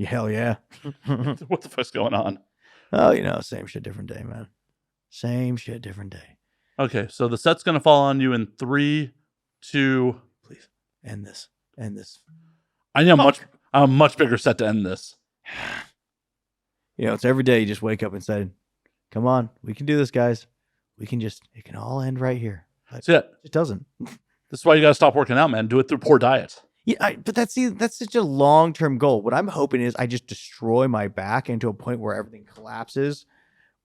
Yeah, hell yeah. What the fuck's going on? Oh, same shit, different day, man. Same shit, different day. Okay, so the set's going to fall on you in 3, 2... Please, end this. End this. I need a much bigger set to end this. It's every day you just wake up and say, come on, we can do this, guys. It can all end right here. But So yeah, it doesn't. this is why you got to stop working out, man. Do it through poor diet. Yeah, but that's such a long-term goal. What I'm hoping is I just destroy my back into a point where everything collapses.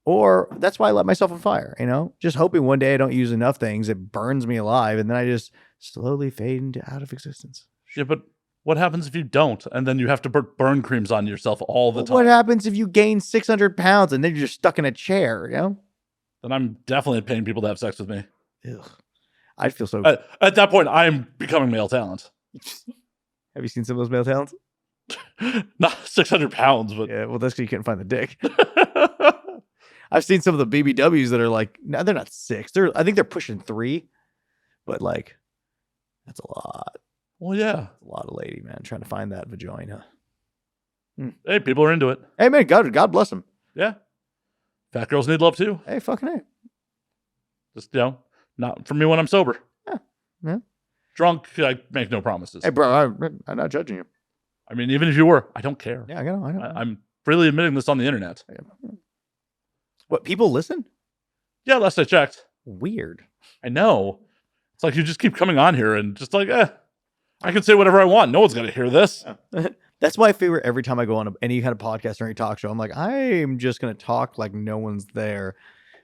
Or that's why I let myself on fire, just hoping one day I don't use enough things. It burns me alive. And then I just slowly fade out of existence. Yeah, but what happens if you don't? And then you have to put burn creams on yourself all the time. What happens if you gain 600 pounds and then you're just stuck in a chair, Then I'm definitely paying people to have sex with me. Ugh. I'd feel so... At that point, I'm becoming male talent. Have you seen some of those male talents? Not 600 pounds, but... Yeah, well, that's because you couldn't find the dick. I've seen some of the BBWs that are like... No, they're not 6. I think they're pushing 3. But, that's a lot. Well, yeah. A lot of lady, man, trying to find that vagina. Hey, people are into it. Hey, man, God bless them. Yeah. Fat girls need love, too. Hey, fucking hey. Just, not for me when I'm sober. Yeah. Drunk, I make no promises. Hey, bro, I'm not judging you. I mean, even if you were, I don't care. Yeah, I know. I'm freely admitting this on the internet. What, people listen? Yeah, last I checked. Weird. I know. It's like you just keep coming on here and just like, I can say whatever I want. No one's going to hear this. That's my favorite every time I go on any kind of podcast or any talk show. I'm like, I'm just going to talk like no one's there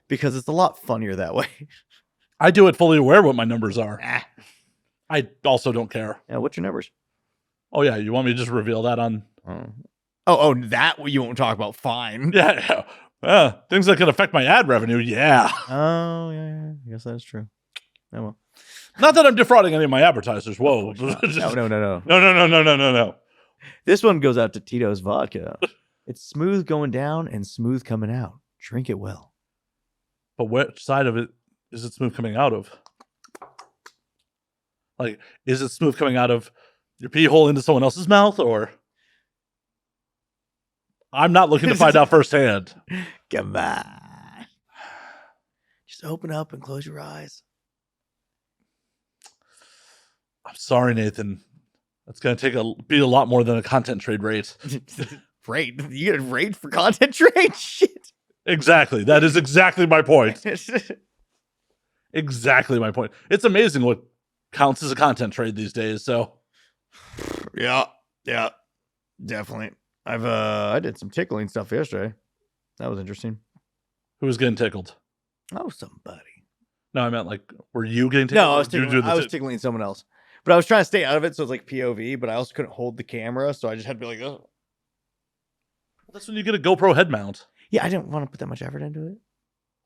because it's a lot funnier that way. I do it fully aware what my numbers are. I also don't care. Yeah, what's your numbers? Oh, yeah. You want me to just reveal that on... Oh, that you won't talk about. Fine. Yeah. Things that could affect my ad revenue. Yeah. Oh, yeah. I guess that's true. Oh, well. Not that I'm defrauding any of my advertisers. Whoa. No. This one goes out to Tito's Vodka. It's smooth going down and smooth coming out. Drink it well. But which side of it is it smooth coming out of? Like, is it smooth coming out of your pee hole into someone else's mouth, or... I'm not looking to find out firsthand. Come on. Just open up and close your eyes. I'm sorry, Nathan. That's going to be a lot more than a content trade rate. Rate? You get a rate for content trade? Shit. Exactly. That is exactly my point. Exactly my point. It's amazing what counts as a content trade these days, so. Yeah, definitely. I did some tickling stuff yesterday. That was interesting. Who was getting tickled? Oh, somebody. No, I meant were you getting tickled? No, I was tickling someone else. But I was trying to stay out of it, so it's like POV, but I also couldn't hold the camera, so I just had to be like, oh. That's when you get a GoPro head mount. Yeah, I didn't want to put that much effort into it.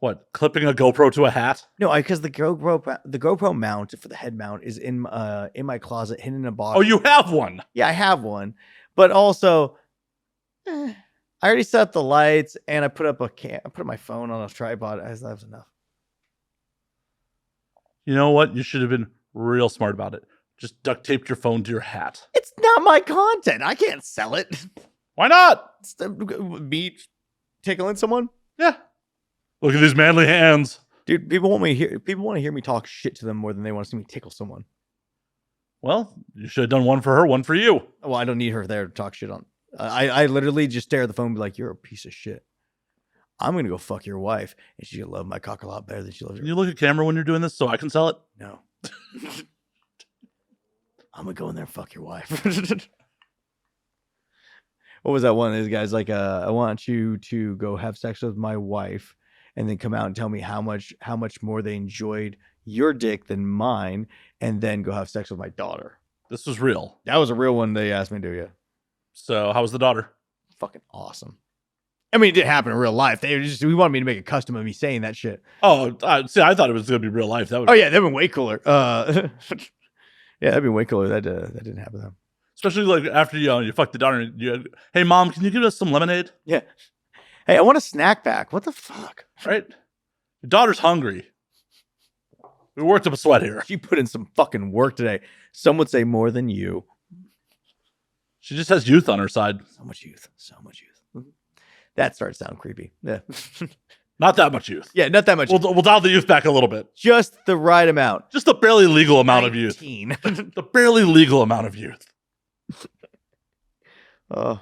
What, clipping a GoPro to a hat? No, because the GoPro mount for the head mount is in my closet, hidden in a box. Oh, you have one? Yeah, I have one. But also, I already set up the lights, and I put up my phone on a tripod. That was enough. You know what? You should have been real smart about it. Just duct taped your phone to your hat. It's not my content. I can't sell it. Why not? It's me tickling someone. Yeah. Look at these manly hands. Dude, people want to hear me talk shit to them more than they want to see me tickle someone. Well, you should have done one for her, one for you. Well, I don't need her there to talk shit on. I literally just stare at the phone and be like, you're a piece of shit. I'm going to go fuck your wife, and she's going to love my cock a lot better than she loves her. Can you look at camera when you're doing this so I can sell it? No. I'm going to go in there and fuck your wife. What was that one? This guy's like, I want you to go have sex with my wife and then come out and tell me how much more they enjoyed your dick than mine, and then go have sex with my daughter. This was real. That was a real one they asked me to do, yeah. So how was the daughter? Fucking awesome. I mean, it did happen in real life. We wanted me to make a custom of me saying that shit. Oh, see, I thought it was going to be real life. Oh, yeah, that'd been way cooler. Yeah, that'd be way cooler. That didn't happen though. Especially like after you fuck the daughter. Hey, mom, can you give us some lemonade? Yeah. Hey, I want a snack back. What the fuck? Right? Your daughter's hungry. We worked up a sweat here. She put in some fucking work today. Some would say more than you. She just has youth on her side. So much youth. So much youth. That starts to sound creepy. Yeah. Not that much youth. Yeah, not that much. We'll dial the youth back a little bit. Just the right amount. Just the barely legal amount of youth. 19. The barely legal amount of youth. Oh,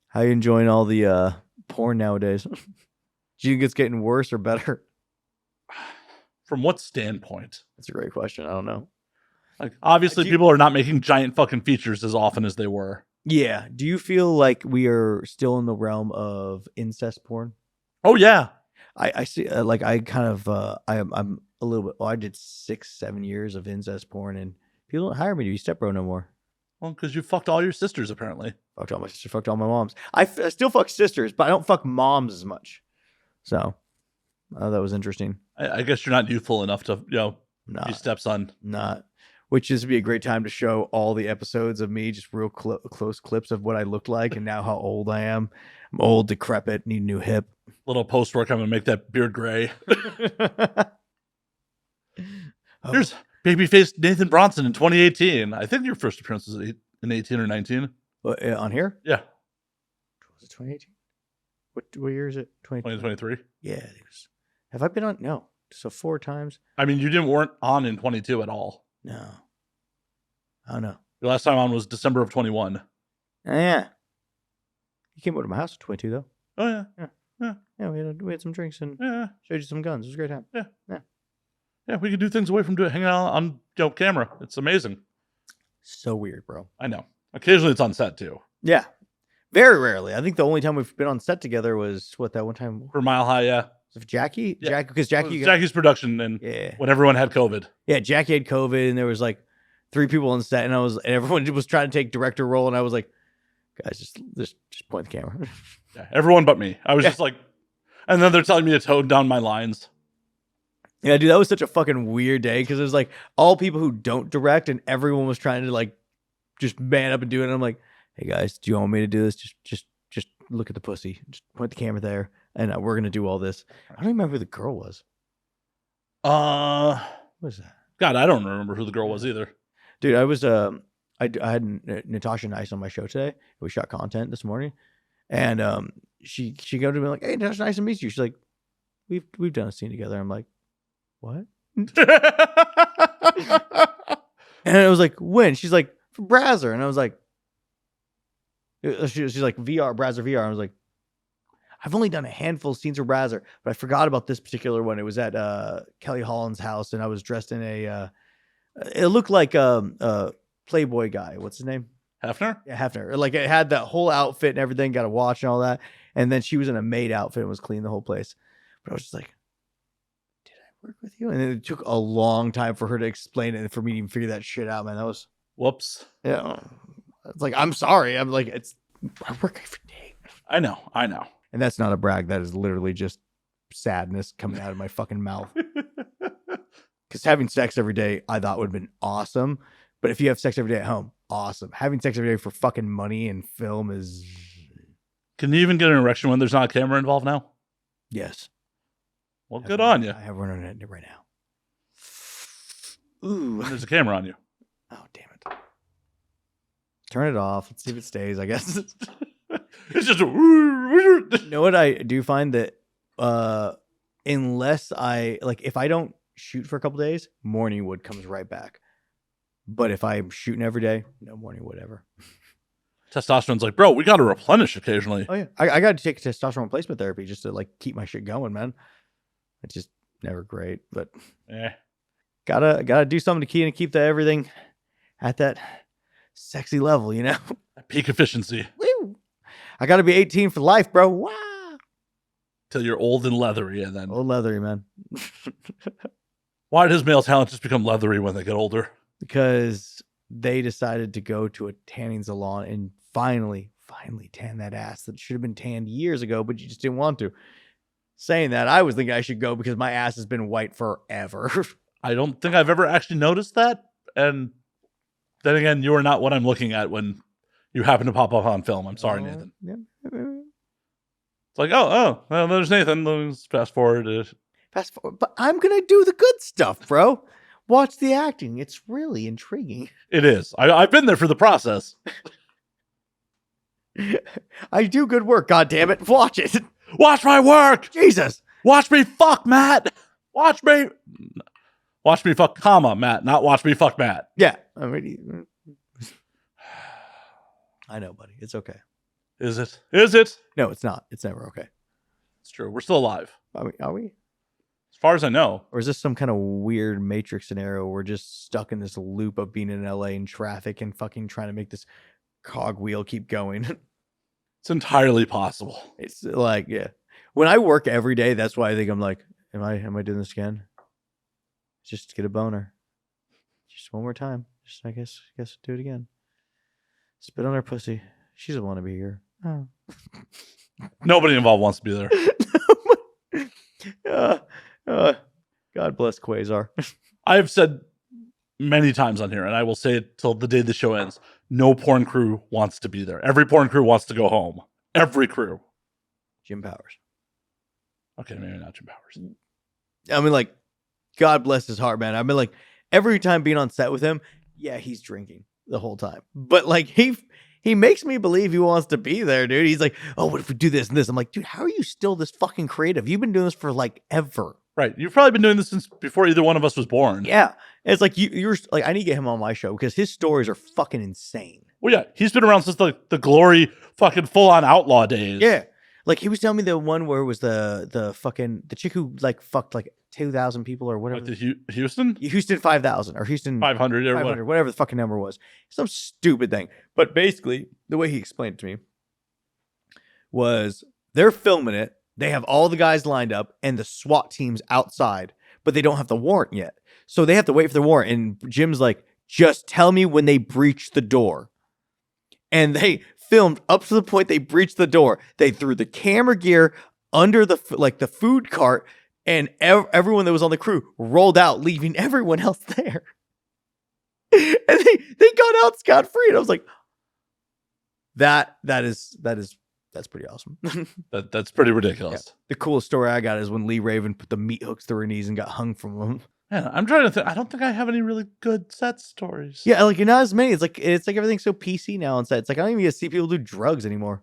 how you enjoying all the porn nowadays? Do you think it's getting worse or better? From what standpoint? That's a great question. I don't know. Like, obviously, people are not making giant fucking features as often as they were. Yeah. Do you feel like we are still in the realm of incest porn? Oh yeah. I see. Like I kind of I'm a little bit. Well, I did 6-7 years of incest porn, and people don't hire me to be stepbro no more. Well, because you fucked all your sisters, apparently. Fucked all my sisters. Fucked all my moms. I still fuck sisters, but I don't fuck moms as much. So that was interesting. I guess you're not youthful enough to be stepson. Not. Which is be a great time to show all the episodes of me, just real close clips of what I looked like and now how old I am. I'm old, decrepit, need a new hip. Little post work, I'm gonna make that beard gray. Here's babyface Nathan Bronson in 2018. I think your first appearance was in 18 or 19. On here? Yeah. Was it 2018? What year is it? 2023. Yeah, it was. Have I been on? No. So 4 times. I mean, you weren't on in 22 at all. No. I don't know. Your last time on was December of 21. Yeah. You came over to my house at 22 though. Oh yeah. Yeah, we had some drinks and showed you some guns. It was a great time. Yeah, we could do things away from hanging out on camera. It's amazing. So weird, bro. I know. Occasionally it's on set too. Yeah. Very rarely. I think the only time we've been on set together was that one time for Mile High, yeah. Jackie? Yeah. Because Jackie... Jackie's production and when everyone had COVID. Yeah, Jackie had COVID and there was like 3 people on set and everyone was trying to take director role and I was like, guys, just point the camera. Yeah, everyone but me. I was just like, and then they're telling me to tone down my lines. Yeah, dude, that was such a fucking weird day because it was like all people who don't direct and everyone was trying to like just man up and do it. And I'm like, hey guys, do you want me to do this? Just look at the pussy. Just point the camera there, and we're gonna do all this. I don't even remember who the girl was. What was that? God, I don't remember who the girl was either. Dude, I was I had Natasha Nice on my show today. We shot content this morning, and she go to me like, "Hey, Natasha, nice to meet you." She's like, "We've done a scene together." I'm like, "What?" And I was like, "When?" She's like, "For Brazzer," and I was like, she's like, Brazzer VR. I was like, I've only done a handful of scenes for Brazzer, but I forgot about this particular one. It was at Kelly Holland's house, and I was dressed in it looked like a Playboy guy. What's his name? Hefner? Yeah, Hefner. Like it had that whole outfit and everything, got a watch and all that. And then she was in a maid outfit and was cleaning the whole place. But I was just like, did I work with you? And it took a long time for her to explain it and for me to even figure that shit out, man. That was... Whoops. Yeah. It's like, I'm sorry. I'm like, I work every day. I know. And that's not a brag. That is literally just sadness coming out of my fucking mouth. Because having sex every day, I thought would have been awesome. But if you have sex every day at home, awesome. Having sex every day for fucking money and film is... Can you even get an erection when there's not a camera involved now? Yes. Well, good on you. I have one on it right now. Ooh. There's a camera on you. Oh, damn it. Turn it off. Let's see if it stays, I guess. It's just... You know what I do find that unless if I don't shoot for a couple days, morning wood comes right back. But if I'm shooting every day, no morning wood ever. Testosterone's like, bro, we got to replenish occasionally. Oh yeah, I got to take testosterone replacement therapy just to like keep my shit going, man. It's just never great, but gotta do something to keep everything at that sexy level, you know. Peak efficiency. Woo! I got to be 18 for life, bro. Wow. Till you're old and leathery, and then old leathery, man. Why does male talent just become leathery when they get older? Because they decided to go to a tanning salon and finally tan that ass that should have been tanned years ago, but you just didn't want to. Saying that, I was thinking I should go because my ass has been white forever. I don't think I've ever actually noticed that. And then again, you are not what I'm looking at when you happen to pop up on film. I'm sorry, Nathan. Yeah. It's like, well, there's Nathan. Let's fast forward. But I'm going to do the good stuff, bro. Watch the acting. It's really intriguing. It is. I've been there for the process. I do good work. God damn it! Watch it. Watch my work. Jesus. Watch me fuck Matt. Watch me fuck, comma, Matt. Not watch me fuck Matt. Yeah. I mean, I know, buddy. It's okay. Is it? Is it? No, it's not. It's never okay. It's true. We're still alive. Are we? As far as I know. Or is this some kind of weird Matrix scenario where we're just stuck in this loop of being in LA in traffic and fucking trying to make this cogwheel keep going? It's entirely possible. It's like, yeah. When I work every day, that's why I think I'm like, am I doing this again? Just get a boner. Just one more time. Just I guess do it again. Spit on her pussy. She doesn't want to be here. Oh. Nobody involved wants to be there. God bless Quasar. I have said many times on here, and I will say it till the day the show ends, no porn crew wants to be there. Every porn crew wants to go home. Every crew. Jim Powers. Okay, maybe not Jim Powers. I mean, like, God bless his heart, man. I mean, like, every time being on set with him, yeah, he's drinking the whole time. But, like, he makes me believe he wants to be there, dude. He's like, oh, what if we do this and this? I'm like, dude, how are you still this fucking creative? You've been doing this for, like, ever. Right. You've probably been doing this since before either one of us was born. Yeah. It's like, you're like, I need to get him on my show because his stories are fucking insane. Well, yeah. He's been around since the glory fucking full-on outlaw days. Yeah. Like, he was telling me the one where it was the chick who, like, fucked, like, 2,000 people or whatever. Like the Houston? Houston 5,000 or Houston 500 or 500, whatever the fucking number was. Some stupid thing. But basically, the way he explained it to me was they're filming it. They have all the guys lined up and the SWAT team's outside, but they don't have the warrant yet. So they have to wait for the warrant. And Jim's like, just tell me when they breach the door. And they filmed up to the point they breached the door. They threw the camera gear under the food cart, and everyone that was on the crew rolled out, leaving everyone else there. And they got out scot-free. And I was like, that's pretty awesome. That's pretty ridiculous. Yeah. The coolest story I got is when Lee Raven put the meat hooks through her knees and got hung from them. Man, I'm trying to think. I don't think I have any really good set stories. Yeah, like not as many. It's like everything's so PC now on set. It's like I don't even get to see people do drugs anymore.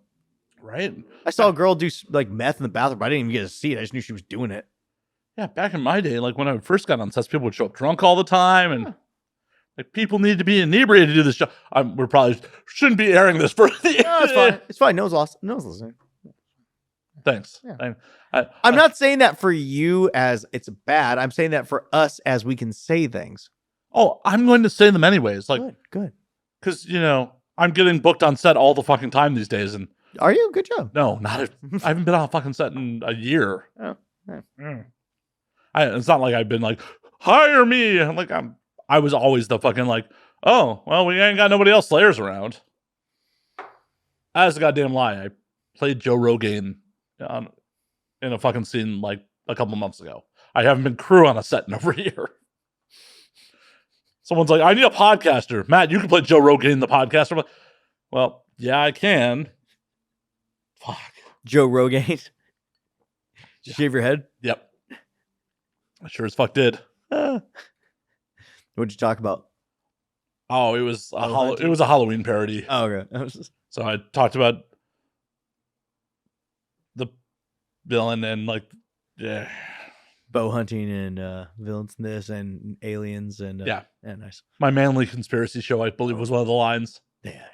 Right. I saw a girl do like meth in the bathroom, but I didn't even get to see it. I just knew she was doing it. Yeah, back in my day, like when I first got on sets, people would show up drunk all the time, and like people need to be inebriated to do this show. We probably shouldn't be airing this for the. No, it's fine. It's fine. No one's listening. Thanks. Yeah. I'm not saying that for you as it's bad. I'm saying that for us as we can say things. Oh, I'm going to say them anyways. Like, good. Because, I'm getting booked on set all the fucking time these days. And are you? Good job. No, I haven't been on a fucking set in a year. Oh, yeah. It's not like I've been like, hire me. I was always the fucking like, oh, well, we ain't got nobody else Slayers around. That's a goddamn lie. I played Joe Rogan in a fucking scene like a couple months ago. I haven't been crew on a set in over a year. Someone's like, I need a podcaster. Matt, you can play Joe Rogan, the podcaster. I'm like, well, yeah, I can. Fuck. Joe Rogan. Did you shave your head? Yep. I sure as fuck did. What'd you talk about? Oh, it was a Halloween parody. Oh, okay. So I talked about the villain and yeah. Bow hunting and villains in this and aliens and yeah, nice. My manly conspiracy show, I believe, was one of the lines. Yeah.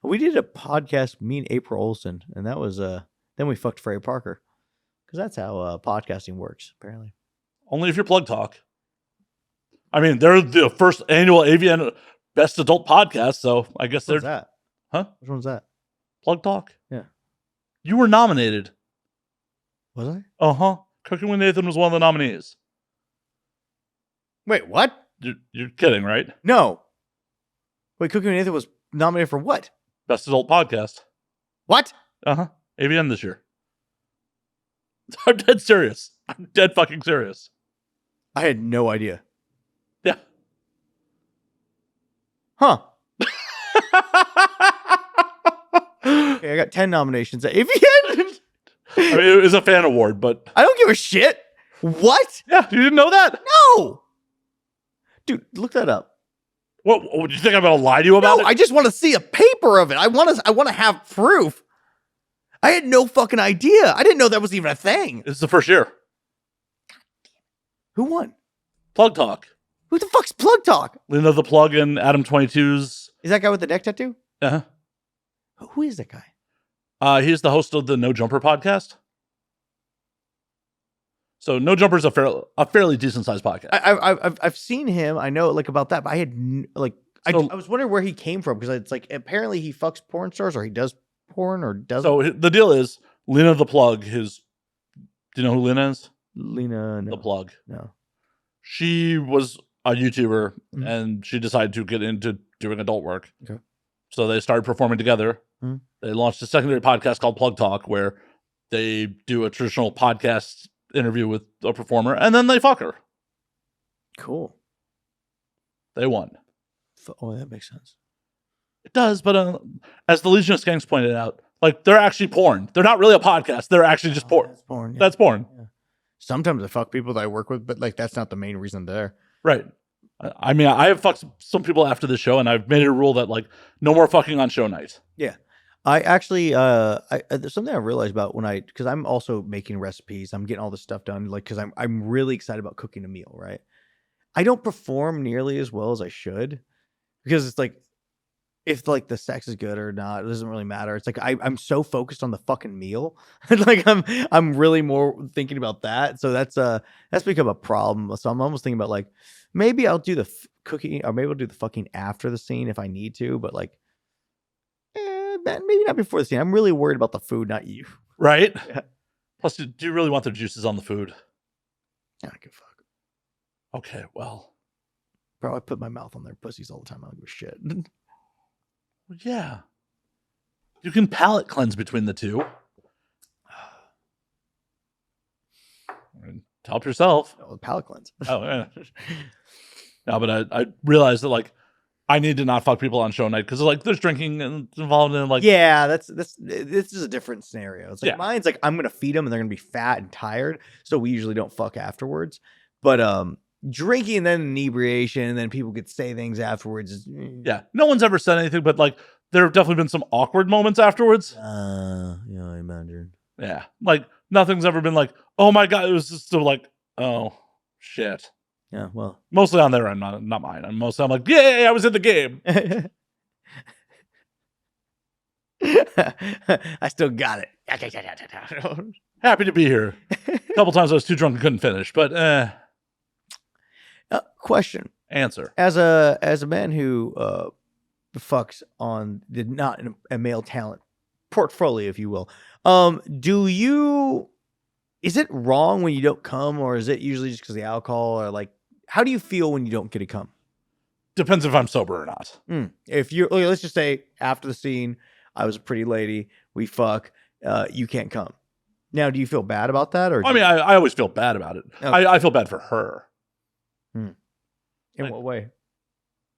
We did a podcast, me and April Olsen, and that was then we fucked Freya Parker. Because that's how podcasting works, apparently. Only if you're Plug Talk. I mean, they're the first annual AVN Best Adult Podcast, so I guess What's that? Huh? Which one's that? Plug Talk? Yeah. You were nominated. Was I? Uh-huh. Cooking with Nathan was one of the nominees. Wait, what? You're kidding, right? No. Wait, Cooking with Nathan was nominated for what? Best Adult Podcast. What? Uh-huh. AVN this year. I'm dead serious. I'm dead fucking serious. I had no idea. Yeah. Huh. Okay, I got 10 nominations at AVN. I mean, it was a fan award, but I don't give a shit. What? Yeah, you didn't know that? No. Dude, look that up. What do you think I'm going to lie to you about No, it? I just want to see a paper of it. I want to have proof. I had no fucking idea. I didn't know that was even a thing. It's the first year. Who won? Plug Talk. Who the fuck's Plug Talk? Lena the Plug and Adam 22's. Is that guy with the neck tattoo? Uh-huh. Who is that guy? He's the host of the No Jumper podcast. So No Jumper is a fairly decent sized podcast. I've seen him. I know like about that, but I had I was wondering where he came from because it's like apparently he fucks porn stars or he does porn or doesn't. So the deal is Lena the Plug. Do you know who Lena is? Lena, no. The Plug. No. She was a YouTuber and she decided to get into doing adult work. Okay. So they started performing together. Mm-hmm. They launched a secondary podcast called Plug Talk where they do a traditional podcast interview with a performer and then they fuck her. Cool. They won. Oh, that makes sense. It does, but as the Legion of Skanks pointed out, like they're actually porn. They're not really a podcast. They're actually just porn. That's porn. Yeah. That's porn. Yeah. Sometimes I fuck people that I work with, but like that's not the main reason there. Right. I mean, I have fucked some people after the show, and I've made it a rule that like no more fucking on show night. Yeah. I actually, there's something I realized about because I'm also making recipes. I'm getting all this stuff done, like because I'm really excited about cooking a meal. Right. I don't perform nearly as well as I should because it's like if like the sex is good or not, it doesn't really matter. It's like I'm so focused on the fucking meal, like I'm really more thinking about that. So that's become a problem. So I'm almost thinking about like maybe I'll do the cooking or maybe I'll do the fucking after the scene if I need to, but like. Maybe not before the scene. I'm really worried about the food, not you. Right? Yeah. Plus, do you really want the juices on the food? I don't give a fuck. Okay, well. Bro, I put my mouth on their pussies all the time. I don't give a shit. Yeah. You can palate cleanse between the two. Help yourself. Oh, palate cleanse. Oh, yeah. No, but I realized that, like, I need to not fuck people on show night because like there's drinking involved in like yeah, this is a different scenario. It's like mine's like I'm gonna feed them and they're gonna be fat and tired, so we usually don't fuck afterwards. But drinking and then inebriation and then people could say things afterwards. Yeah, no one's ever said anything, but like there have definitely been some awkward moments afterwards. Yeah, I imagine. Yeah, like nothing's ever been like, oh my god, it was just so like, oh shit. Yeah, well, mostly on their end, not mine. And mostly I'm like, yay, I was in the game. I still got it. Happy to be here. A couple times I was too drunk and couldn't finish, but question. Answer. As a man who fucks on not a male talent portfolio, if you will, is it wrong when you don't come, or is it usually just because of the alcohol, or like how do you feel when you don't get to come? Depends if I'm sober or not. If you're, let's just say after the scene, I was a pretty lady, we fuck, you can't come. Now, do you feel bad about that, or? I mean, I always feel bad about it. Okay. I feel bad for her. In what way?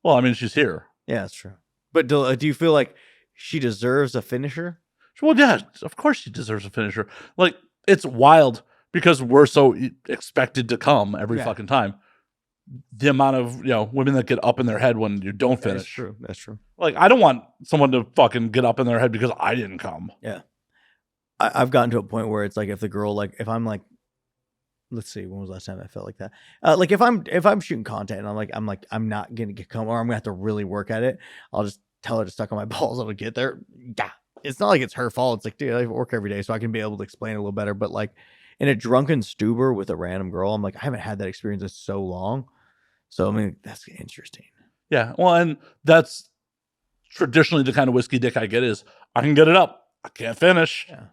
Well, I mean, she's here. Yeah, that's true. But do you feel like she deserves a finisher? Well, yeah, of course she deserves a finisher. Like, it's wild because we're so expected to come every fucking time. The amount of women that get up in their head when you don't finish. That's true. That's true. Like, I don't want someone to fucking get up in their head because I didn't come. Yeah, I've gotten to a point where it's like if the girl, like if I'm like, let's see, when was the last time I felt like that? Like if I'm shooting content and I'm not gonna get come, or I'm gonna have to really work at it, I'll just tell her to suck on my balls. I'll get there. Yeah, it's not like it's her fault. It's like, dude, I work every day, so I can be able to explain it a little better. But like in a drunken stuber with a random girl, I'm like, I haven't had that experience in so long. So, I mean, that's interesting. Yeah. Well, and that's traditionally the kind of whiskey dick I get is I can get it up. I can't finish. Yeah.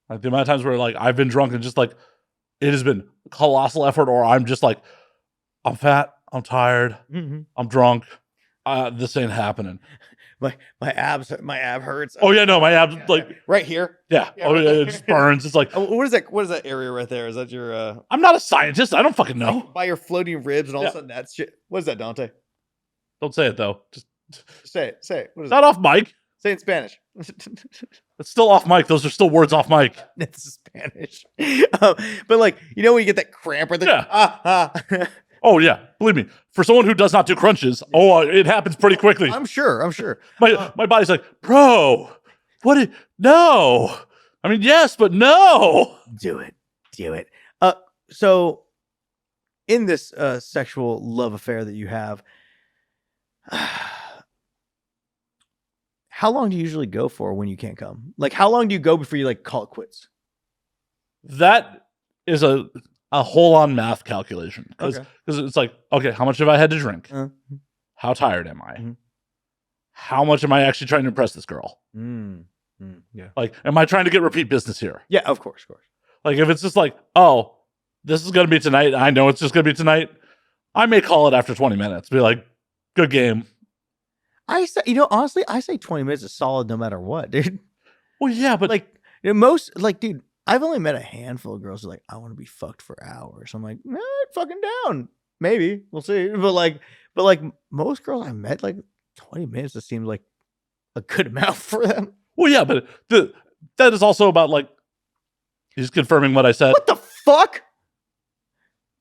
Like the amount of times where like I've been drunk and just like it has been colossal effort, or I'm just like, I'm fat, I'm tired, I'm drunk. This ain't happening. My ab hurts. Oh yeah, no, my abs like right here. Yeah. Yeah, oh right yeah, it just burns. It's like what is that? What is that area right there? Is that your? I'm not a scientist. I don't fucking know. By your floating ribs and all of a sudden that shit. What is that, Dante? Don't say it though. Just say it. Say it. What is not off mic. Say it in Spanish. It's still off mic. Those are still words off mic. It's Spanish. But like when you get that cramp right there. Yeah. Oh yeah. believe me, for someone who does not do crunches, it happens pretty quickly. I'm sure. My body's like, bro, no. I mean, yes, but no. Do it. So in this sexual love affair that you have, how long do you usually go for when you can't come? Like, how long do you go before you like call it quits? That is a whole on math calculation because it's like, okay, how much have I had to drink? How tired am I? Mm-hmm. How much am I actually trying to impress this girl? Yeah. Like, am I trying to get repeat business here? Yeah, of course. Like, if it's just like, oh, this is going to be tonight, I know it's just going to be tonight, I may call it after 20 minutes. Be like, good game. I say, honestly, I say 20 minutes is solid no matter what, dude. Well, yeah, but like, dude, I've only met a handful of girls who are like, I want to be fucked for hours. I'm like, fucking down. Maybe. We'll see. But like most girls I met, like 20 minutes just seems like a good amount for them. Well, yeah, but that is also about like, he's confirming what I said. What the fuck?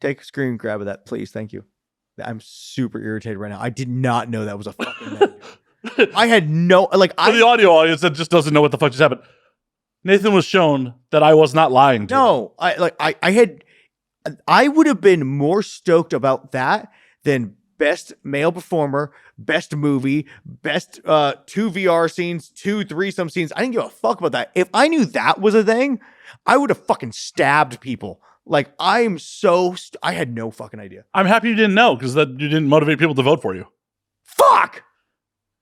Take a screen grab of that, please. Thank you. I'm super irritated right now. I did not know that was a fucking menu. I had no, like, for the audio audience that just doesn't know what the fuck just happened, Nathan was shown that I was not lying to him. No, I would have been more stoked about that than best male performer, best movie, best 2 VR scenes, 2 threesome scenes. I didn't give a fuck about that. If I knew that was a thing, I would have fucking stabbed people. Like, I had no fucking idea. I'm happy you didn't know because that you didn't motivate people to vote for you. Fuck!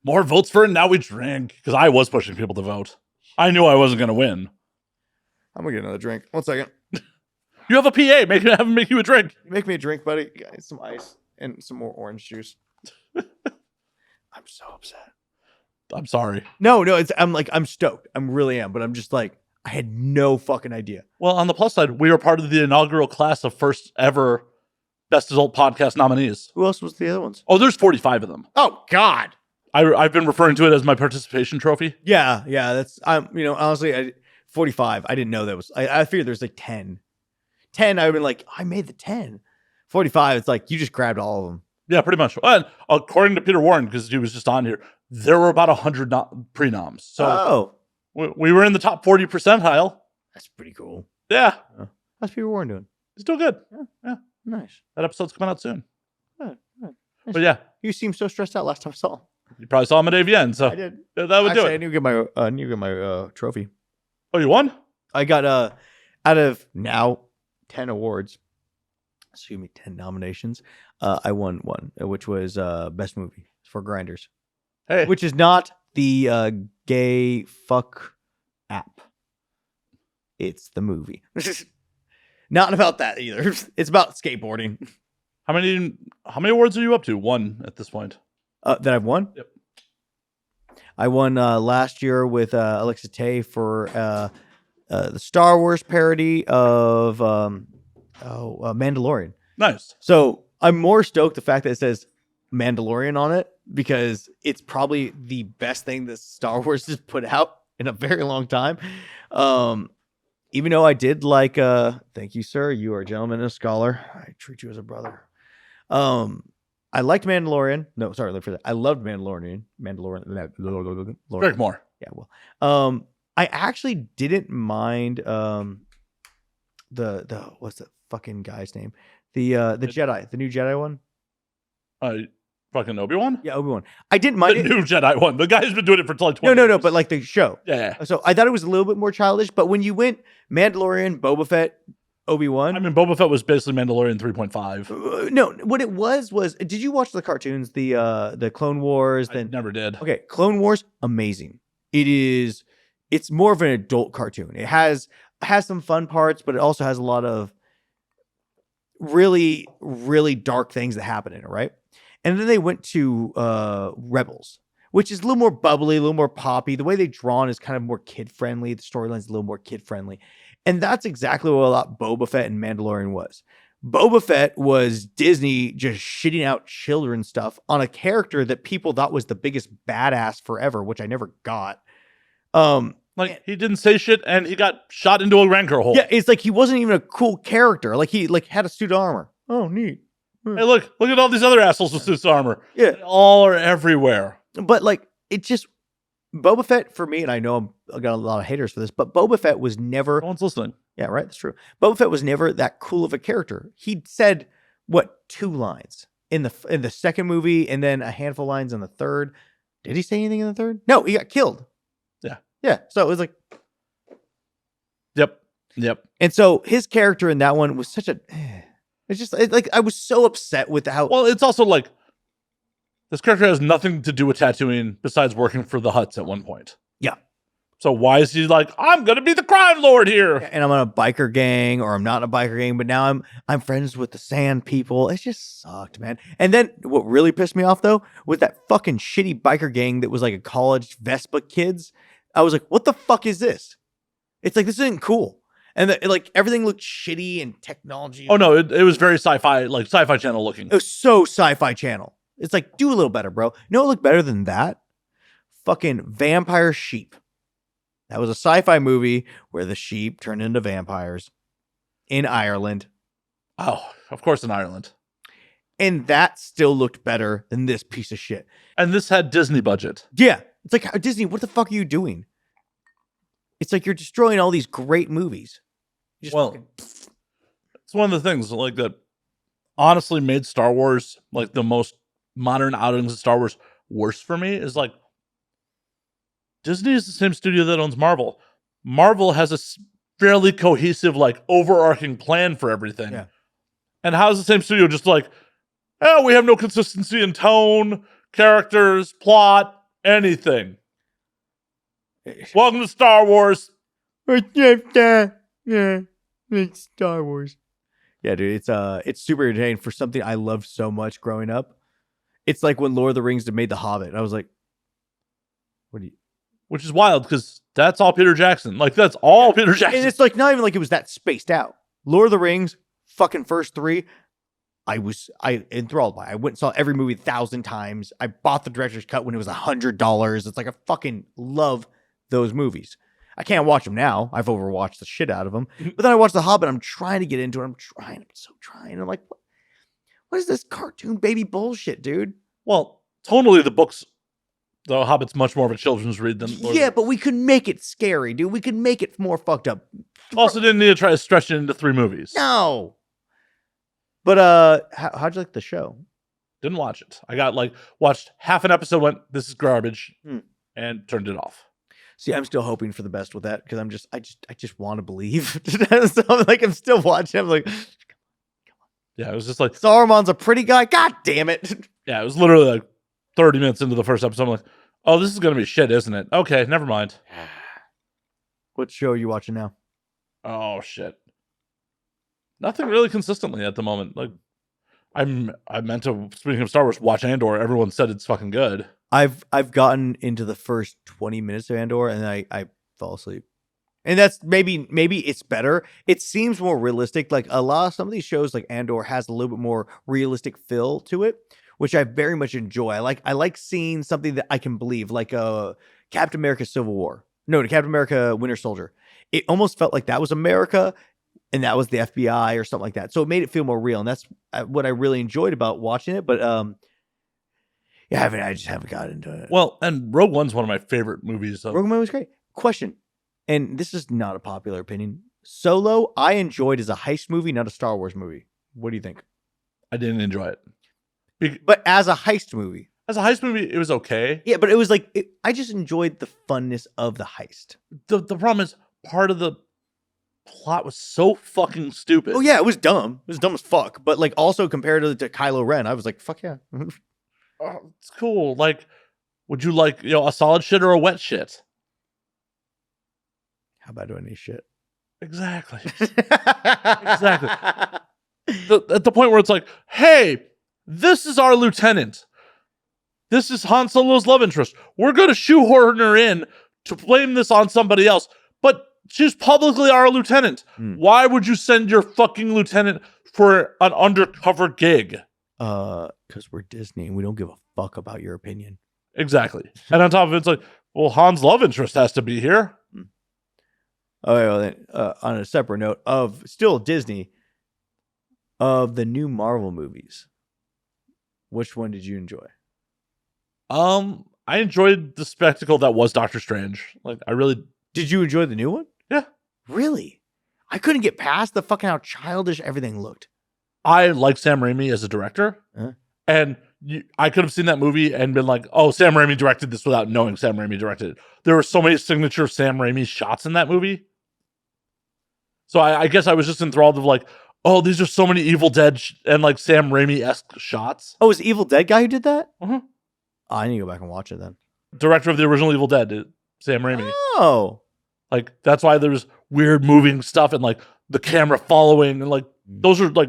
More votes for it, now we drink. Because I was pushing people to vote. I knew I wasn't going to win. I'm going to get another drink. 1 second. You have a PA. Have him make you a drink. Make me a drink, buddy. Guys, some ice and some more orange juice. I'm so upset. I'm sorry. No, I'm stoked. I really am. But I'm just like, I had no fucking idea. Well, on the plus side, we were part of the inaugural class of first ever Best Adult Podcast nominees. Who else was the other ones? Oh, there's 45 of them. Oh, God. I've been referring to it as my participation trophy. Yeah. That's, honestly, 45. I didn't know that was, I figured there's like 10. 10, I would have been like, I made the 10. 45, it's like, you just grabbed all of them. Yeah, pretty much. And according to Peter Warren, because he was just on here, there were about 100 pre-noms. So we were in the top 40 percentile. That's pretty cool. Yeah. How's Peter Warren doing? He's doing good. Yeah. Nice. That episode's coming out soon. Good. But yeah. You seemed so stressed out last time I saw him. You probably saw him at AVN, so I did. That would do it. I need to get my trophy. Oh, you won? I got out of now 10 awards, 10 nominations. I won one, which was best movie for Grinders. Hey, which is not the gay fuck app. It's the movie. Not about that either. It's about skateboarding. How many awards are you up to? 1 at this point. That I've won? Yep. I won last year with Alexa Tay for the Star Wars parody of Mandalorian. Nice. So I'm more stoked the fact that it says Mandalorian on it because it's probably the best thing that Star Wars has put out in a very long time. Even though I did like, thank you, sir. You are a gentleman and a scholar. I treat you as a brother. I liked Mandalorian. No, sorry, look for that. I loved Mandalorian. Greg Moore. Yeah, well, I actually didn't mind the what's the fucking guy's name? The Jedi, the new Jedi one. Fucking Obi-Wan? Yeah, Obi-Wan. I didn't mind the new Jedi one. The guy's been doing it for like 20 No, years. but like the show. Yeah. So I thought it was a little bit more childish, but when you went Mandalorian, Boba Fett, Obi-Wan. I mean, Boba Fett was basically Mandalorian 3.5. No, what it was did you watch the cartoons, the Clone Wars? I never did. Okay, Clone Wars, amazing. It's more of an adult cartoon. It has some fun parts, but it also has a lot of really, really dark things that happen in it, right? And then they went to Rebels, which is a little more bubbly, a little more poppy. The way they drawn is kind of more kid-friendly. The storyline's a little more kid-friendly. And that's exactly what a lot Boba Fett and Mandalorian was. Boba Fett was Disney just shitting out children stuff on a character that people thought was the biggest badass forever, which I never got. He didn't say shit and he got shot into a rancor hole. Yeah, it's like he wasn't even a cool character. Like he had a suit of armor. Oh, neat. Hey, look at all these other assholes with suits armor. Yeah. They all are everywhere. But like, it just Boba Fett for me, and I know I got a lot of haters for this, but Boba Fett was never. No one's listening. Yeah, right. That's true. Boba Fett was never that cool of a character. He said what 2 lines in the second movie, and then a handful of lines in the third. Did he say anything in the third? No, he got killed. Yeah. Yeah. So it was like, Yep. and so his character in that one was such a. It's just like I was so upset with how. Well, it's also like this character has nothing to do with tattooing besides working for the Hutts at one point. Yeah. So why is he like, I'm gonna be the crime lord here? And I'm on a biker gang, or I'm not in a biker gang, but now I'm friends with the sand people. It just sucked, man. And then what really pissed me off though was that fucking shitty biker gang that was like a college Vespa kids. I was like, what the fuck is this? It's like, this isn't cool. And like everything looked shitty and technology. Oh no, it was very sci-fi, like Sci-Fi Channel looking. It was so Sci-Fi Channel. It's like, do a little better, bro. You know what looked better than that? Fucking Vampire Sheep. That was a sci-fi movie where the sheep turned into vampires in Ireland. Oh, of course in Ireland. And that still looked better than this piece of shit. And this had Disney budget. Yeah. It's like, Disney, what the fuck are you doing? It's like you're destroying all these great movies. Well, it's one of the things like that honestly made Star Wars, like the most modern outings of Star Wars, worse for me is like Disney is the same studio that owns Marvel. Marvel has a fairly cohesive, like overarching plan for everything. Yeah. And how's the same studio just like, oh, we have no consistency in tone, characters, plot, anything. Welcome to Star Wars. Yeah, it's Star Wars. Yeah, dude, it's super entertaining for something I loved so much growing up. It's like when Lord of the Rings made The Hobbit. I was like, what do you? Which is wild because that's all Peter Jackson. Like that's all Peter Jackson. And it's like not even like it was that spaced out. Lord of the Rings, fucking first 3. I enthralled by. I went and saw every movie 1,000 times. I bought the director's cut when it was $100. It's like I fucking love those movies. I can't watch them now. I've overwatched the shit out of them. But then I watched The Hobbit. I'm trying to get into it. I'm so trying. I'm like, what is this cartoon baby bullshit, dude? Well, tonally, The Hobbit's much more of a children's read than Lord Yeah, but we could make it scary, dude. We could make it more fucked up. Also, didn't need to try to stretch it into 3 movies. No. But how'd you like the show? Didn't watch it. I got watched half an episode, went, this is garbage, and turned it off. See, I'm still hoping for the best with that because I just want to believe. So I'm still watching. I'm like, yeah, it was just like Saruman's a pretty guy. God damn it. Yeah, it was literally like 30 minutes into the first episode. I'm like, oh, this is gonna be shit, isn't it? Okay, never mind. What show are you watching now? Oh shit. Nothing really consistently at the moment. Like, I meant to, speaking of Star Wars, watch Andor. Everyone said it's fucking good. I've gotten into the first 20 minutes of Andor and I fell asleep. And that's maybe it's better. It seems more realistic. Like some of these shows like Andor has a little bit more realistic feel to it, which I very much enjoy. I like seeing something that I can believe, like Captain America Civil War. No, Captain America Winter Soldier. It almost felt like that was America and that was the FBI or something like that. So it made it feel more real. And that's what I really enjoyed about watching it. But yeah, I just haven't got into it. Well, and Rogue One's one of my favorite movies. Rogue One was great. Question, and this is not a popular opinion. Solo, I enjoyed as a heist movie, not a Star Wars movie. What do you think? I didn't enjoy it. But as a heist movie. As a heist movie, it was okay. Yeah, but it was like, I just enjoyed the funness of the heist. The problem is, part of the plot was so fucking stupid. Oh yeah, it was dumb. It was dumb as fuck. But also compared to Kylo Ren, I was like, fuck yeah. Oh, it's cool. Like, would you like, a solid shit or a wet shit? How about doing any shit? Exactly. Exactly. At the point where it's like, hey, this is our lieutenant. This is Han Solo's love interest. We're going to shoehorn her in to blame this on somebody else. But she's publicly our lieutenant. Why would you send your fucking lieutenant for an undercover gig? Because we're Disney and we don't give a fuck about your opinion. Exactly. And on top of it, it's like, well, Han's love interest has to be here. Oh, well, then, on a separate note of still Disney, of the new Marvel movies, Which one did you enjoy? I enjoyed the spectacle that was Doctor Strange. Like, I really Did you enjoy the new one? Yeah. Really? I couldn't get past the fucking how childish everything looked. I like Sam Raimi as a director, and I could have seen that movie and been like, "Oh, Sam Raimi directed this," without knowing Sam Raimi directed it. There were so many signature Sam Raimi shots in that movie, so I guess I was just enthralled of like, "Oh, these are so many Evil Dead and like Sam Raimi-esque shots." Oh, was the Evil Dead guy who did that? Mhm. Oh, I need to go back and watch it then. Director of the original Evil Dead, Sam Raimi. Oh, Like, that's why there's weird moving stuff and like the camera following, and like those are the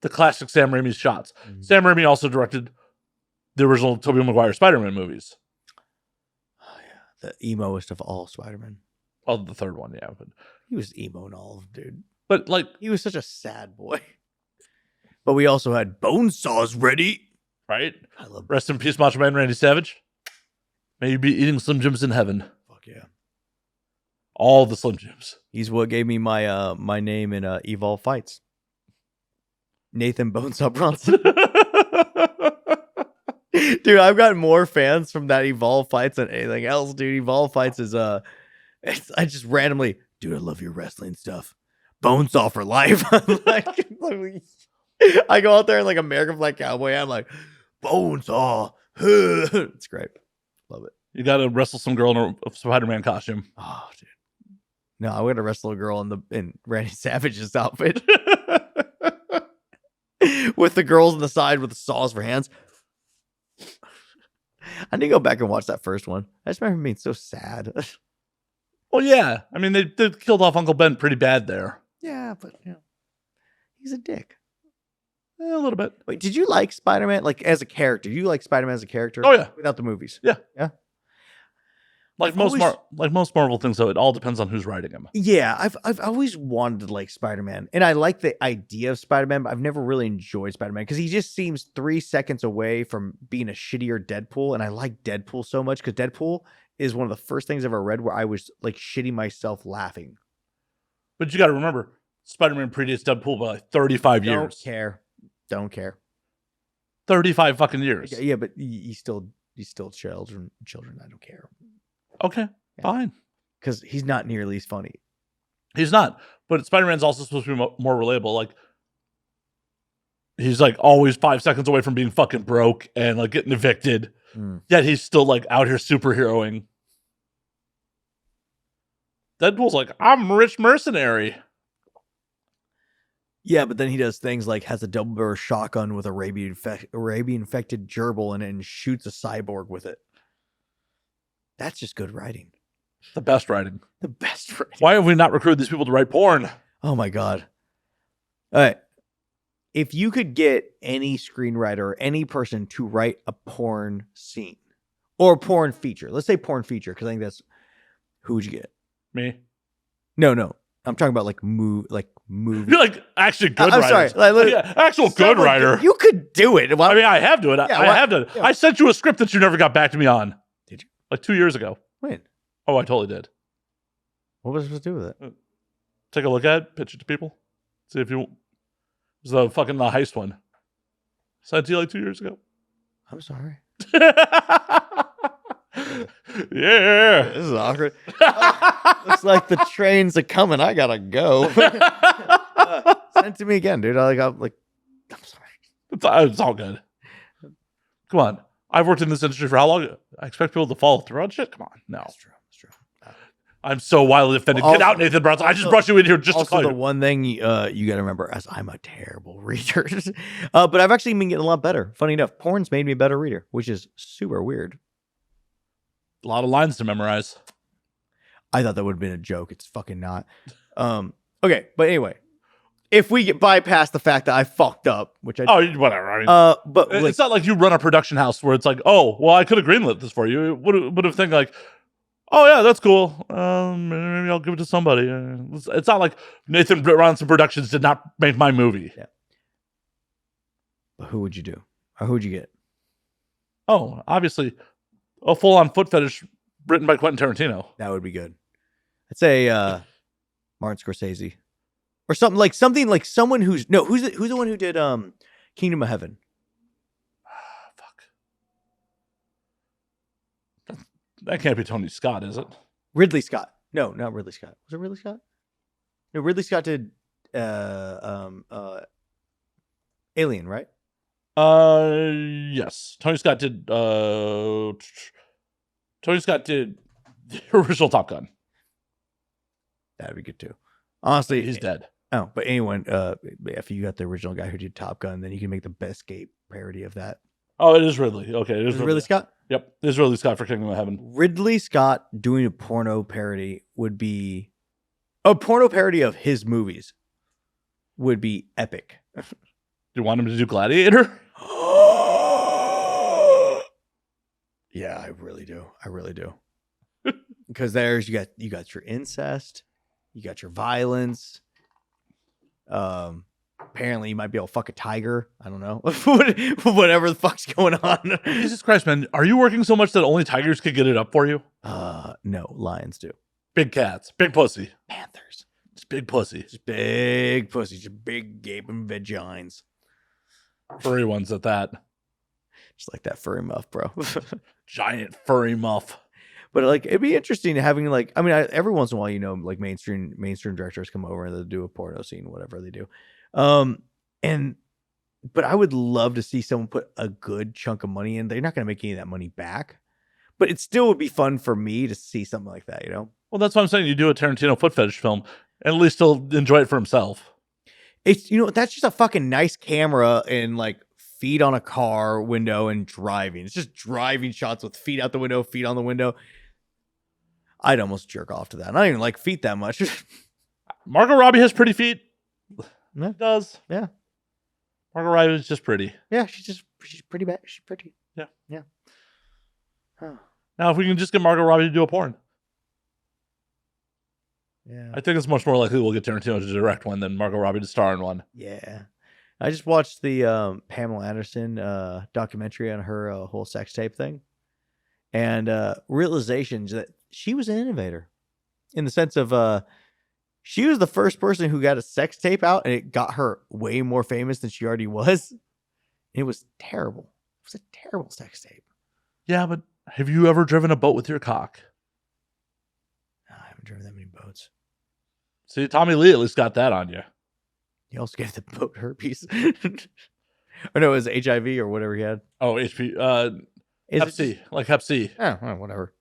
classic Sam Raimi shots. Sam Raimi also directed the original Tobey Maguire Spider-Man movies. Oh yeah, the emoest of all Spider-Man. Well, the third one, yeah. But he was emo and all of them, dude. But like, he was such a sad boy. But we also had bone saws ready. Right? I love Rest in peace, Macho Man Randy Savage. May you be eating Slim Jims in heaven. Fuck yeah. All the Slim Jims. He's what gave me my my name in Evolve Fights. Nathan Bonesaw Bronson. Dude, I've got more fans from that Evolve Fights than anything else, dude. Evolve Fights is I just randomly, dude, I love your wrestling stuff. Bonesaw for life. I go out there in like American Flag Cowboy. I'm like, Bonesaw. It's great. Love it. You got to wrestle some girl in a Spider-Man costume. Oh, dude. No, I want to wrestle a girl in Randy Savage's outfit. With the girls on the side with the saws for hands. I need to go back and watch that first one. I just remember being so sad. Well, yeah. I mean, they killed off Uncle Ben pretty bad there. Yeah, but he's a dick. A little bit. Wait, did you like Spider-Man like as a character? You like Spider-Man as a character? Oh yeah, without the movies. Yeah. Like I've most Marvel things, though, it all depends on who's writing them. Yeah, I've always wanted to like Spider-Man, and I like the idea of Spider-Man, but I've never really enjoyed Spider-Man because he just seems 3 seconds away from being a shittier Deadpool, and I like Deadpool so much because Deadpool is one of the first things I've ever read where I was like shitting myself laughing. But you got to remember, Spider-Man predates Deadpool by like 35 years. Don't care. 35 fucking years. Yeah, but he's still children. I don't care. Okay, fine. Because he's not nearly as funny. He's not. But Spider-Man's also supposed to be more relatable. Like, he's like always 5 seconds away from being fucking broke and like getting evicted. Yet he's still like out here superheroing. Deadpool's like, I'm a rich mercenary. Yeah, but then he does things like has a double barrel shotgun with a rabian-infected gerbil in it and shoots a cyborg with it. That's just good writing. The best writing. The best writing. Why have we not recruited these people to write porn? Oh my God. All right. If you could get any screenwriter or any person to write a porn scene or a porn feature, let's say porn feature, because I think that's who would you get? Me? No. I'm talking about like movie. You're like actually good I'm writers. sorry. Like, yeah, actual good writer. You could do it. I mean, I have done it. I have done it. Yeah. I sent you a script that you never got back to me on. Did you? Like 2 years ago. When? Oh, I totally did. What was I supposed to do with it? Take a look at it, pitch it to people. See if you... It was the fucking heist one. Sent it to you like 2 years ago. I'm sorry. Yeah. This is awkward. Looks like the trains are coming. I gotta go. Send it to me again, dude. I'm sorry. It's all good. Come on. I've worked in this industry for how long? I expect people to follow through on shit? Come on. No. That's true. I'm so wildly offended. Well, Get out, Nathan Bronson. I just brought you in here just to call the you. one thing you got to remember is I'm a terrible reader. But I've actually been getting a lot better. Funny enough, porn's made me a better reader, which is super weird. A lot of lines to memorize. I thought that would have been a joke. It's fucking not. Okay, but anyway, if we get bypass the fact that I fucked up, which I whatever. I mean, but it's not like you run a production house where it's like, oh, well, I could have greenlit this for you. Would have think like, oh yeah, that's cool. Maybe I'll give it to somebody. It's not like Nathan Bronson Productions did not make my movie. Yeah. But who would you do? Or who'd you get? Oh, obviously, a full-on foot fetish written by Quentin Tarantino. That would be good. I'd say Martin Scorsese, or something like someone who's the one who did Kingdom of Heaven. Fuck. That can't be Tony Scott, is it? Ridley Scott. No, not Ridley Scott. Was it Ridley Scott? No, Ridley Scott did Alien, right? Yes. Tony Scott did the original Top Gun. That'd be good too. Honestly, He's dead. Oh, but anyone, if you got the original guy who did Top Gun, then you can make the best Escape parody of that. Oh, it is Ridley. Okay, it Is it Ridley Scott? Yep, it is Ridley Scott for Kingdom of Heaven. Ridley Scott doing a porno parody would be a porno parody of his movies would be epic. Do you want him to do Gladiator? Yeah, I really do. I really do. Because there's you got your incest, you got your violence. Apparently you might be able to fuck a tiger. I don't know. Whatever the fuck's going on. Jesus Christ, man. Are you working so much that only tigers could get it up for you? No, lions do. Big cats. Big pussy. Panthers. Just big pussy. Just big pussies. Just big gaping vagines. Furry ones at that. Just like that furry muff, bro. Giant furry muff. But like, it'd be interesting having like, I mean, every once in a while, you know, like mainstream directors come over and they'll do a porno scene, whatever they do. But I would love to see someone put a good chunk of money in. They're not going to make any of that money back, but it still would be fun for me to see something like that, you know? Well, that's what I'm saying. You do a Tarantino foot fetish film and at least he'll enjoy it for himself. It's, you know, that's just a fucking nice camera and like feet on a car window and driving. It's just driving shots with feet out the window, feet on the window. I'd almost jerk off to that. I don't even like feet that much. Margot Robbie has pretty feet. Yeah. She does. Yeah. Margot Robbie is just pretty. Yeah, she's pretty bad. She's pretty. Yeah. Yeah. Huh. Now, if we can just get Margot Robbie to do a porn, Yeah. I think it's much more likely we'll get Tarantino to direct one than Margot Robbie to star in one. Yeah. I just watched the Pamela Anderson documentary on her whole sex tape thing. And realizations that she was an innovator in the sense of she was the first person who got a sex tape out and it got her way more famous than she already was. It was terrible. It was a terrible sex tape. Yeah, but have you ever driven a boat with your cock? I haven't driven that many boats. See, Tommy Lee at least got that on you. He also gave the boat herpes. Or no, it was HIV or whatever he had. Oh, HP. Is Hep it C, just- like Hep C. Oh, well, whatever.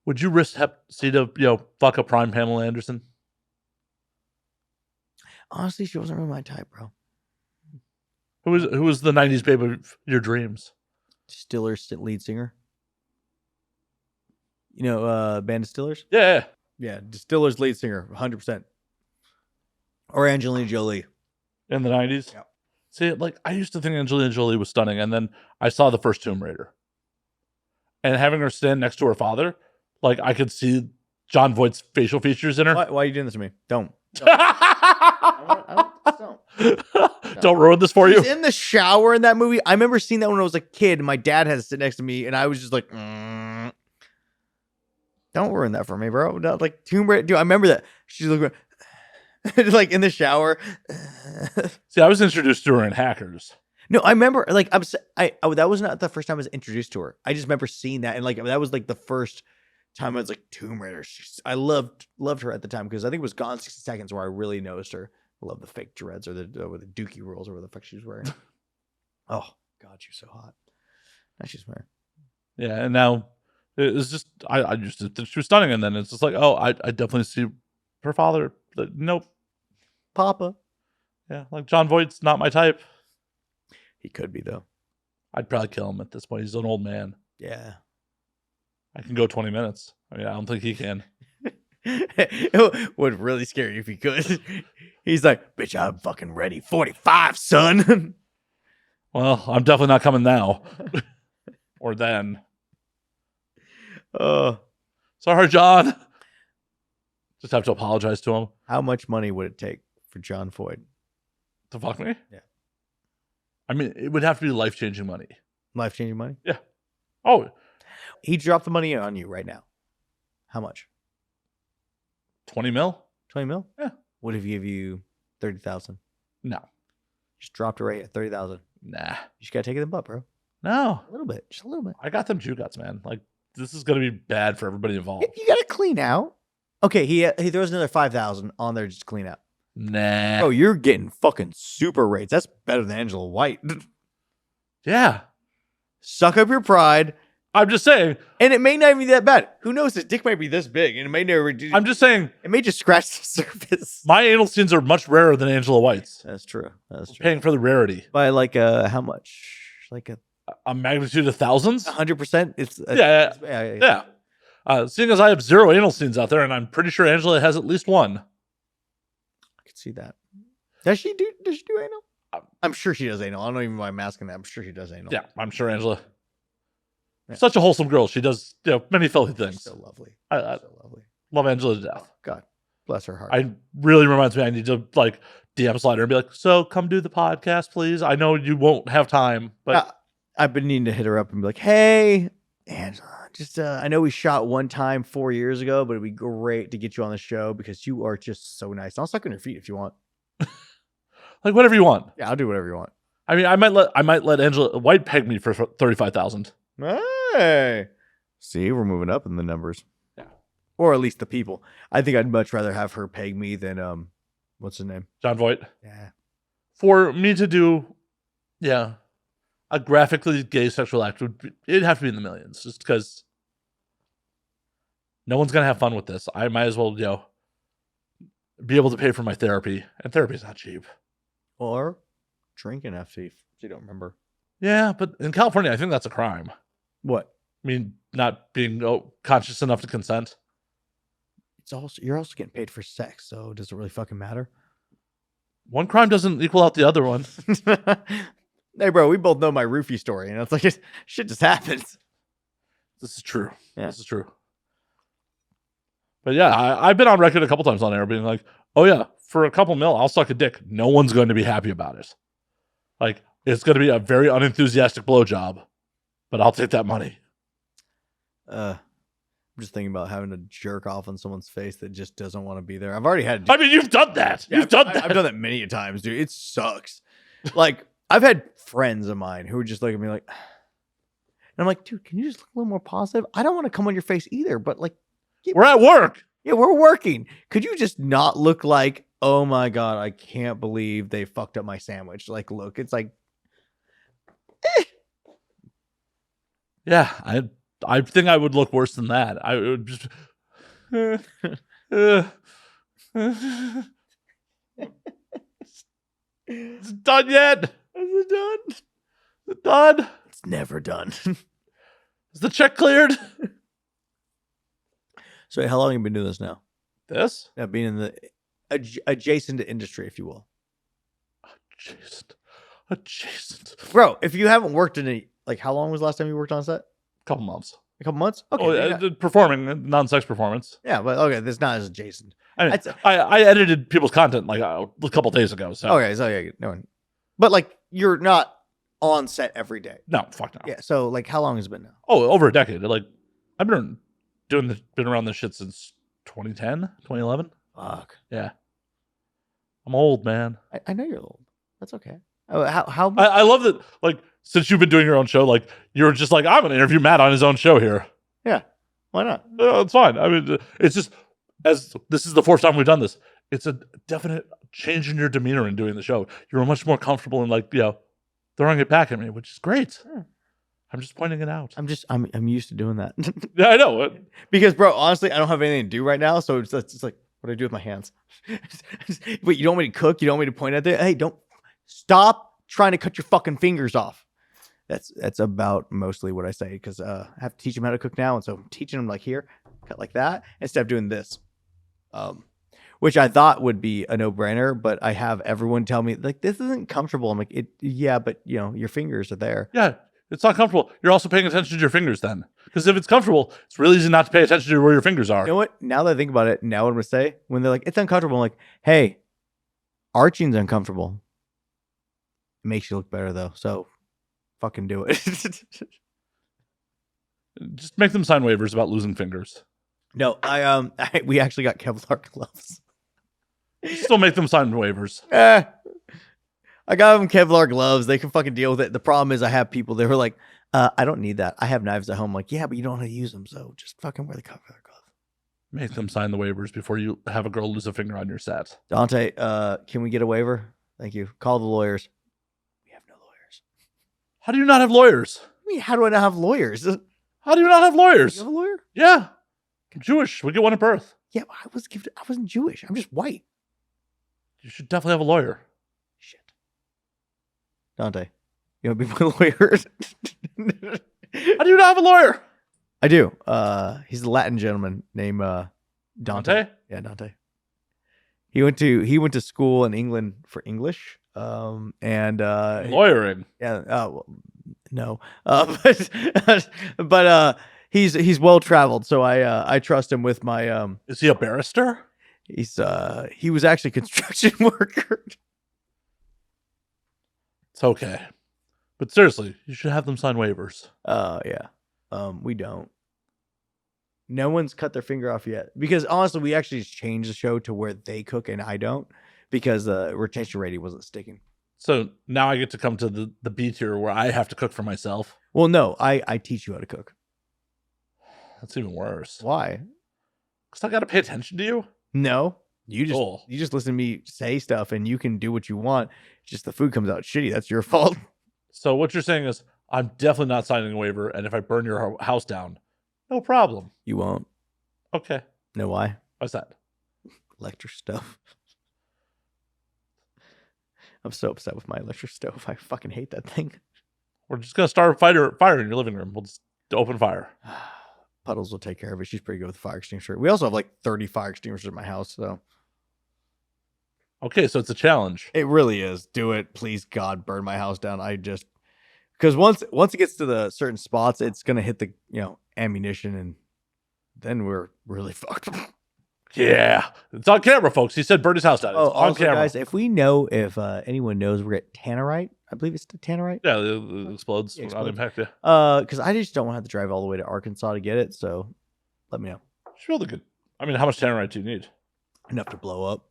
Would you risk Hep C to, fuck a prime Pamela Anderson? Honestly, she wasn't really my type, bro. Who was the 90s babe of your dreams? Stillers lead singer. You know, band of Stillers? Yeah. Yeah, Distillers lead singer, 100%. Or Angelina Jolie. In the 90s? Yep. See, like, I used to think Angelina Jolie was stunning, and then I saw the first Tomb Raider. And having her stand next to her father, like, I could see John Voight's facial features in her. Why are you doing this to me? Don't. Don't ruin this for you. She's in the shower in that movie. I remember seeing that when I was a kid, and my dad had to sit next to me, and I was just like, don't ruin that for me, bro. No, like, Tomb Raider. Dude, I remember that. She's looking like in the shower. See, I was introduced to her in Hackers. No, I remember, like, that was not the first time I was introduced to her. I just remember seeing that, and like that was like the first time I was like, Tomb Raider. I loved her at the time because I think it was Gone 60 Seconds where I really noticed her. I love the fake dreads or the dookie rolls or whatever the fuck she was wearing. Oh God, she's so hot. Now she's wearing. Yeah, and now it's just I just she was stunning, and then it's just like, oh, I definitely see her father. Nope, Papa. Yeah, like John Voight's not my type. He could be though. I'd probably kill him at this point. He's an old man. Yeah. I can go 20 minutes. I mean, I don't think he can. It would really scare you if he could. He's like, bitch, I'm fucking ready. 45, son. Well, I'm definitely not coming now. Or then. Sorry, John. Just have to apologize to him. How much money would it take for John Voight to fuck me? Yeah. I mean, it would have to be life-changing money. Life-changing money? Yeah. Oh. He dropped the money on you right now. How much? 20 mil? 20 mil? Yeah. What if he give you 30,000? No. Just dropped her rate at 30,000. Nah. You just gotta take it in the butt, bro. No. A little bit, just a little bit. I got them Jew guts, man. Like, this is gonna be bad for everybody involved. You gotta clean out. Okay, he throws another 5,000 on there just to clean out. Nah. Bro, you're getting fucking super rates. That's better than Angela White. Yeah. Suck up your pride. I'm just saying. And it may not even be that bad. Who knows? His dick might be this big, and it may never. I'm just saying. It may just scratch the surface. My anal stins are much rarer than Angela White's. That's true. That's true. Paying for the rarity By like how much? Like a magnitude of thousands. 100%. It's yeah. Seeing as I have 0 anal stins out there, and I'm pretty sure Angela has at least one. I could see that. Does she do anal? I'm sure she does anal. I don't even know why I'm asking that. I'm sure she does anal. Yeah, I'm sure Angela. Yeah. Such a wholesome girl. She does many filthy things. So lovely. I so lovely. Love Angela to death. God bless her heart. I really reminds me I need to like DM slide her and be like, so come do the podcast, please. I know you won't have time, but I've been needing to hit her up and be like, hey, Angela, just I know we shot one time 4 years ago, but it'd be great to get you on the show because you are just so nice. I'll suck on your feet if you want. Like whatever you want. Yeah, I'll do whatever you want. I mean, I might let Angela White peg me for 35,000. Hey, see, we're moving up in the numbers. Yeah, or at least the people. I think I'd much rather have her peg me than what's his name? John Voight. Yeah. For me to do, a graphically gay sexual act it'd have to be in the millions, just because no one's gonna have fun with this. I might as well, be able to pay for my therapy, and therapy's not cheap. Or drink enough so you don't remember. Yeah, but in California, I think that's a crime. What? I mean, not being conscious enough to consent. You're also getting paid for sex, so does it really fucking matter? One crime doesn't equal out the other one. Hey, bro, we both know my roofie story, and it's like shit just happens. This is true. Yeah. This is true. But yeah, I've been on record a couple times on air being like, oh yeah, for a couple mil, I'll suck a dick. No one's going to be happy about it. Like, it's going to be a very unenthusiastic blowjob, but I'll take that money. I'm just thinking about having to jerk off on someone's face that just doesn't want to be there. I've already had. I mean, you've done that. Yeah, you've done that. I've done that many a times, dude. It sucks. Like, I've had friends of mine who would just look at me like, and I'm like, dude, can you just look a little more positive? I don't want to come on your face either, but like, we're at work. Yeah, we're working. Could you just not look like, oh my God, I can't believe they fucked up my sandwich? Like, look, it's like, Yeah, I think I would look worse than that. I would just. Is it done yet? Is it done? Is it done? It's never done. Is the check cleared? So, how long have you been doing this now? This? Yeah, being in the adjacent industry, if you will. Adjacent. Bro, if you haven't worked in like, how long was the last time you worked on set? Couple months. A couple months? Okay. Performing, non-sex performance. Yeah, but okay, that's not as adjacent. I mean, I edited people's content like a couple days ago. So okay, so yeah, no one. But like, you're not on set every day. No, fuck no. Yeah, so like, how long has it been now? Oh, over a decade. Like, I've been around this shit since 2010, 2011. Fuck. Yeah. I'm old, man. I know you're old. That's okay. Oh, how? I love that. Like, since you've been doing your own show, like, you're just like, I'm gonna interview Matt on his own show here. Yeah. Why not? It's fine. I mean, it's just, as this is the 4th time we've done this, it's a definite change in your demeanor in doing the show. You're much more comfortable in, like, throwing it back at me, which is great. Yeah. I'm just pointing it out. I'm used to doing that. Yeah, I know. Because, bro, honestly, I don't have anything to do right now, so it's like, what do I do with my hands? Wait, you don't want me to cook? You don't want me to point at it? Hey, don't stop trying to cut your fucking fingers off. That's about mostly what I say, because I have to teach him how to cook now, and so I'm teaching him like here, cut like that, instead of doing this. Which I thought would be a no-brainer, but I have everyone tell me, like, this isn't comfortable. I'm like, yeah, but your fingers are there. Yeah, it's not comfortable. You're also paying attention to your fingers then. Because if it's comfortable, it's really easy not to pay attention to where your fingers are. You know what? Now that I think about it, now what I'm going to say, when they're like, it's uncomfortable, I'm like, hey, arching's uncomfortable. It makes you look better, though, so fucking do it. Just make them sign waivers about losing fingers. No, we actually got Kevlar gloves. Still make them sign waivers. I got them Kevlar gloves. They can fucking deal with it. The problem is I have people that were like, I don't need that. I have knives at home. Like, yeah, but you don't know how to use them. So just fucking wear the Kevlar glove. Make them sign the waivers before you have a girl lose a finger on your set. Dante, can we get a waiver? Thank you. Call the lawyers. We have no lawyers. How do you not have lawyers? I mean, how do I not have lawyers? You How do you not have lawyers? have a lawyer? Yeah. I'm Jewish. We get one at birth. Yeah, but I wasn't Jewish. I'm just white. You should definitely have a lawyer. Shit. Dante, you want to be my lawyer? How do you not have a lawyer? I do. He's a Latin gentleman named Dante. Dante? Yeah, Dante. He went to school in England for English. And Lawyering. yeah, well, no. But he's well traveled, so I trust him with my Is he a barrister? he was actually a construction worker. It's okay. But seriously, you should have them sign waivers. Yeah. We don't. No one's cut their finger off yet. Because honestly, we actually just changed the show to where they cook and I don't. Because the retention rating wasn't sticking. So now I get to come to the B tier where I have to cook for myself. Well, no, I teach you how to cook. That's even worse. Why? Because I got to pay attention to you. No. You Cool. just listen to me say stuff and you can do what you want. It's just the food comes out shitty. That's your fault. So what you're saying is I'm definitely not signing a waiver. And if I burn your house down, no problem. You won't. Okay. Know why? What's that? Electric stove. I'm so upset with my electric stove. I fucking hate that thing. We're just going to start a fire in your living room. We'll just open fire. Puddles will take care of it. She's pretty good with the fire extinguisher. We also have like 30 fire extinguishers in my house, so Okay, so it's a challenge. it really is. Do it, please, God, burn my house down. I just because once it gets to the certain spots, it's gonna hit the ammunition, and then we're really fucked. Yeah. It's on camera, folks. He said burn his house down. It's Oh, on also, camera. guys, if we know if anyone knows, we're at tannerite. I believe it's the tannerite. Yeah, it explodes. Yeah, Not explodes. impact, yeah. Because I just don't want to have to drive all the way to Arkansas to get it. So let me know. It's really good. I mean, how much tannerite do you need? Enough to blow up.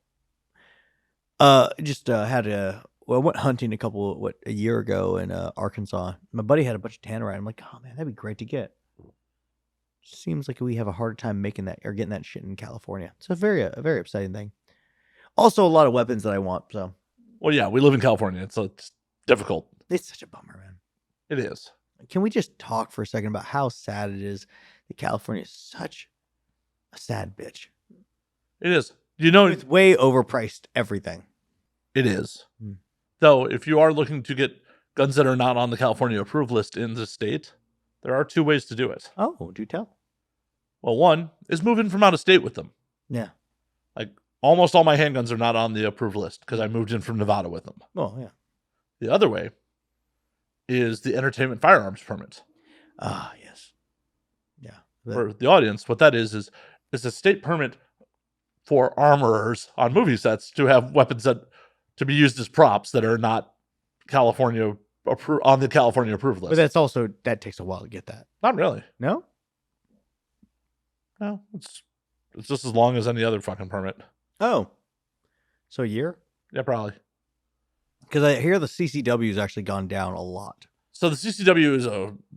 Just I went hunting a year ago in Arkansas. My buddy had a bunch of tannerite. I'm like, oh man, that'd be great to get. Seems like we have a harder time making that or getting that shit in California. It's a very upsetting thing. Also, a lot of weapons that I want. So Well, yeah, we live in California. So it's difficult. it's such a bummer, man. It is. Can we just talk for a second about how sad it is that California is such a sad bitch? It is. You know, It's way overpriced everything. it is. Hmm. Though, if you are looking to get guns that are not on the California approved list in the state, there are two ways to do it. Oh, do tell. Well, one is move in from out of state with them. Yeah. Like, almost all my handguns are not on the approved list because I moved in from Nevada with them. Oh, yeah. The other way is the entertainment firearms permit. Ah, yes. Yeah. For the audience, what that is a state permit for armorers on movie sets to have weapons to be used as props that are not California on the California approved list. But that takes a while to get that. Not really. No? No, it's just as long as any other fucking permit. Oh. So a year? Yeah, probably. Because I hear the CCW has actually gone down a lot. So the CCW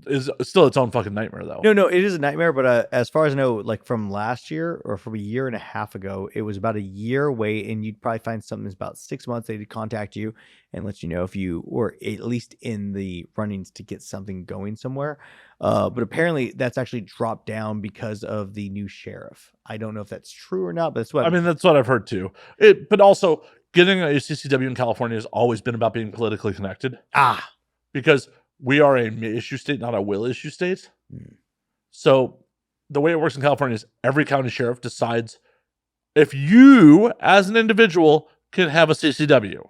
is still its own fucking nightmare, though. No, it is a nightmare. But as far as I know, like from last year or from a year and a half ago, it was about a year wait, and you'd probably find something that's about 6 months. They'd contact you and let you know if you were at least in the runnings to get something going somewhere. But apparently that's actually dropped down because of the new sheriff. I don't know if that's true or not, but that's what That's what I've heard too. But also getting a CCW in California has always been about being politically connected. Because we are a may issue state, not a will issue state. So the way it works in California is every county sheriff decides if you, as an individual, can have a CCW.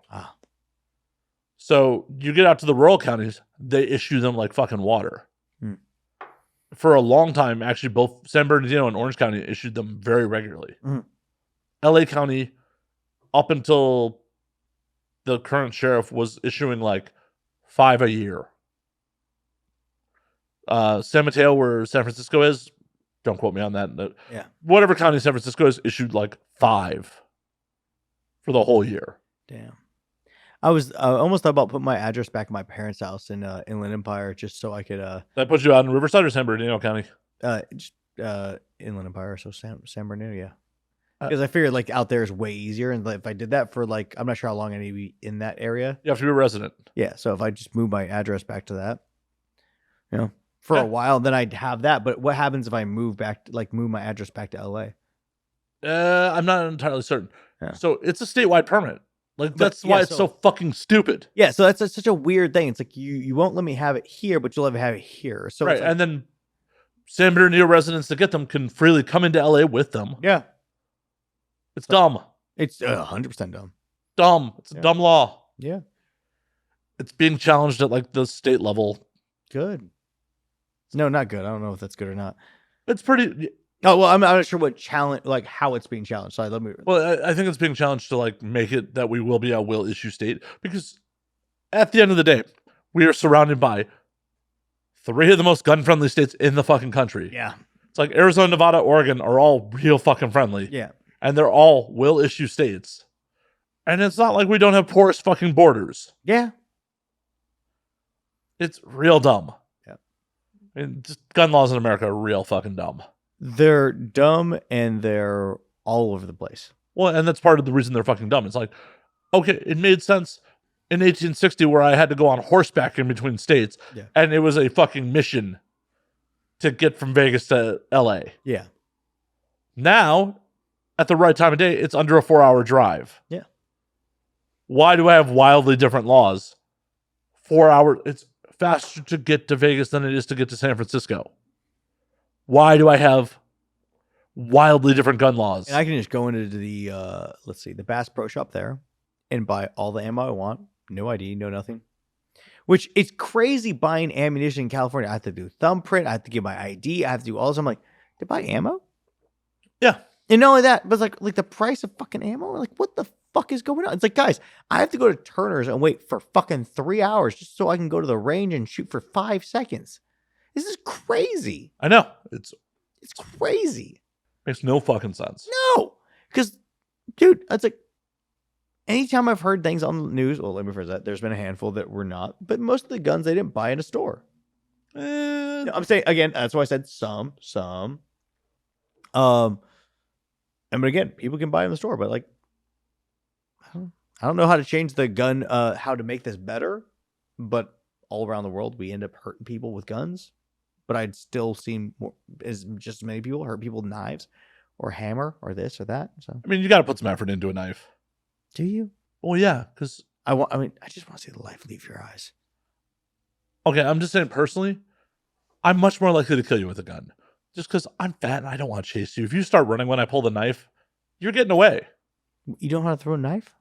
So you get out to the rural counties, they issue them like fucking water. For a long time, actually, both San Bernardino and Orange County issued them very regularly. LA County, up until the current sheriff, was issuing like 5 a year. San Mateo, where San Francisco is, don't quote me on that. Yeah. Whatever county San Francisco is, issued like 5 for the whole year. Damn. I was almost thought about putting my address back at my parents' house in Inland Empire just so I could That puts you out in Riverside or San Bernardino County? just Inland Empire, so San Bernardino, yeah. Because I figured like out there is way easier, and if I did that for like I'm not sure how long I need to be in that area. You have to be a resident. Yeah, so if I just move my address back to that, for a while, then I'd have that. But what happens if I move my address back to LA? I'm not entirely certain. Yeah. So it's a statewide permit. Like that's why it's so fucking stupid. Yeah, so that's such a weird thing. It's like you won't let me have it here, but you'll let me have it here. So right, it's like, and then San Bernardino residents that get them can freely come into LA with them. yeah, It's dumb. It's 100% dumb. Dumb. It's a dumb law. Yeah, It's being challenged at like the state level. good. No, not good. I don't know if that's good or not. It's pretty. Oh well, I'm not sure what challenge, like how it's being challenged. Sorry, let me. Well, I think it's being challenged to like make it that we will be a will issue state, because at the end of the day, we are surrounded by 3 of the most gun friendly states in the fucking country. Yeah, It's like Arizona, Nevada, Oregon are all real fucking friendly. yeah, And they're all will issue states. And it's not like we don't have porous fucking borders. yeah. It's real dumb. Yeah. And just gun laws in America are real fucking dumb. They're dumb and they're all over the place. Well, and that's part of the reason they're fucking dumb. It's like, okay, it made sense in 1860 where I had to go on horseback in between states, and it was a fucking mission to get from Vegas to LA. Yeah. Now, at the right time of day, it's under a 4-hour drive. Yeah. Why do I have wildly different laws? 4 hours. It's faster to get to Vegas than it is to get to San Francisco. Why do I have wildly different gun laws? And I can just go into the the Bass Pro Shop there and buy all the ammo I want. No ID, no nothing. Which it's crazy buying ammunition in California. I have to do thumbprint. I have to give my ID. I have to do all this. I'm like, to buy ammo? Yeah. And not only that, but it's like the price of fucking ammo. Like, what the fuck is going on? It's like, guys, I have to go to Turner's and wait for fucking 3 hours just so I can go to the range and shoot for 5 seconds. This is crazy. I know. It's crazy. Makes no fucking sense. No. Because, dude, it's like, anytime I've heard things on the news, well, let me rephrase that. There's been a handful that were not, but most of the guns they didn't buy in a store. No, I'm saying, again, that's why I said some. And but again, people can buy in the store, but like, I don't know how to change the gun, how to make this better, but all around the world, we end up hurting people with guns. But I'd still see just as many people hurt people with knives or hammer or this or that. So I mean, you got to put some effort into a knife. Do you? Well, yeah, because I just want to see the life leave your eyes. Okay, I'm just saying personally, I'm much more likely to kill you with a gun. Just because I'm fat and I don't want to chase you. If you start running when I pull the knife, you're getting away. You don't know how to throw a knife?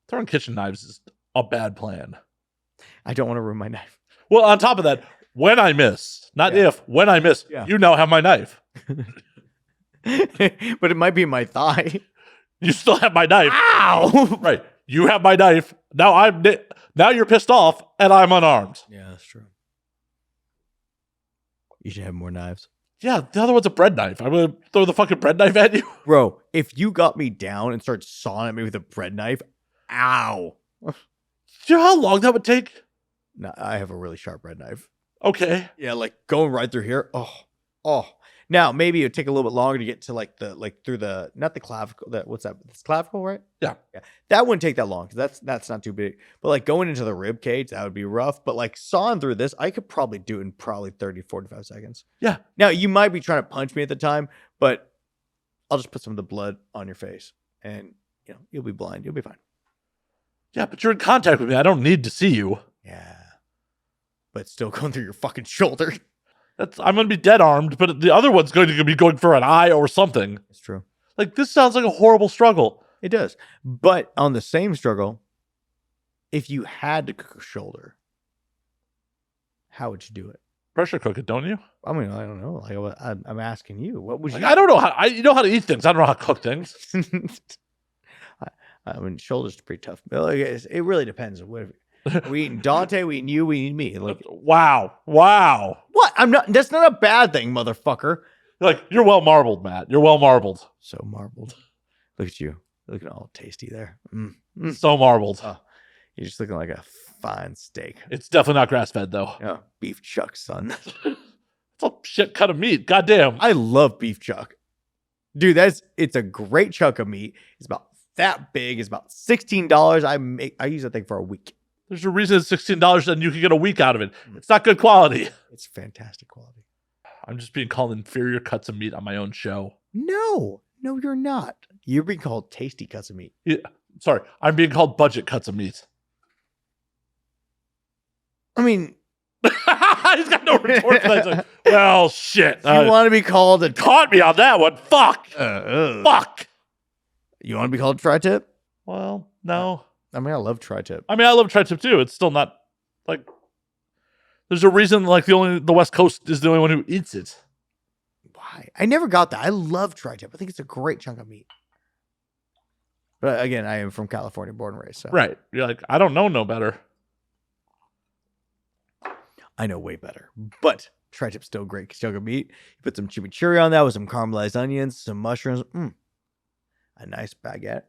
Throwing kitchen knives is a bad plan. I don't want to ruin my knife. Well, on top of that, when I miss, not if, when I miss, you now have my knife. But it might be my thigh. You still have my knife. Ow! Right. You have my knife. Now you're pissed off and I'm unarmed. Yeah, that's true. You should have more knives. Yeah, the other one's a bread knife. I'm going to throw the fucking bread knife at you. Bro, if you got me down and started sawing at me with a bread knife, ow. Do you know how long that would take? No, I have a really sharp bread knife. Okay. Yeah, like going right through here. Oh. Now, maybe it would take a little bit longer to get to through the, not the clavicle, what's that? It's clavicle, right? Yeah. That wouldn't take that long because that's not too big. But like going into the rib cage, that would be rough. But like sawing through this, I could probably do it in probably 30, 45 seconds. Yeah. Now, you might be trying to punch me at the time, but I'll just put some of the blood on your face and you'll be blind. You'll be fine. Yeah, but you're in contact with me. I don't need to see you. Yeah. But it's still going through your fucking shoulder. I'm going to be dead armed, but the other one's going to be going for an eye or something. It's true. Like, this sounds like a horrible struggle. It does. But on the same struggle, if you had to cook a shoulder, how would you do it? Pressure cook it, don't you? I mean, I don't know. Like, I'm asking you. What would you? I don't know how. You know how to eat things. I don't know how to cook things. I mean, shoulders are pretty tough. It really depends. We eating Dante, we eating you, we eating me. Like, wow. What? I'm not. That's not a bad thing, motherfucker. Like, you're well marbled, Matt. You're well marbled. So marbled. Look at you. Looking all tasty there. So marbled. You're just looking like a fine steak. It's definitely not grass fed though. Yeah, beef chuck, son. It's a shit cut of meat. Goddamn. I love beef chuck. Dude, it's a great chunk of meat. It's about that big. It's about $16. I use that thing for a week. There's a reason it's $16 and you can get a week out of it. It's not good quality. It's fantastic quality. I'm just being called inferior cuts of meat on my own show. No, you're not. You're being called tasty cuts of meat. Yeah, sorry, I'm being called budget cuts of meat. I mean, he's got no retort for that. He's like, well, shit. you want to be called a Caught me on that one. Fuck. Fuck. You want to be called a tri-tip? Well, no. I mean, I love tri-tip. I mean, I love tri-tip too. It's still not like there's a reason like the West Coast is the only one who eats it. Why? I never got that. I love tri-tip. I think it's a great chunk of meat. But again, I am from California, born and raised. So. Right. You're like, I don't know no better. I know way better. But tri-tip's still great chunk of meat. You put some chimichurri on that with some caramelized onions, some mushrooms. A nice baguette.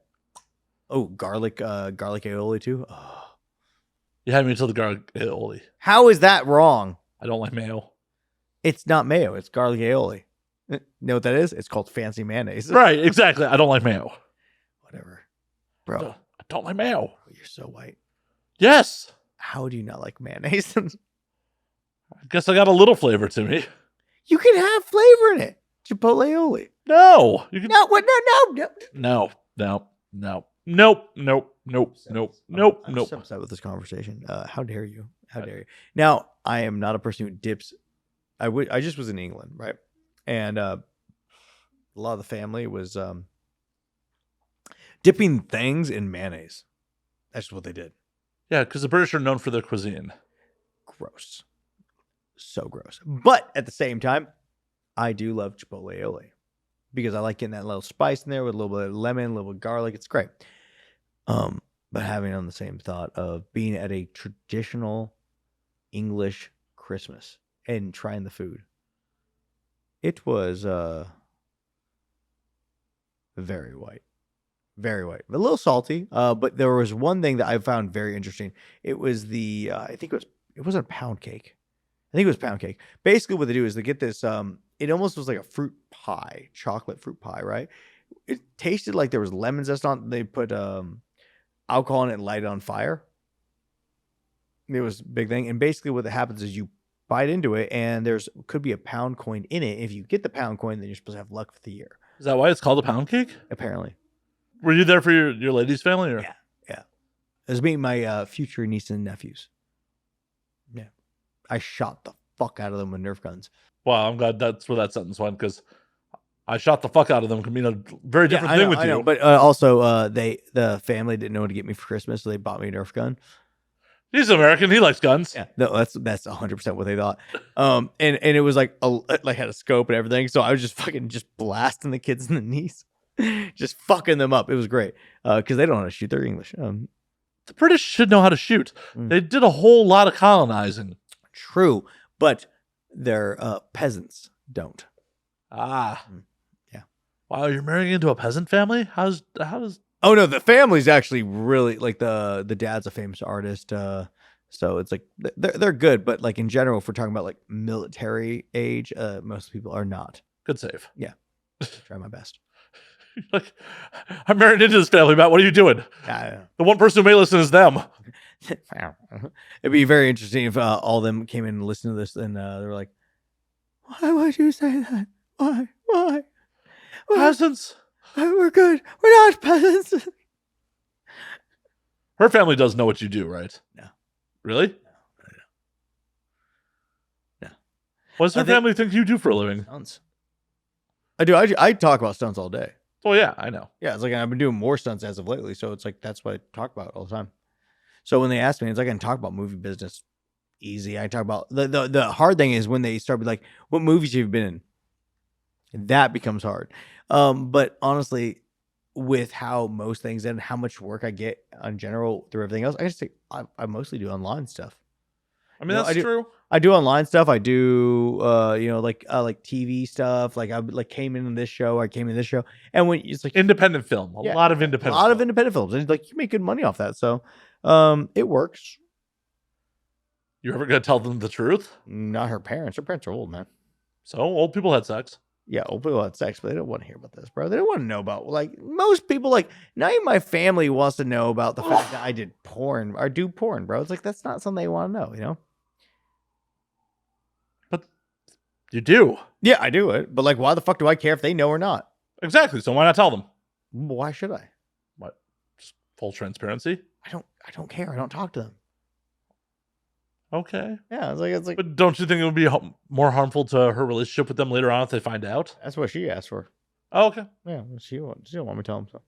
Oh, garlic aioli too. Oh. You had me until the garlic aioli. How is that wrong? I don't like mayo. It's not mayo. It's garlic aioli. You know what that is? It's called fancy mayonnaise. Right, exactly. I don't like mayo. Whatever. Bro. I don't like mayo. You're so white. Yes. How do you not like mayonnaise? I guess I got a little flavor to me. You can have flavor in it. Chipotle aioli. No. You can... No, what? No. Nope. I'm so upset with this conversation. How dare you? How dare you? Now, I am not a person who dips. I just was in England, right? And a lot of the family was dipping things in mayonnaise. That's what they did. Yeah, because the British are known for their cuisine. Gross. So gross. But at the same time, I do love chipotle aioli because I like getting that little spice in there with a little bit of lemon, a little bit of garlic. It's great. But having on the same thought of being at a traditional English Christmas and trying the food, it was very white. Very white. A little salty, but there was one thing that I found very interesting. It was it wasn't a pound cake. I think it was pound cake. Basically what they do is they get this, it almost was like a fruit pie, chocolate fruit pie, right? It tasted like there was lemon zest on it. They put alcohol in it and light it on fire. It was a big thing. And basically what happens is you bite into it and could be a pound coin in it. If you get the pound coin, then you're supposed to have luck for the year. Is that why it's called a pound cake? Apparently. Were you there for your lady's family? Or? Yeah. It was me and my future niece and nephews. Yeah. I shot the fuck out of them with Nerf guns. Wow, I'm glad that's where that sentence went, because I shot the fuck out of them could mean a very different thing with you. Know, but also, the family didn't know what to get me for Christmas, so they bought me a Nerf gun. He's American. He likes guns. Yeah, no, that's 100% what they thought. And it was like had a scope and everything. So I was just fucking blasting the kids in the knees, just fucking them up. It was great because they don't know how to shoot. They're English. The British should know how to shoot. They did a whole lot of colonizing. True, but their peasants don't. Yeah. Wow, you're marrying into a peasant family? How does? Oh no, the family's actually really like the dad's a famous artist. So it's like they're good, but like in general, if we're talking about like military age, most people are not. Good save. Yeah, try my best. Like, I'm married into this family, Matt. What are you doing? The one person who may listen is them. It'd be very interesting if all of them came in and listened to this and they were like, "Why would you say that? Why? Peasants. We're good. We're not peasants." Her family does know what you do, right? No. Really? No. What does her family think you do for a living? Stunts. I do. I talk about stunts all day. Oh yeah, I know. Yeah, it's like I've been doing more stunts as of lately, so it's like that's what I talk about all the time. So when they ask me, it's like I can talk about movie business easy. I talk about the hard thing is when they start be like, "What movies have you been in?" That becomes hard. But honestly, with how most things and how much work I get on general through everything else, I just think I mostly do online stuff. I mean, that's true. I do online stuff. I do, like TV stuff. Like I came in this show. I came in this show, and when it's like independent film, a lot of independent films, and like you make good money off that. So, It works. You ever gonna tell them the truth? Not her parents. Her parents are old, man. So old people had sex. Yeah, old people had sex, but they don't want to hear about this, bro. They don't want to know about, like, most people, like, not even my family wants to know about the fact that I did porn or do porn, bro. It's like, that's not something they want to know, you know? But you do. Yeah, I do it. But, like, why the fuck do I care if they know or not? Exactly. So why not tell them? Why should I? What? Just full transparency? I don't care. I don't talk to them. Okay. Yeah, it's like But don't you think it would be more harmful to her relationship with them later on if they find out? that's what she asked for. Oh, okay. Yeah, she don't want me to tell them so.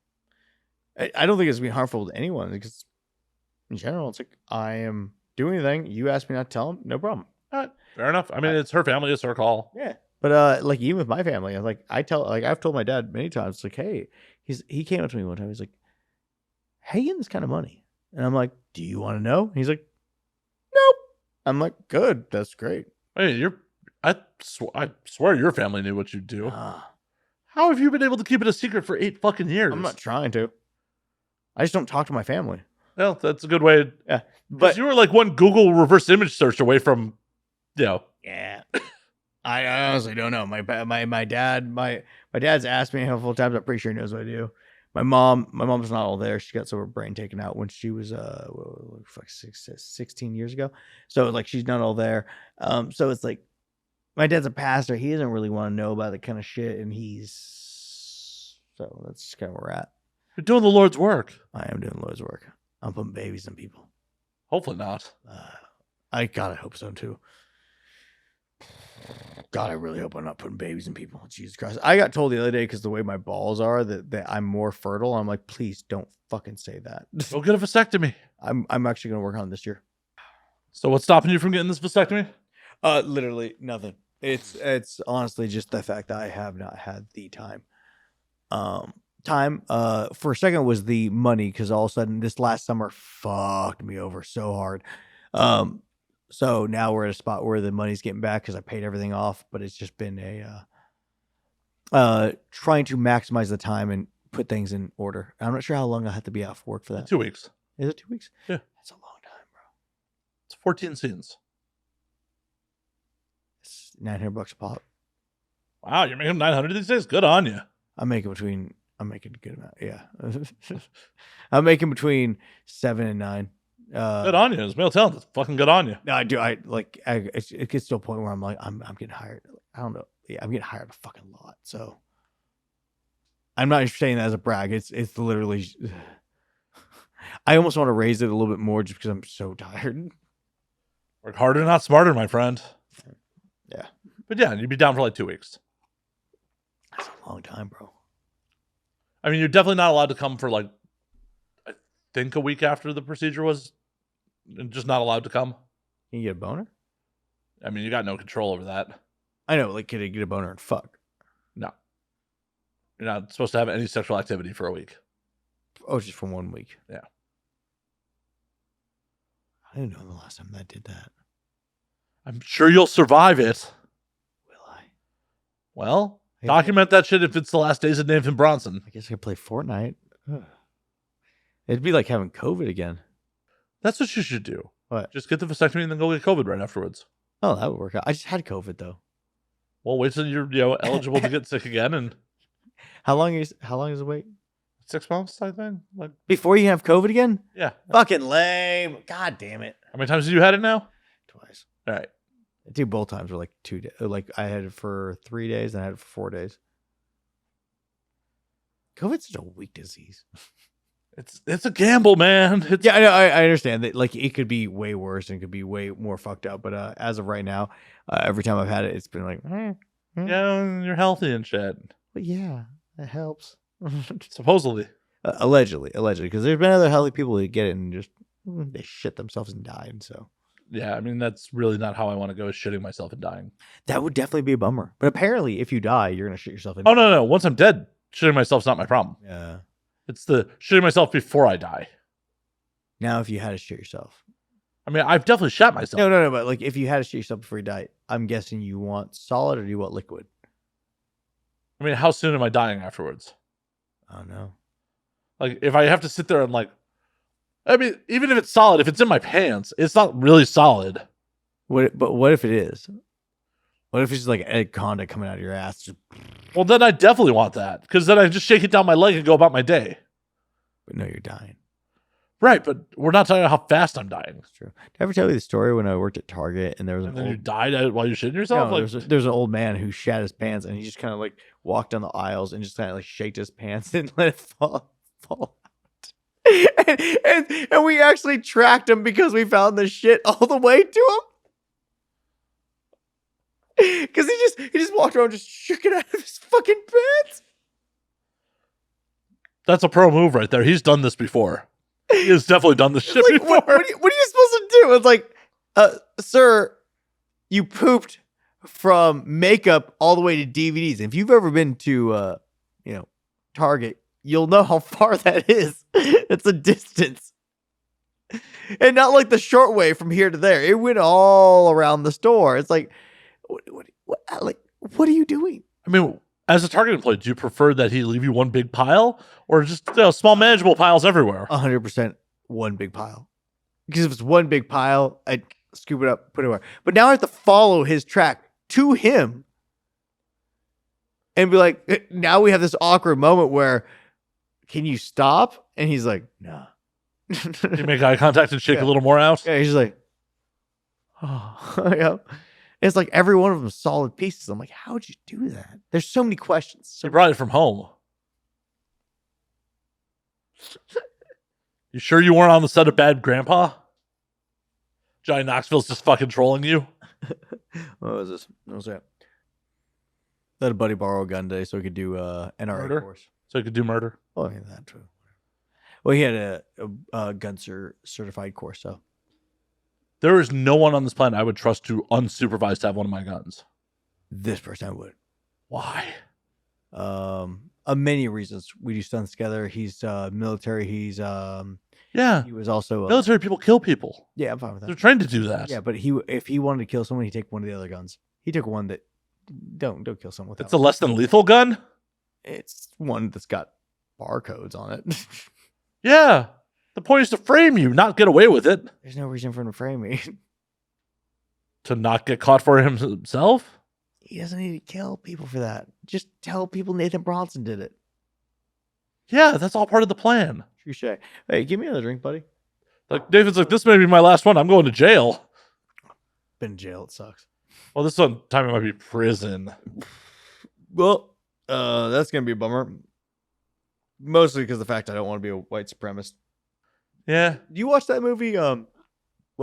I don't think it's being harmful to anyone because in general, it's like I am doing anything. You ask me not to tell them, no problem. All right. Fair enough. I mean, it's her family. It's her call. Yeah. But like even with my family, I've told my dad many times, like, hey, he came up to me one time. He's like, how you getting this kind of money? And I'm like, do you want to know? And he's like, nope. I'm like, good, that's great. Hey, I swear your family knew what you do. Ah, How have you been able to keep it a secret for 8 fucking years? I'm not trying to. I just don't talk to my family. Well, that's a good way. Yeah, But but you were like one Google reverse image search away from, yeah, I honestly don't know. My dad's asked me a handful of times. I'm pretty sure he knows what I do. My mom's not all there. She got some of her brain taken out when she was 16 years ago. So like she's not all there. So it's like my dad's a pastor. He doesn't really want to know about that kind of shit, and so that's just kind of where we're at. you're doing the Lord's work. I am doing Lord's work. I'm putting babies in people. Hopefully not. I hope so too. God, I really hope I'm not putting babies in people. Jesus Christ. I got told the other day because the way my balls are that I'm more fertile. I'm like, please don't fucking say that. Go get a vasectomy. I'm actually gonna work on it this year. So what's stopping you from getting this vasectomy? Literally nothing. It's honestly just the fact that I have not had the time. For a second was the money because all of a sudden this last summer fucked me over so hard. So now we're at a spot where the money's getting back because I paid everything off, but it's just been trying to maximize the time and put things in order. I'm not sure how long I have to be off work for that. 2 weeks. Is it 2 weeks? Yeah. That's a long time, bro. It's 14 scenes. It's $900 a pop. Wow, you're making 900 these days? Good on you. I'm making a good amount. Yeah. I'm making between 7 and 9. Good on you. It's male talent. It's fucking good on you. No, I do. It gets to a point where I'm like, I'm getting hired. I don't know. Yeah, I'm getting hired a fucking lot. So I'm not saying that as a brag. It's literally, I almost want to raise it a little bit more just because I'm so tired. Work harder, not smarter, my friend. Yeah. But yeah, you'd be down for like 2 weeks. That's a long time, bro. I mean, you're definitely not allowed to come for like, I think a week after the procedure was just not allowed to come. Can you get a boner? I mean, you got no control over that. I know. Like, can I get a boner and fuck? No. You're not supposed to have any sexual activity for a week. Oh, just for 1 week. Yeah. I didn't know the last time that did that. I'm sure you'll survive it. Will I? Well, document that shit if it's the last days of Nathan Bronson. I guess I could play Fortnite. Ugh. It'd be like having COVID again. That's what you should do. What? Just get the vasectomy and then go get COVID right afterwards. Oh, that would work out. I just had COVID though. Well, wait till you're eligible to get sick again, and How long is the wait? 6 months, I think. Like, Before you have COVID again? yeah. Fucking lame. God damn it. How many times have you had it now? Twice. All right. I do both times were like 2 days. Like I had it for 3 days and I had it for 4 days. COVID's such a weak disease. It's a gamble, man. Yeah, I know. I understand that. Like it could be way worse and could be way more fucked up. But as of right now, every time I've had it, it's been like, Yeah, you're healthy and shit. But yeah, that helps. Supposedly. Allegedly, because there's been other healthy people that get it and just they shit themselves and die. And so Yeah, I mean, that's really not how I want to go, is shitting myself and dying. that would definitely be a bummer. But apparently, if you die, you're gonna shit yourself. Oh, no. Once I'm dead, shitting myself's not my problem. Yeah. It's the shitting myself before I die. Now, if you had to shit yourself. I mean, I've definitely shot myself. No. But like, if you had to shit yourself before you die, I'm guessing you want solid or do you want liquid? I mean, how soon am I dying afterwards? Oh no. Like, if I have to sit there and like I mean, even if it's solid, if it's in my pants, it's not really solid. But what if it is? What if it's just like Ed Conda coming out of your ass? Just, Well, then I definitely want that because then I just shake it down my leg and go about my day. but no, you're dying. Right, but we're not talking about how fast I'm dying. That's true. Did I ever tell you the story when I worked at Target and there was And an then you old, died while you're shitting yourself? no, Like, there's an old man who shat his pants and he just kind of like walked down the aisles and just kind of like shaked his pants and let it fall out. And we actually tracked him because we found the shit all the way to him. Because he just walked around, just shook it out of his fucking pants. that's a pro move right there. He's done this before. He has definitely done this shit Like, before. what are you supposed to do? It's like, sir, you pooped from makeup all the way to DVDs. If you've ever been to, Target, you'll know how far that is. It's a distance. And not like the short way from here to there. It went all around the store. It's like, what are you doing? I mean, as a Target employee, do you prefer that he leave you one big pile or just small manageable piles everywhere? 100% one big pile. Because if it's one big pile, I'd scoop it up, put it away. But now I have to follow his track to him and be like, now we have this awkward moment where, can you stop? And he's like, nah. You make eye contact and shake a little more out? Yeah, he's like, oh, yeah. It's like every one of them solid pieces. I'm like, how'd you do that? There's so many questions. You brought it from home. You sure you weren't on the set of Bad Grandpa? Johnny Knoxville's just fucking trolling you? What was this? What was that? Let a buddy borrow a gun day so he could do NRA Murder? course. So you could do murder? Oh, yeah, that too. Well, he had a gun certified course, so. There is no one on this planet I would trust to unsupervised to have one of my guns. This person I would. Why? Many reasons. We do stunts together. He's military. He's Yeah. he was also Military people kill people. yeah, I'm fine with They're that. trained to do that. Yeah, but if he wanted to kill someone, he'd take one of the other guns. He took one that don't kill someone with It's that a one. less than lethal gun? It's one that's got barcodes on it. Yeah. The point is to frame you, not get away with it. There's no reason for him to frame me. To not get caught for himself? He doesn't need to kill people for that. Just tell people Nathan Bronson did it. Yeah, that's all part of the plan. Touche. Hey, give me another drink, buddy. Like David's like, this may be my last one. I'm going to jail. Been in jail. It sucks. Well, this one time it might be prison. Well, that's gonna be a bummer. Mostly because of the fact I don't want to be a white supremacist. Yeah. Do you watch that movie? What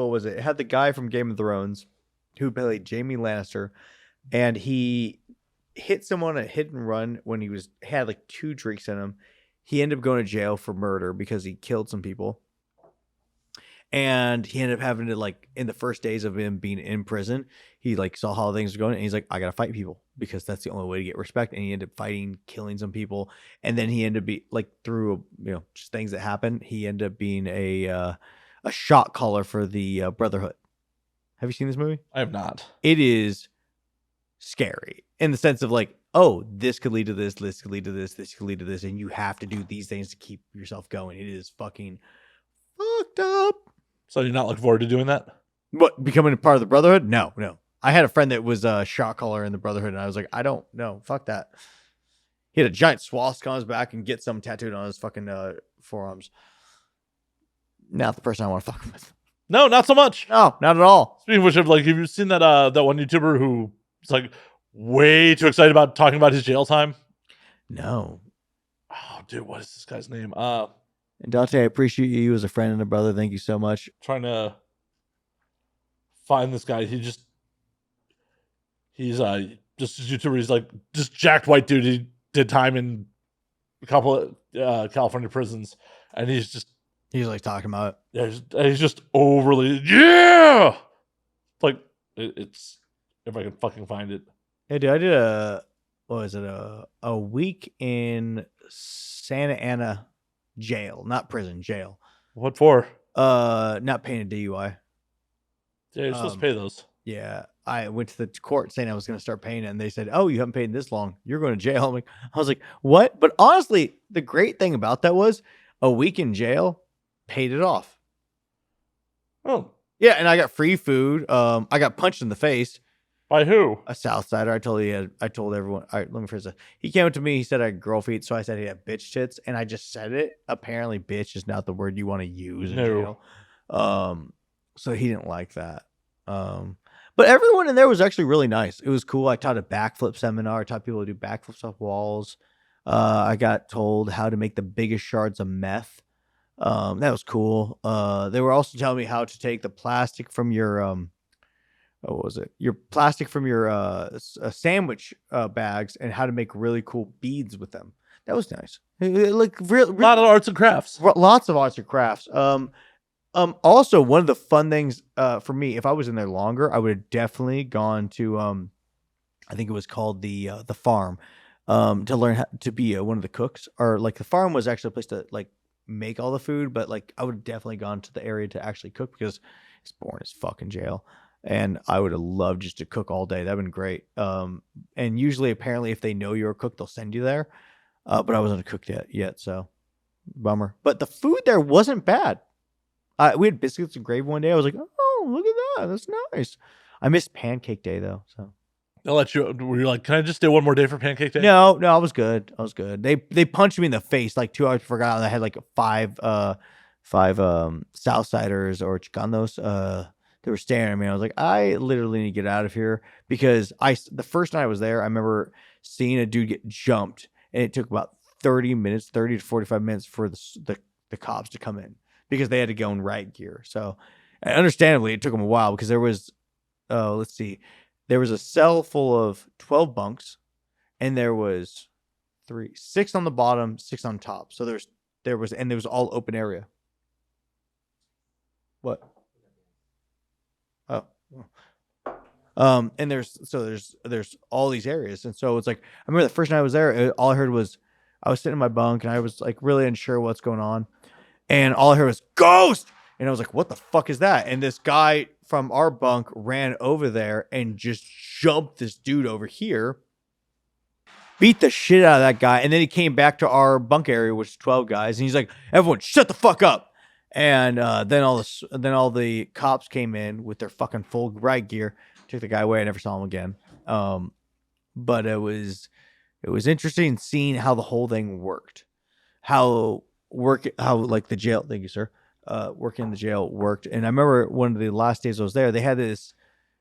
was it? It had the guy from Game of Thrones who played Jaime Lannister, and he hit someone a hit and run when he had like 2 drinks in him. He ended up going to jail for murder because he killed some people. And he ended up having to, like, in the first days of him being in prison, he like saw how things were going, and he's like, I gotta fight people because that's the only way to get respect. And he ended up fighting, killing some people, and then he ended up through just things that happened. He ended up being a shot caller for the Brotherhood. Have you seen this movie? I have not. It is scary in the sense of like, oh, this could lead to this, this could lead to this, this could lead to this, and you have to do these things to keep yourself going. It is fucking fucked up. So you're not looking forward to doing that? What, becoming a part of the Brotherhood? No. I had a friend that was a shot caller in the Brotherhood, and I was like, I don't know. Fuck that. He had a giant swastika on his back and get some tattooed on his fucking forearms. Not the person I want to fuck with. No, not so much. No, not at all. Speaking of which, have you seen that that one YouTuber who is like way too excited about talking about his jail time? No. Oh, dude, what is this guy's name? And Dante, I appreciate you as a friend and a brother. Thank you so much. Trying to find this guy. He's just a YouTuber. He's like just jacked white dude. He did time in a couple of California prisons, and he's like talking about it. Yeah, he's just overly like it's if I can fucking find it. Hey, dude, I did a week in Santa Ana jail, not prison, jail. What for? Not paying a DUI. Yeah, you're supposed to pay those. Yeah, I went to the court saying I was going to start paying it, and they said, "Oh, you haven't paid in this long. You're going to jail." I was like, "What?" But honestly, the great thing about that was a week in jail paid it off. Oh, Yeah, and I got free food. I got punched in the face. by who? A Southsider. I told everyone. All right, let me phrase it. He came up to me. He said I had girl feet, so I said he had bitch tits, and I just said it. Apparently, bitch is not the word you want to use in No. jail. So he didn't like that. But everyone in there was actually really nice. It was cool. I taught a backflip seminar. I taught people to do backflips off walls. I got told how to make the biggest shards of meth. That was cool. They were also telling me how to take the plastic from your what was it? Your plastic from your sandwich bags and how to make really cool beads with them. That was nice. Like A lot of arts and crafts. lots of arts and crafts. Also one of the fun things for me, if I was in there longer, I would have definitely gone to I think it was called the farm to learn how to be one of the cooks. Or like the farm was actually a place to like make all the food, but like I would have definitely gone to the area to actually cook because it's boring as fucking jail. And I would have loved just to cook all day. That'd been great. And usually, apparently, if they know you're a cook, they'll send you there. But I wasn't a cook yet, so bummer. But the food there wasn't bad. We had biscuits and gravy one day. I was like, oh, look at that. That's nice. I missed pancake day though. So They'll let you. Were you like, can I just stay one more day for pancake day? no, I was good. They punched me in the face like 2 hours before I got out. I had like five Southsiders or Chicanos. They were staring at me. I was like, I literally need to get out of here because the first night I was there, I remember seeing a dude get jumped, and it took about 30 to 45 minutes for the cops to come in because they had to go in riot gear. So, and understandably, it took them a while because there was, let's see, there was a cell full of 12 bunks, and there was 6 on the bottom, 6 on top. So there was all open area. What? And there's all these areas, and so it's like I remember the first night I was there, all I heard was I was sitting in my bunk and I was like really unsure what's going on, and all I heard was ghost, and I was like, what the fuck is that? And this guy from our bunk ran over there and just jumped this dude over here, beat the shit out of that guy, and then he came back to our bunk area, which is 12 guys, and he's like, everyone shut the fuck up. And then all the cops came in with their fucking full riot gear, took the guy away. I never saw him again. But it was interesting seeing how the whole thing worked, how like the jail. Thank you, sir. Working in the jail worked. And I remember one of the last days I was there, they had this.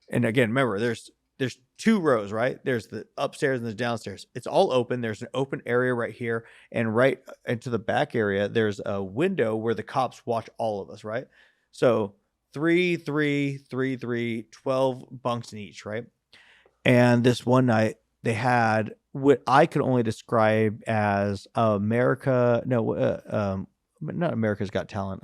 And again, remember, there's 2 rows, right? There's the upstairs and the downstairs. It's all open. There's an open area right here, and right into the back area, there's a window where the cops watch all of us, right? So 3, 3, 3, 3, 12 bunks in each, right? And this one night they had what I could only describe as not America's Got Talent.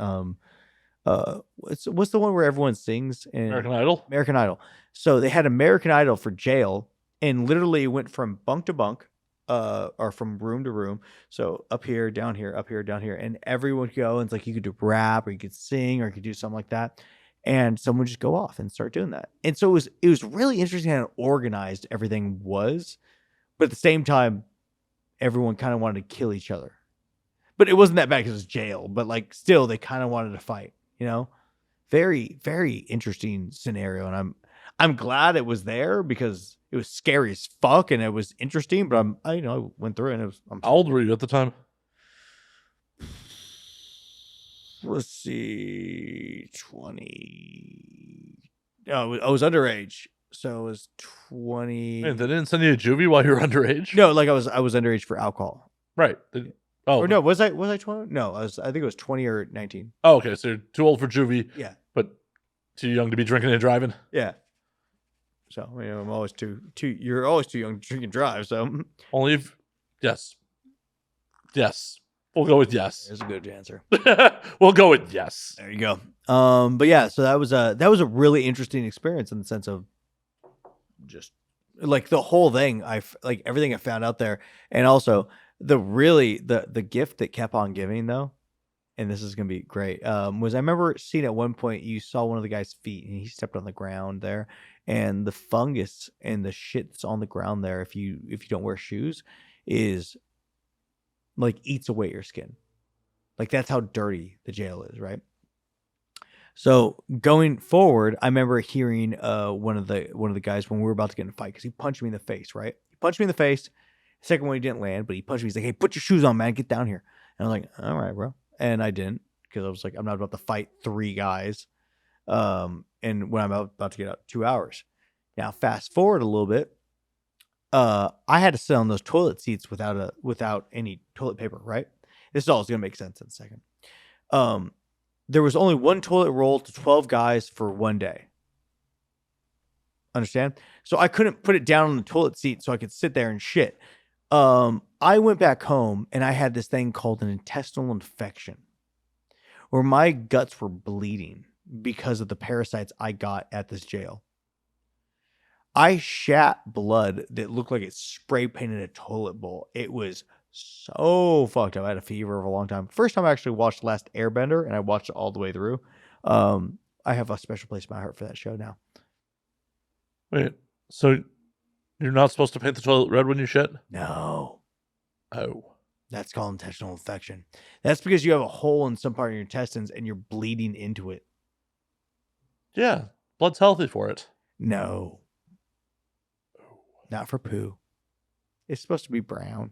What's the one where everyone sings? American Idol. American Idol. So they had American Idol for jail, and literally went from bunk to bunk, or from room to room. So up here, down here, up here, down here, and everyone could go, and it's like you could do rap, or you could sing, or you could do something like that, and someone would just go off and start doing that. And so it was really interesting how organized everything was, but at the same time, everyone kind of wanted to kill each other. But it wasn't that bad because it was jail. But like still, they kind of wanted to fight. Very, very interesting scenario, and I'm glad it was there because it was scary as fuck and it was interesting. But I went through it and How old were you at the time? Let's see, 20. No, I was underage, so it was 20. Wait, they didn't send you to juvie while you were underage? No, like I was underage for alcohol. Right. Or no, was I 20? No, I think it was 20 or 19. Oh, okay. So you're too old for juvie. Yeah. But too young to be drinking and driving. Yeah. So I'm always too. You're always too young to drink and drive. So only if, yes. We'll go with yes. There's a good answer. We'll go with yes. There you go. But yeah, so that was a really interesting experience in the sense of just like the whole thing. Like everything I found out there, and also the gift that kept on giving though, and this is gonna be great. Was I remember seeing at one point you saw one of the guy's feet and he stepped on the ground there, and the fungus and the shit that's on the ground there, if you don't wear shoes, is like eats away your skin. Like that's how dirty the jail is, right? So going forward, I remember hearing one of the guys when we were about to get in a fight because he punched me in the face, right? He punched me in the face. Second one he didn't land, but he punched me. He's like, "Hey, put your shoes on, man. Get down here." And I'm like, "All right, bro." And I didn't because I was like, I'm not about to fight 3 guys. And when I'm about to get out 2 hours. Now, fast forward a little bit. I had to sit on those toilet seats without any toilet paper, right? This is all gonna make sense in a second. There was only one toilet roll to 12 guys for one day. Understand? So I couldn't put it down on the toilet seat so I could sit there and shit. I went back home and I had this thing called an intestinal infection where my guts were bleeding because of the parasites I got at this jail. I shat blood that looked like it spray painted a toilet bowl. It was so fucked up. I had a fever for a long time. First time I actually watched Last Airbender, and I watched it all the way through. I have a special place in my heart for that show now. Wait, so you're not supposed to paint the toilet red when you shit? No. Oh. That's called intestinal infection. That's because you have a hole in some part of your intestines and you're bleeding into it. Yeah, blood's healthy for it. No. Not for poo. It's supposed to be brown.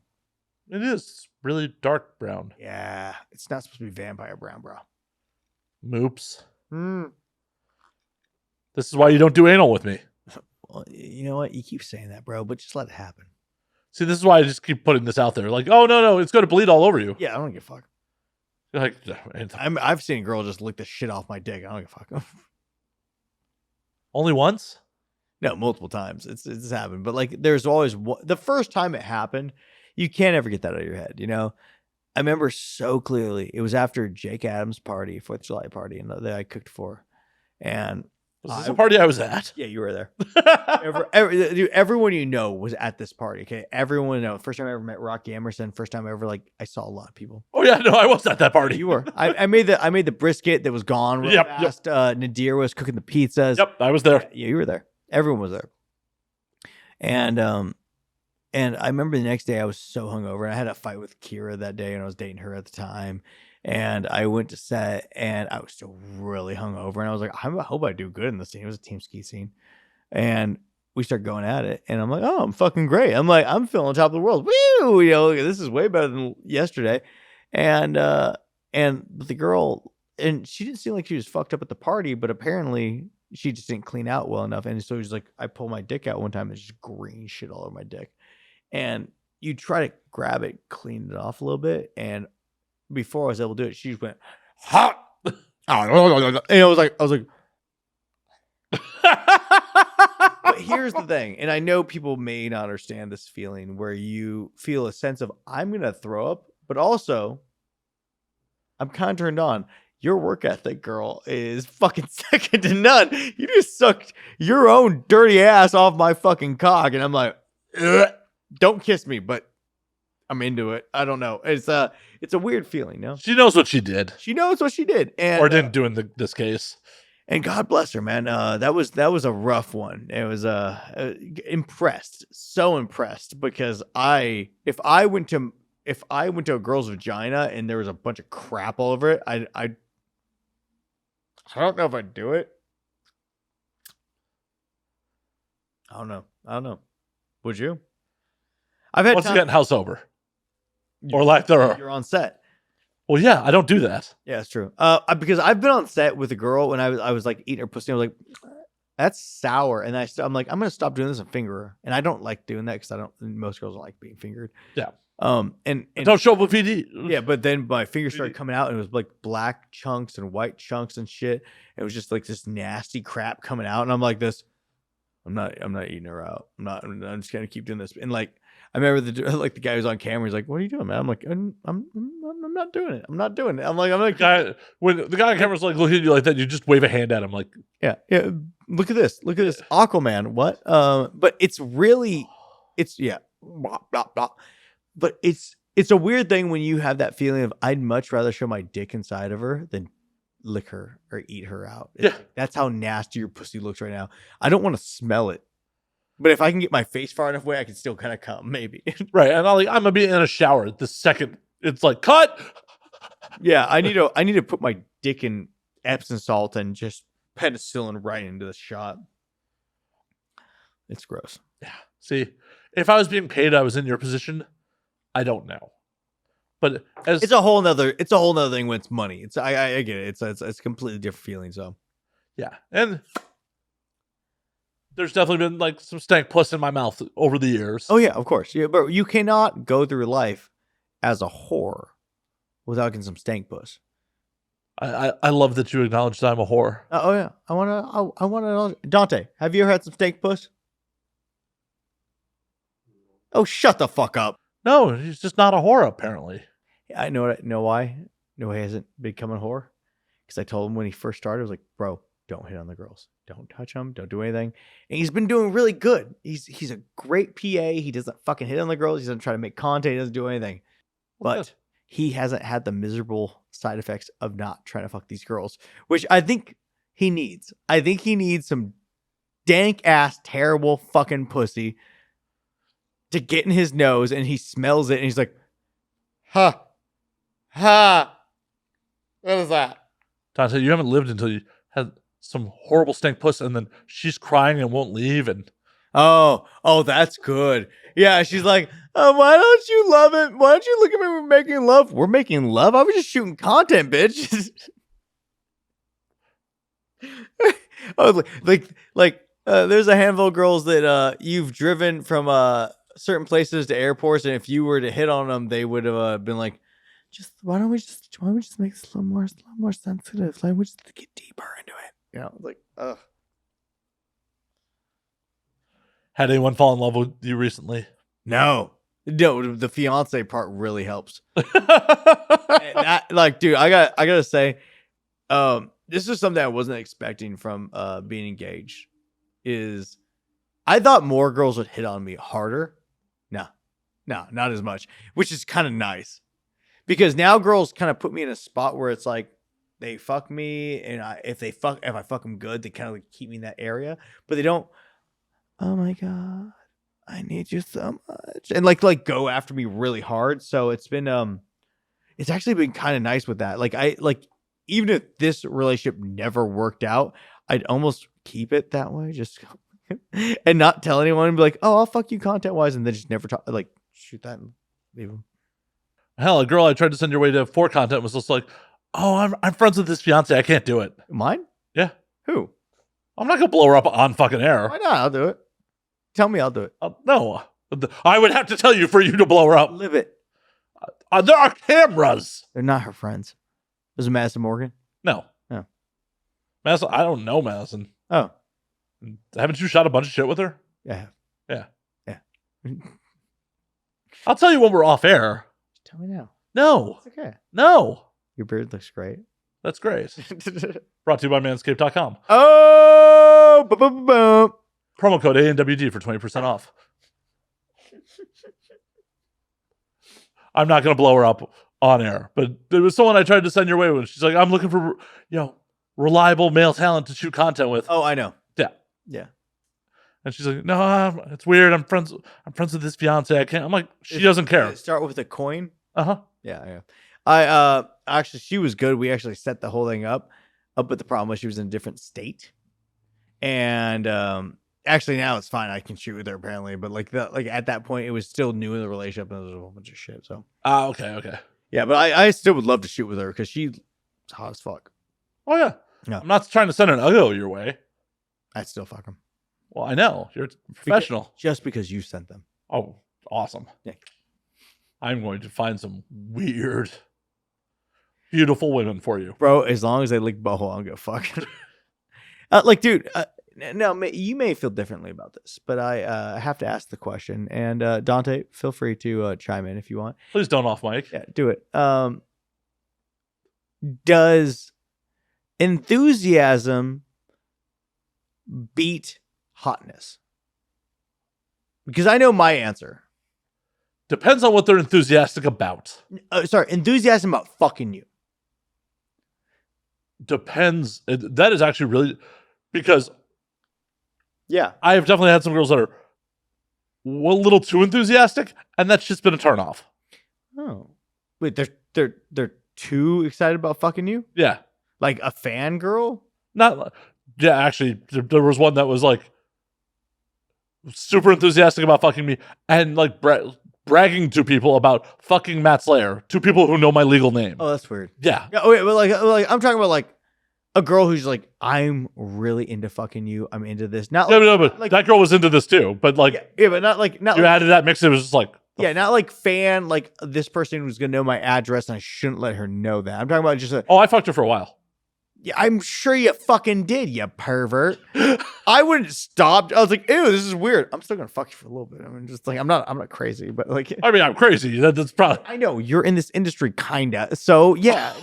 It is really dark brown. Yeah, it's not supposed to be vampire brown, bro. Moops. This is why you don't do anal with me. Well, you know what? You keep saying that, bro, but just let it happen. See, this is why I just keep putting this out there. Like, oh, no, it's going to bleed all over you. Yeah, I don't give a fuck. You're like, I've seen a girl just lick the shit off my dick. I don't give a fuck. Only once? No, multiple times. It's happened. But like, there's always the first time it happened, you can't ever get that out of your head, you know? I remember so clearly. It was after Jake Adams' party, 4th of July party, and that I cooked for. And was this a party I was at? Yeah, you were there. Everyone you know was at this party. Okay, everyone know. First time I ever met Rocky Emerson. First time I ever I saw a lot of people. Oh yeah, no, I was at that party. You were. I made the brisket that was gone real fast. Yep. Nadir was cooking the pizzas. Yep, I was there. Yeah, you were there. Everyone was there. And I remember the next day I was so hungover. And I had a fight with Kira that day, and I was dating her at the time. And I went to set, and I was still really hungover. And I was like, I hope I do good in this scene. It was a team ski scene. And we start going at it. And I'm like, oh, I'm fucking great. I'm like, I'm feeling on top of the world. Woo! You know, this is way better than yesterday. And the girl, and she didn't seem like she was fucked up at the party, but apparently she just didn't clean out well enough. And so she's like, I pulled my dick out one time, and there's just green shit all over my dick. And you try to grab it, clean it off a little bit, and before I was able to do it, she just went hot. And I was like, but here's the thing, and I know people may not understand this feeling where you feel a sense of I'm gonna throw up, but also I'm kind of turned on. Your work ethic, girl, is fucking second to none. You just sucked your own dirty ass off my fucking cock, and I'm like, ugh. Don't kiss me, but I'm into it. I don't know. It's a weird feeling, no? She knows what she did. She knows what she did, and or didn't do in this case. And God bless her, man. That was a rough one. It was impressed, so impressed, because if I went to a girl's vagina and there was a bunch of crap all over it, I don't know if I'd do it. I don't know. Would you? I've had once again, house over. Or lack thereof. You're on set. Well, yeah, I don't do that. Yeah, it's true. Because I've been on set with a girl when I was like eating her pussy. I was like, that's sour, and I'm like, I'm gonna stop doing this and finger her. And I don't like doing that because most girls don't like being fingered. Yeah. And don't show up with PD. Yeah, but then my fingers started coming out, and it was like black chunks and white chunks and shit. It was just like this nasty crap coming out, and I'm like, I'm not eating her out. I'm just gonna keep doing this. And like, I remember the guy who's on camera. He's like, "What are you doing, man?" I'm like, "I'm not doing it. I'm not doing it." I'm like, when the guy on camera's like looking at you like that, you just wave a hand at him, like, yeah. Look at this, Aquaman. What? But it's blah, blah, blah. But it's a weird thing when you have that feeling of I'd much rather show my dick inside of her than lick her or eat her out. That's how nasty your pussy looks right now. I don't want to smell it. But if I can get my face far enough away, I can still kind of come, maybe. Right. And I'm gonna be in a shower the second it's like cut. Yeah, I need to put my dick in Epsom salt and just penicillin right into the shot. It's gross. Yeah. See, if I was being paid, I was in your position. I don't know. But It's a whole nother thing when it's money. It's I get it. It's a completely different feeling. So yeah, and there's definitely been like some stank puss in my mouth over the years. oh yeah, of course. Yeah, but you cannot go through life as a whore without getting some stank puss. I love that you acknowledge that I'm a whore. Oh yeah, I wanna. Dante, have you ever had some stank puss? Oh, shut the fuck up. No, he's just not a whore apparently. I know why. No, he hasn't become a whore. Because I told him when he first started, I was like, bro, don't hit on the girls. Don't touch them. Don't do anything. And he's been doing really good. He's a great PA. He doesn't fucking hit on the girls. He doesn't try to make content. He doesn't do anything. Well, But good. he hasn't had the miserable side effects of not trying to fuck these girls, which I think he needs. I think he needs some dank ass, terrible fucking pussy to get in his nose, and he smells it, and he's like, "Ha, ha, what is that?" Dante, you haven't lived until you had some horrible stank puss, and then she's crying and won't leave, and Oh, that's good. Yeah, she's like, why don't you love it? Why don't you look at me? We're making love. We're making love. I was just shooting content, bitch. I was there's a handful of girls that you've driven from certain places to airports, and if you were to hit on them, they would have been like, why don't we just make this a little more sensitive? Like, we just get deeper into it. You know, like, ugh. had anyone fall in love with you recently? No, the fiance part really helps. That, like, dude, I gotta say, this is something I wasn't expecting from being engaged. Is I thought more girls would hit on me harder. No, not as much, which is kind of nice because now girls kind of put me in a spot where it's like they fuck me, and if I fuck them good, they kind of like keep me in that area, but they don't. Oh my god, I need you so much, and like go after me really hard. So it's been it's actually been kind of nice with that. Even if this relationship never worked out, I'd almost keep it that way, just and not tell anyone and be like, oh, I'll fuck you content wise, and then just never talk, like shoot that and leave them. Hell, a girl I tried to send your way to for content was just like, oh, I'm friends with this fiance. I can't do it. Mine? Yeah. Who? I'm not going to blow her up on fucking air. Why not? I'll do it. Tell me I'll do it. No. I would have to tell you for you to blow her up. Live it. There are cameras. They're not her friends. Was it Madison Morgan? No. Oh. Madison, I don't know Madison. Oh. Haven't you shot a bunch of shit with her? Yeah. Yeah. Yeah. I'll tell you when we're off air. Tell me now. No. It's okay. No. Your beard looks great. That's great. Brought to you by manscaped.com. Oh, boom. Promo code ANWD for 20% off. I'm not going to blow her up on air, but there was someone I tried to send your way with. She's like, I'm looking for, reliable male talent to shoot content with. Oh, I know. Yeah. Yeah. And she's like, no, it's weird. I'm friends with this fiance. I can't. I'm like, she doesn't care. Start with a coin. Uh-huh. Yeah. I actually, she was good. We actually set the whole thing up, but the problem was she was in a different state. And actually now it's fine. I can shoot with her apparently, but at that point it was still new in the relationship and there was a whole bunch of shit. So okay. Yeah, but I still would love to shoot with her because she's hot as fuck. Oh yeah. No. I'm not trying to send an Uggo your way. I'd still fuck them. Well, I know. You're a professional. Just because you sent them. Oh, awesome. Yeah. I'm going to find some weird, beautiful women for you. Bro, as long as they lick butthole, I'll go fuck. Dude, now you may feel differently about this, but I have to ask the question. And Dante, feel free to chime in if you want. Please don't off mic. Yeah, do it. Does enthusiasm beat hotness? Because I know my answer. Depends on what they're enthusiastic about. Enthusiasm about fucking you. Depends. That is actually really, because yeah, I have definitely had some girls that are a little too enthusiastic, and that's just been a turn off. Oh, wait, they're too excited about fucking you? Yeah. Like a fangirl? Not. Yeah, actually, there was one that was like super enthusiastic about fucking me and like bragging to people about fucking Matt Slayer, to people who know my legal name. Oh, that's weird. Yeah. Yeah. Okay, but like I'm talking about like a girl who's like, I'm really into fucking you. I'm into this. Not No, like, no, but like that girl was into this too. But like, yeah, but not like you like, added that mix. It was just like, yeah, not like fan. Like this person who's gonna know my address, and I shouldn't let her know that. I'm talking about just a. oh, I fucked her for a while. Yeah, I'm sure you fucking did, you pervert. I wouldn't stop. I was like, ew, this is weird. I'm still gonna fuck you for a little bit. I mean, just like I'm not crazy, but like I mean, I'm crazy. That's probably. I know you're in this industry, kinda. So yeah.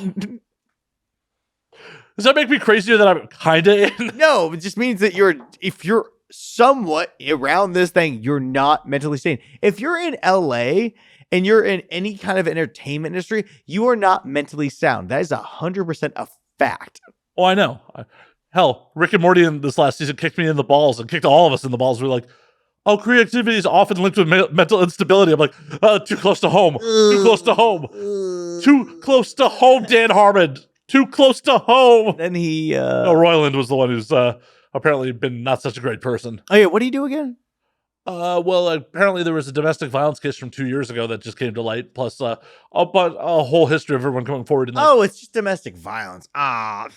Does that make me crazier that I'm kinda in? No, it just means that if you're somewhat around this thing, you're not mentally sane. If you're in LA and you're in any kind of entertainment industry, you are not mentally sound. That is 100% a fact. Oh, I know. Hell, Rick and Morty in this last season kicked me in the balls and kicked all of us in the balls. We're like, oh, creativity is often linked with mental instability. I'm like, too close to home. Too close to home. Too close to home, Dan Harmon. Too close to home. Then he No, Royland was the one who's apparently been not such a great person. Oh yeah, what do you do again? Well, apparently there was a domestic violence case from 2 years ago that just came to light, plus a whole history of everyone coming forward. Oh, it's just domestic violence. Ah.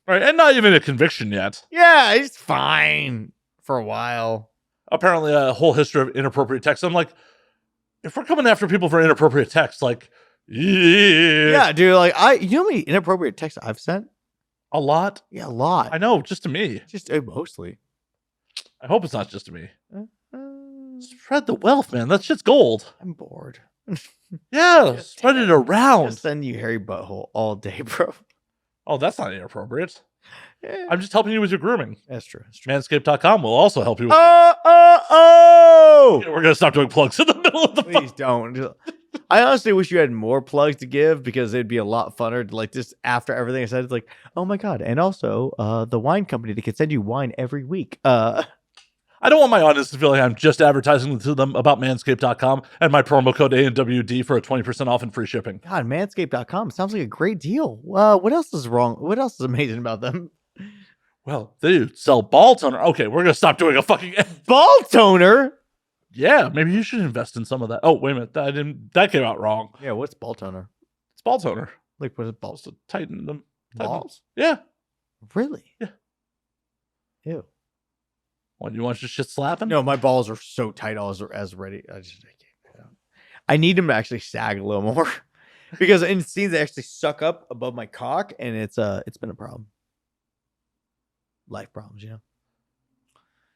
Right, and not even a conviction yet. Yeah, it's fine for a while. Apparently a whole history of inappropriate text. I'm like, if we're coming after people for inappropriate text, like, yeah, dude, like you know how many inappropriate texts I've sent? a lot. Yeah, a lot. I know, just to me. Just mostly. I hope it's not just to me. Spread the wealth, man. That shit's gold. I'm bored. Yeah, spread it around. Just send you hairy butthole all day, bro. Oh, that's not inappropriate. Yeah. I'm just helping you with your grooming. That's true. That's true. Manscaped.com will also help you with Oh! We're gonna stop doing plugs in the middle of the Please don't. I honestly wish you had more plugs to give because it'd be a lot funner to like just after everything I said. It's like, oh my god, and also the wine company that can send you wine every week. I don't want my audience to feel like I'm just advertising to them about manscaped.com and my promo code ANWD for a 20% off and free shipping. God, manscaped.com sounds like a great deal. What else is wrong? What else is amazing about them? Well, they do sell ball toner. Okay, we're gonna stop doing a fucking Ball toner. Yeah, maybe you should invest in some of that. Oh, wait a minute, that came out wrong. Yeah, what's ball toner? It's ball toner. Like what is balls? To tighten them. Balls? Yeah. Really? Yeah. Ew. What, you want your shit slapping? No, my balls are so tight as ready. I can't. I need them to actually sag a little more because in scenes they actually suck up above my cock, and it's been a problem. Life problems, you know.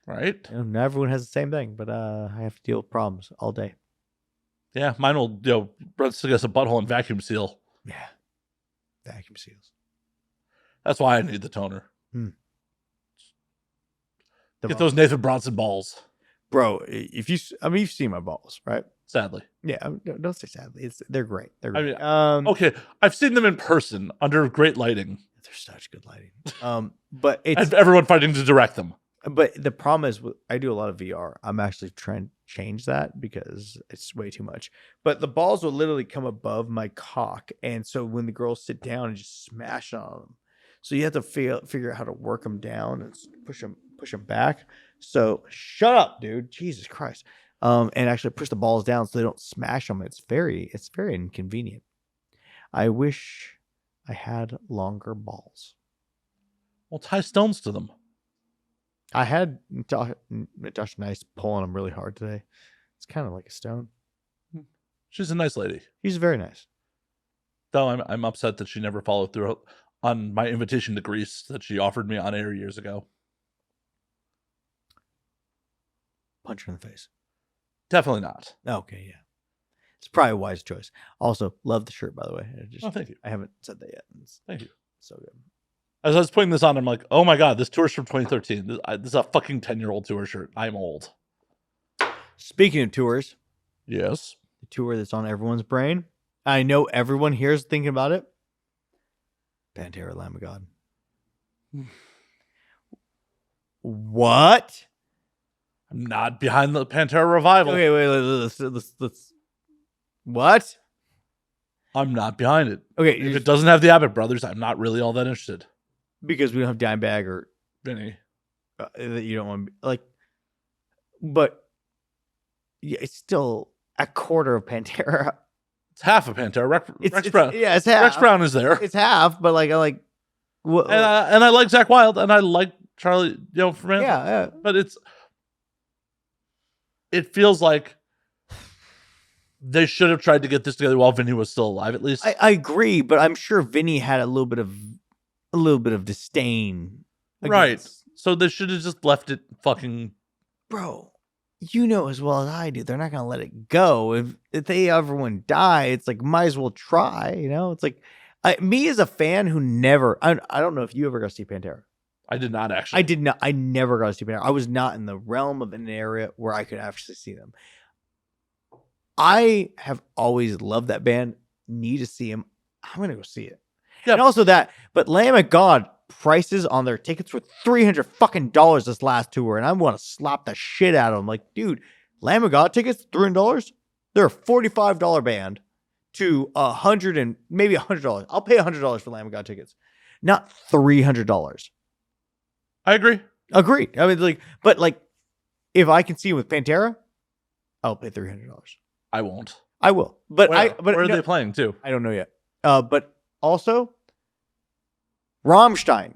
Right? You know, not everyone has the same thing, but I have to deal with problems all day. Yeah, mine will, run stick us a butthole and vacuum seal. Yeah, vacuum seals. That's why I need the toner. Get balls. those Nathan Bronson balls. Bro, you've seen my balls, right? Sadly. Yeah, don't say sadly. They're great. They're great. Okay, I've seen them in person under great lighting. They're such good lighting. But it's and everyone fighting to direct them. But the problem is, I do a lot of VR. I'm actually trying to change that because it's way too much. But the balls will literally come above my cock, and so when the girls sit down and just smash on them, so you have to figure out how to work them down and push them back. So shut up, dude. Jesus Christ. And actually push the balls down so they don't smash them. It's very inconvenient. I wish I had longer balls. Well, tie stones to them. I had Natasha Nice pulling them really hard today. It's kind of like a stone. She's a nice lady. She's very nice. Though I'm upset that she never followed through on my invitation to Greece that she offered me on air years ago. Punch her in the face. Definitely not. Okay, yeah. It's probably a wise choice. Also, love the shirt, by the way. Thank you. I haven't said that yet. Thank you. So good. As I was putting this on, I'm like, oh my God, this tour's from 2013. This is a fucking 10-year-old tour shirt. I'm old. Speaking of tours. Yes. The tour that's on everyone's brain. I know everyone here is thinking about it. Pantera, Lamb of God. What? I'm not behind the Pantera revival. Okay, wait, let's what? I'm not behind it. Okay, If it doesn't have the Abbott brothers, I'm not really all that interested. because we don't have Dimebag or Vinny. that you don't want to like, but yeah, it's still a quarter of Pantera. It's half of Pantera. Rex Brown. Yeah, it's half. Rex Brown is there. It's half, but like I like. What, And I like Zach Wilde, and I like Charlie, from Manson. yeah. But it feels like they should have tried to get this together while Vinny was still alive, at least. I agree, but I'm sure Vinny had a little bit of disdain. Right. So they should have just left it fucking. Bro, you know as well as I do, they're not gonna let it go. If they everyone die, it's like might as well try. It's like me as a fan who never. I don't know if you ever got to see Pantera. I did not actually. I did not. I never got to see Pantera. I was not in the realm of an area where I could actually see them. I have always loved that band. Need to see him. I'm gonna go see it. Yeah. And also that, but Lamb of God prices on their tickets were $300 fucking this last tour, and I want to slap the shit out of them. Like, dude, Lamb of God tickets $300. They're a $45 band to $100 and maybe $100. I'll pay $100 for Lamb of God tickets, not $300. I agree. Agreed. I mean, but if I can see him with Pantera, I'll pay $300. I won't. I will. But where are they playing too? I don't know yet. But also, Rammstein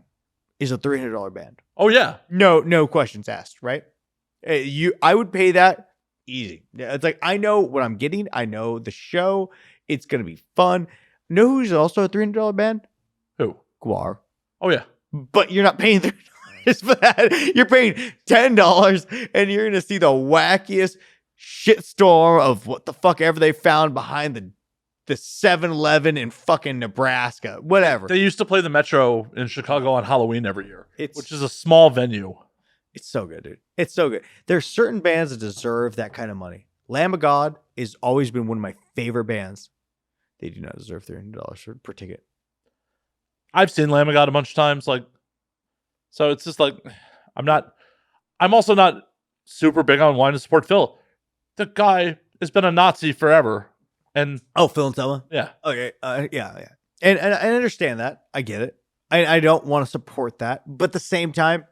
is a $300 band. Oh yeah. No questions asked, right? I would pay that easy. It's like I know what I'm getting. I know the show. It's gonna be fun. Know who's also a $300 band? Who? Guar. Oh yeah. But you're not paying $300 for that. You're paying $10, and you're gonna see the wackiest shitstorm of what the fuck ever they found behind the 7-Eleven in fucking Nebraska. Whatever. They used to play the Metro in Chicago on Halloween every year, which is a small venue. It's so good, dude. It's so good. There's certain bands that deserve that kind of money. Lamb of God has always been one of my favorite bands. They do not deserve $300 per ticket. I've seen Lamb of God a bunch of times. So it's just like, I'm also not super big on wanting to support Phil. The guy has been a Nazi forever. And Phil and Selma? Yeah. Okay. Yeah. And I understand that. I get it. I don't want to support that. But at the same time,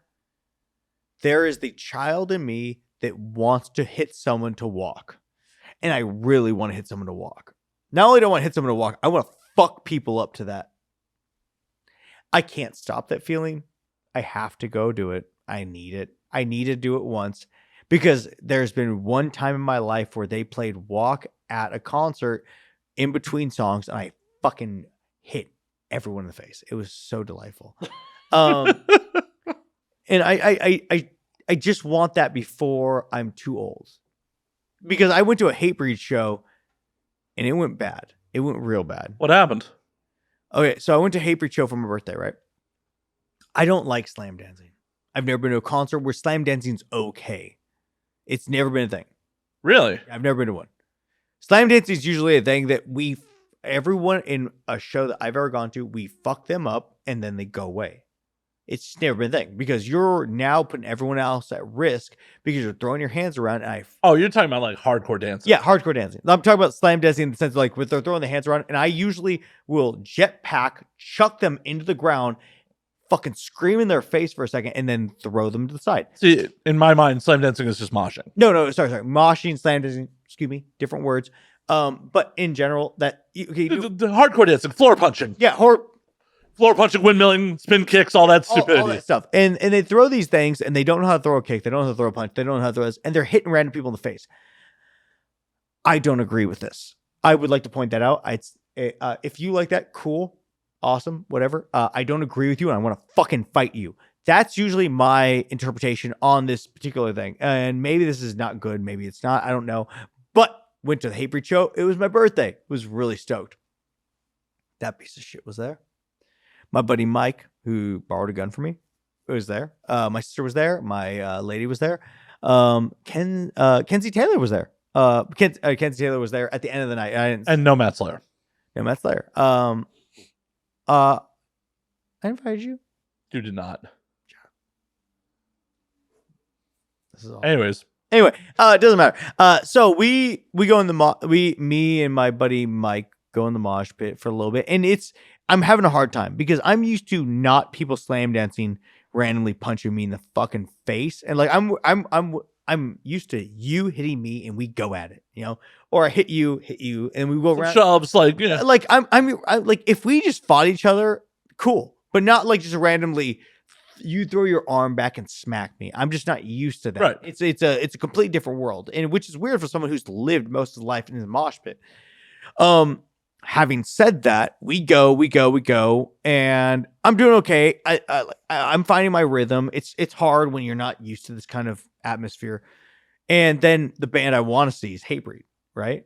there is the child in me that wants to hit someone to walk. And I really want to hit someone to walk. Not only do I want to hit someone to walk, I want to fuck people up to that. I can't stop that feeling. I have to go do it. I need it. I need to do it once. Because there's been one time in my life where they played Walk at a concert in between songs, and I fucking hit everyone in the face. It was so delightful. And I just want that before I'm too old. Because I went to a Hatebreed show, and it went bad. It went real bad. What happened? Okay, so I went to a Hatebreed show for my birthday, right? I don't like slam dancing. I've never been to a concert where slam dancing's okay. It's never been a thing. Really? I've never been to one. Slam dancing is usually a thing that everyone in a show that I've ever gone to, we fuck them up and then they go away. It's just never been a thing because you're now putting everyone else at risk because you're throwing your hands around. You're talking about hardcore dancing. Yeah, hardcore dancing. I'm talking about slam dancing in the sense of when they're throwing the hands around, and I usually will jetpack, chuck them into the ground, fucking scream in their face for a second, and then throw them to the side. See, in my mind, slam dancing is just moshing. No, sorry. Moshing, slam dancing, excuse me, different words. But in general, the hardcore dancing, floor punching. Yeah, floor punching, windmilling, spin kicks, all that stupidity. All that stuff. And they throw these things, and they don't know how to throw a kick. They don't know how to throw a punch. They don't know how to throw this, and they're hitting random people in the face. I don't agree with this. I would like to point that out. If you like that, cool. Awesome, whatever. I don't agree with you, and I want to fucking fight you. That's usually my interpretation on this particular thing. And maybe this is not good. Maybe it's not. I don't know. But went to the Hatebreed show. It was my birthday. Was really stoked. That piece of shit was there. My buddy Mike, who borrowed a gun from me, was there. My sister was there. My lady was there. Kenzie Taylor was there. Kenzie Taylor was there at the end of the night. And no Matt Slayer. No Matt Slayer. I invited you. You did not. This is all. Anyway, it doesn't matter. So we go in me and my buddy Mike go in the mosh pit for a little bit, and I'm having a hard time because I'm used to not people slam dancing, randomly punching me in the fucking face, and like I'm used to you hitting me and we go at it, or I hit you, and we go Some around. shoves, like, yeah. Like I'm like, if we just fought each other, cool, but not like just randomly. You throw your arm back and smack me. I'm just not used to that. Right. It's a completely different world, and which is weird for someone who's lived most of his life in the mosh pit. Having said that, we go, and I'm doing okay. I'm finding my rhythm. It's hard when you're not used to this kind of atmosphere. And then the band I want to see is Hatebreed, right?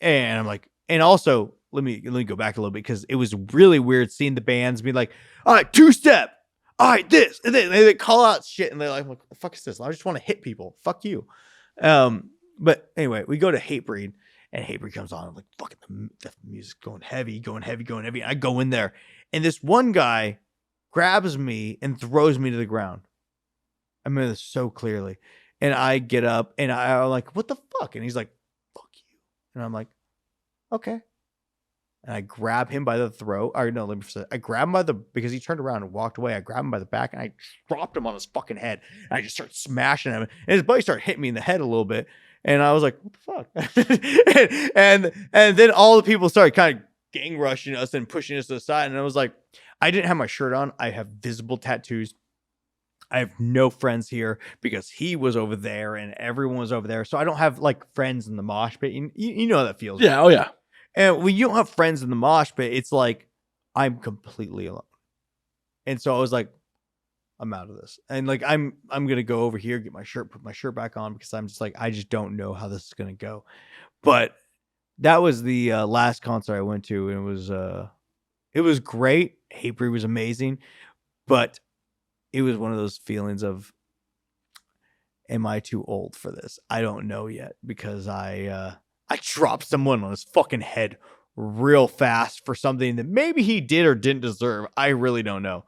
And I'm like, and also let me go back a little bit because it was really weird seeing the bands be like, all right, 2-step. All right, this, and then they call out shit, and they're like, what the fuck is this? I just want to hit people. Fuck you. But anyway, we go to Hatebreed, and Hatebreed comes on. I'm like, fucking the music's going heavy. I go in there, and this one guy grabs me and throws me to the ground. I remember this so clearly. And I get up, and I'm like, what the fuck? And he's like, fuck you. And I'm like, okay. And I grab him by the throat. Or no, let me say, I grab him because he turned around and walked away. I grabbed him by the back and I dropped him on his fucking head. And I just started smashing him. And his buddy started hitting me in the head a little bit. And I was like, what the fuck? and then all the people started kind of gang rushing us and pushing us to the side. And I was like, I didn't have my shirt on. I have visible tattoos. I have no friends here because he was over there and everyone was over there. So I don't have like friends in the mosh pit. You know how that feels. Yeah, right? Oh yeah. And when you don't have friends in the mosh pit, it's like I'm completely alone. And so I was like, I'm out of this. And like I'm gonna go over here, put my shirt back on because I'm just like, I just don't know how this is gonna go. But that was the last concert I went to, and it was great. Hatebreed was amazing, but it was one of those feelings of, am I too old for this? I don't know yet because I dropped someone on his fucking head real fast for something that maybe he did or didn't deserve. I really don't know.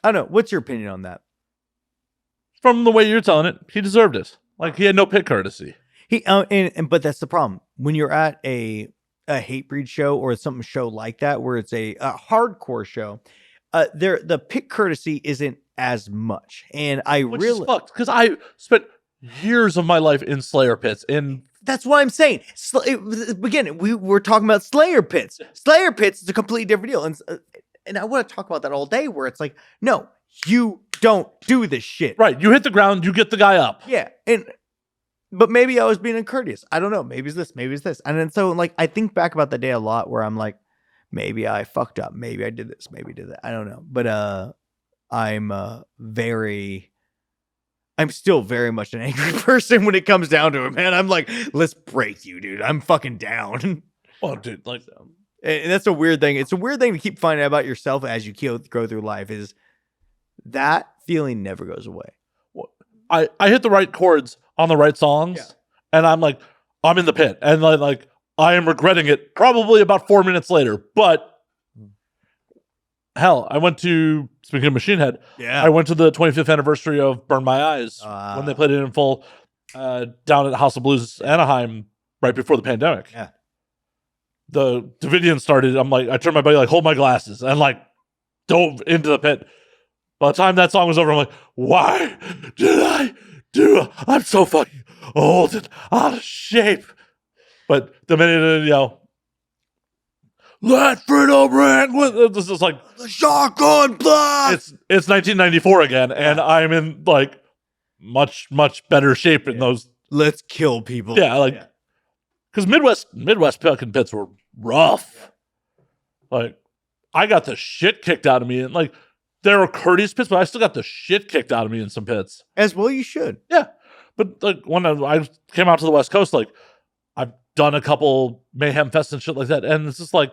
I don't know. What's your opinion on that? From the way you're telling it, he deserved it. Like, he had no pit courtesy. But that's the problem. When you're at a Hatebreed show or some show like that, where it's a hardcore show, the pit courtesy isn't as much. And Which is fucked, because I spent years of my life in Slayer pits, and that's what I'm saying. Again, we were talking about Slayer pits. Slayer pits is a completely different deal. And I want to talk about that all day, where it's like, no, you don't do this shit. Right. You hit the ground, you get the guy up. Yeah. But maybe I was being uncourteous. I don't know. Maybe it's this. Maybe it's this. And then so like, I think back about the day a lot where I'm like, maybe I fucked up. Maybe I did this. Maybe I did that. I don't know. But I'm still very much an angry person when it comes down to it, man. I'm like, let's break you, dude. I'm fucking down. Well, dude, like, and that's a weird thing. It's a weird thing to keep finding out about yourself as you go through life, is that feeling never goes away. I hit the right chords on the right songs, yeah. And I'm like, I'm in the pit, and like I am regretting it probably about 4 minutes later. But hell, I went to, speaking of Machine Head, yeah, I went to the 25th anniversary of Burn My Eyes when they played it in full down at House of Blues Anaheim right before the pandemic. Yeah. The Davidian started. I'm like, I turned my buddy like, hold my glasses, and like dove into the pit. By the time that song was over, I'm like, why did I do it? I'm so fucking old and out of shape. But the minute, let freedom ring. This is like the shotgun blast. It's 1994 again, yeah. And I'm in like much better shape in those. Let's kill people. Yeah, like because Midwest fucking pits were rough. Like I got the shit kicked out of me, and like there were courteous pits, but I still got the shit kicked out of me in some pits. As well, you should. Yeah, but like when I came out to the West Coast, like I've done a couple Mayhem Fest and shit like that, and it's just like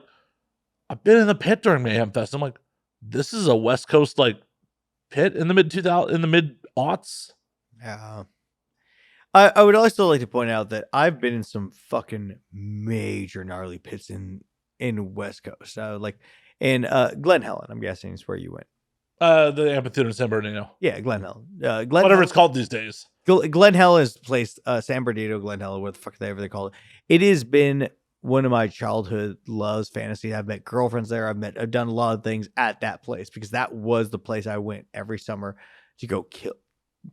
I've been in the pit during Mayhem Fest. I'm like, this is a West Coast like pit in the mid aughts. Yeah. I would also like to point out that I've been in some fucking major gnarly pits in West Coast. Like in Glen Helen, I'm guessing is where you went. The amphitheater in San Bernardino. Yeah, Glen Helen. Whatever it's called these days. Glen Helen is placed San Bernardino, Glen Helen, what the fuck ever they call it. It has been one of my childhood loves, fantasy. I've met girlfriends there. I've done a lot of things at that place because that was the place I went every summer to go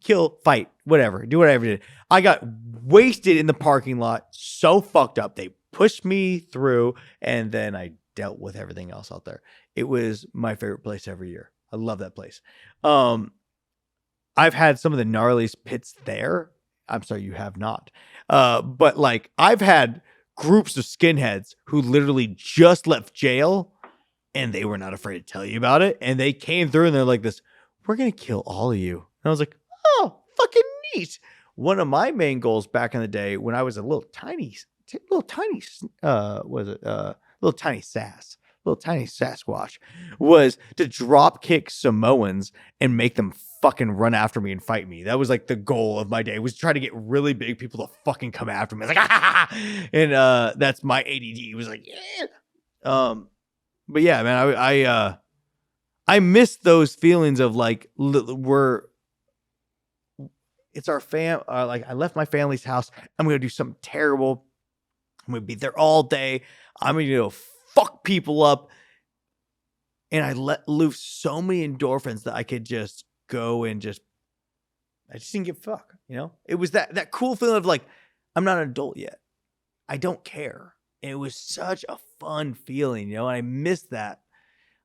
kill, fight, whatever, do whatever I did. I got wasted in the parking lot, so fucked up. They pushed me through, and then I dealt with everything else out there. It was my favorite place every year. I love that place. I've had some of the gnarliest pits there. I'm sorry, you have not. But like I've had groups of skinheads who literally just left jail and they were not afraid to tell you about it. And they came through and they're like this, we're going to kill all of you. And I was like, oh, fucking neat. One of my main goals back in the day when I was a little tiny Sasquatch was to drop kick Samoans and make them fucking run after me and fight me. That was like the goal of my day, was try to get really big people to fucking come after me. I was like, and that's my ADD. It was like, yeah. But yeah, man, I miss those feelings of like it's our like I left my family's house. I'm gonna do something terrible. I'm gonna be there all day. I'm gonna go fuck people up. And I let loose so many endorphins that I could just go and I just didn't give a fuck, you know? It was that cool feeling of like, I'm not an adult yet. I don't care. And it was such a fun feeling, you know? And I miss that.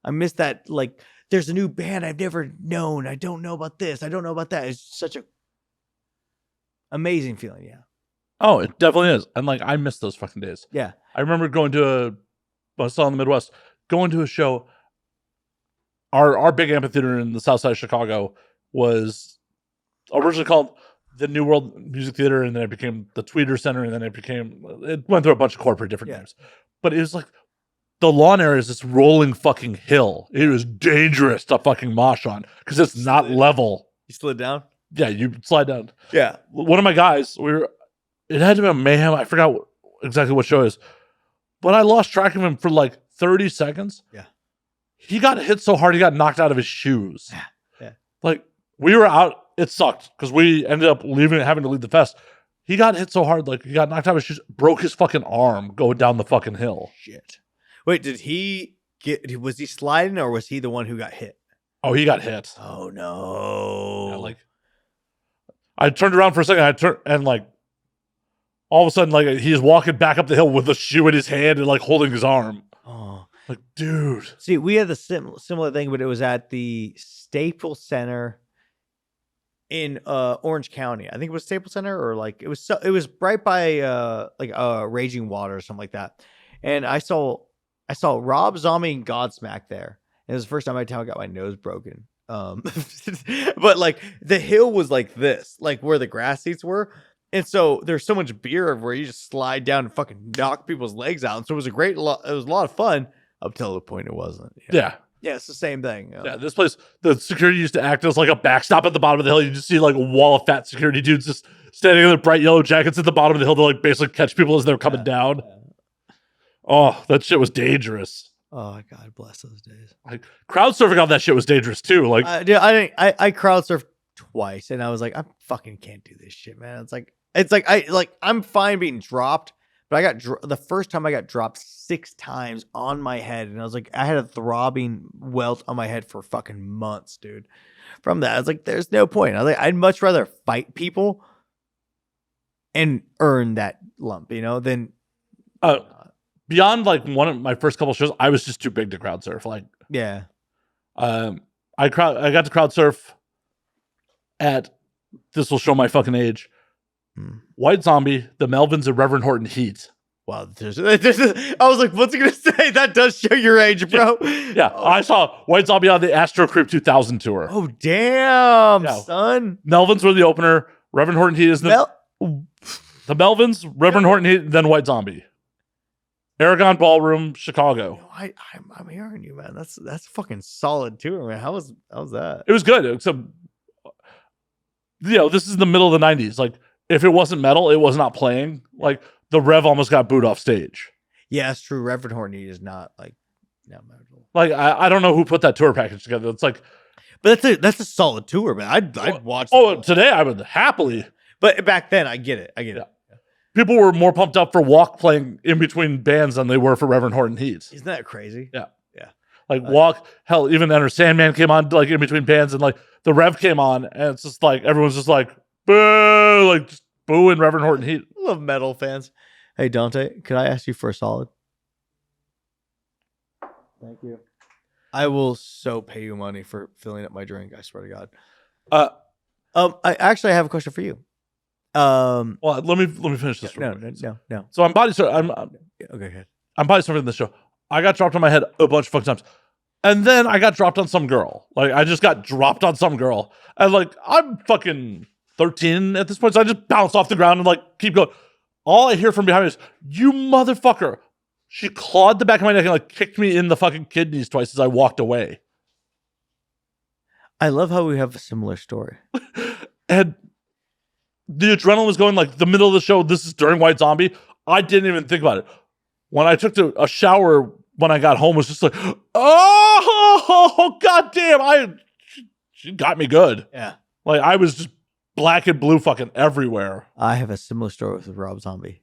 I miss that, like, there's a new band I've never known. I don't know about this. I don't know about that. It's such a amazing feeling, yeah. Oh, it definitely is. And like, I miss those fucking days. Yeah. I remember going to I was still in the Midwest, going to a show. Our big amphitheater in the south side of Chicago was originally called the New World Music Theater, and then it became the Tweeter Center, and then it went through a bunch of corporate different names. But it was like the lawn area is this rolling fucking hill. It was dangerous to fucking mosh on because it's not level. You slid down? Yeah, you slide down. Yeah. One of my guys, it had to be a Mayhem. I forgot exactly what show it is, but I lost track of him for like 30 seconds. Yeah. He got hit so hard he got knocked out of his shoes. Yeah. Like we were out, it sucked because we ended up having to leave the fest. He got hit so hard, like he got knocked out of his shoes, broke his fucking arm going down the fucking hill. Shit. Wait, was he sliding or was he the one who got hit? Oh, he got hit. Oh no. Yeah, like I turned around for a second, and like all of a sudden, like he's walking back up the hill with a shoe in his hand and like holding his arm. Oh. Like, dude. See, we had the similar thing, but it was at the Staples Center in Orange County. I think it was Staples Center, or like it was right by Raging Water or something like that. And I saw Rob Zombie and Godsmack there. And it was the first time I got my nose broken. But like the hill was like this, like where the grass seats were. And so there's so much beer everywhere. You just slide down and fucking knock people's legs out. And so it was it was a lot of fun up till the point it wasn't. You know? Yeah. Yeah, it's the same thing. You know? Yeah, this place, the security used to act as like a backstop at the bottom of the hill. You just see like a wall of fat security dudes just standing in their bright yellow jackets at the bottom of the hill to like basically catch people as they're coming down. Yeah. Oh, that shit was dangerous. Oh, God bless those days. Like crowd surfing on that shit was dangerous too. Like, dude, I crowd surfed twice, and I was like, I fucking can't do this shit, man. I'm fine being dropped, but I got the first time I got dropped 6 times on my head, and I was like, I had a throbbing welt on my head for fucking months, dude. From that, I was like, there's no point. I was like, I'd much rather fight people and earn that lump, you know, than beyond like one of my first couple shows, I was just too big to crowd surf. Like, yeah, I got to crowd surf at, this will show my fucking age, White Zombie, the Melvins, and Reverend Horton Heat. Wow, I was like, what's he gonna say? That does show your age, bro. Yeah. Oh. I saw White Zombie on the Astro Creep 2000 tour. Oh, damn, son. Melvins were the opener. Reverend Horton Heat is the Melvins, Reverend Horton Heat, then White Zombie. Aragon Ballroom, Chicago. I'm hearing you, man. That's a fucking solid tour, man. How was that? It was good. Except, this is the middle of the 90s. Like, if it wasn't metal, it was not playing. Like, the Rev almost got booed off stage. Yeah, it's true. Reverend Horton is not like metal. Like, I don't know who put that tour package together. It's like, but that's a solid tour, man. I'd watch. Oh, today I would happily. But back then, I get it. Yeah. people were more pumped up for Walk playing in between bands than they were for Reverend Horton Heat. Isn't that crazy? Yeah. Yeah. Like Walk, hell, even Enter Sandman came on like in between bands, and like the Rev came on, and it's just like everyone's just like boo, like just booing Reverend Horton Heat. I love metal fans. Hey Dante, could I ask you for a solid? Thank you. I will so pay you money for filling up my drink. I swear to God. I actually have a question for you. Well, let me finish this. No. So I'm body surfing. Okay, good. I'm body surfing this show. I got dropped on my head a bunch of fucking times, and then I got dropped on some girl. Like I just got dropped on some girl, and like I'm fucking 13 at this point, so I just bounce off the ground and like keep going. All I hear from behind me is, "You motherfucker!" She clawed the back of my neck and like kicked me in the fucking kidneys twice as I walked away. I love how we have a similar story. And the adrenaline was going like the middle of the show. This is during White Zombie. I didn't even think about it. When I took a shower when I got home, it was just like, oh, goddamn. She got me good. Yeah. Like I was just black and blue fucking everywhere. I have a similar story with Rob Zombie.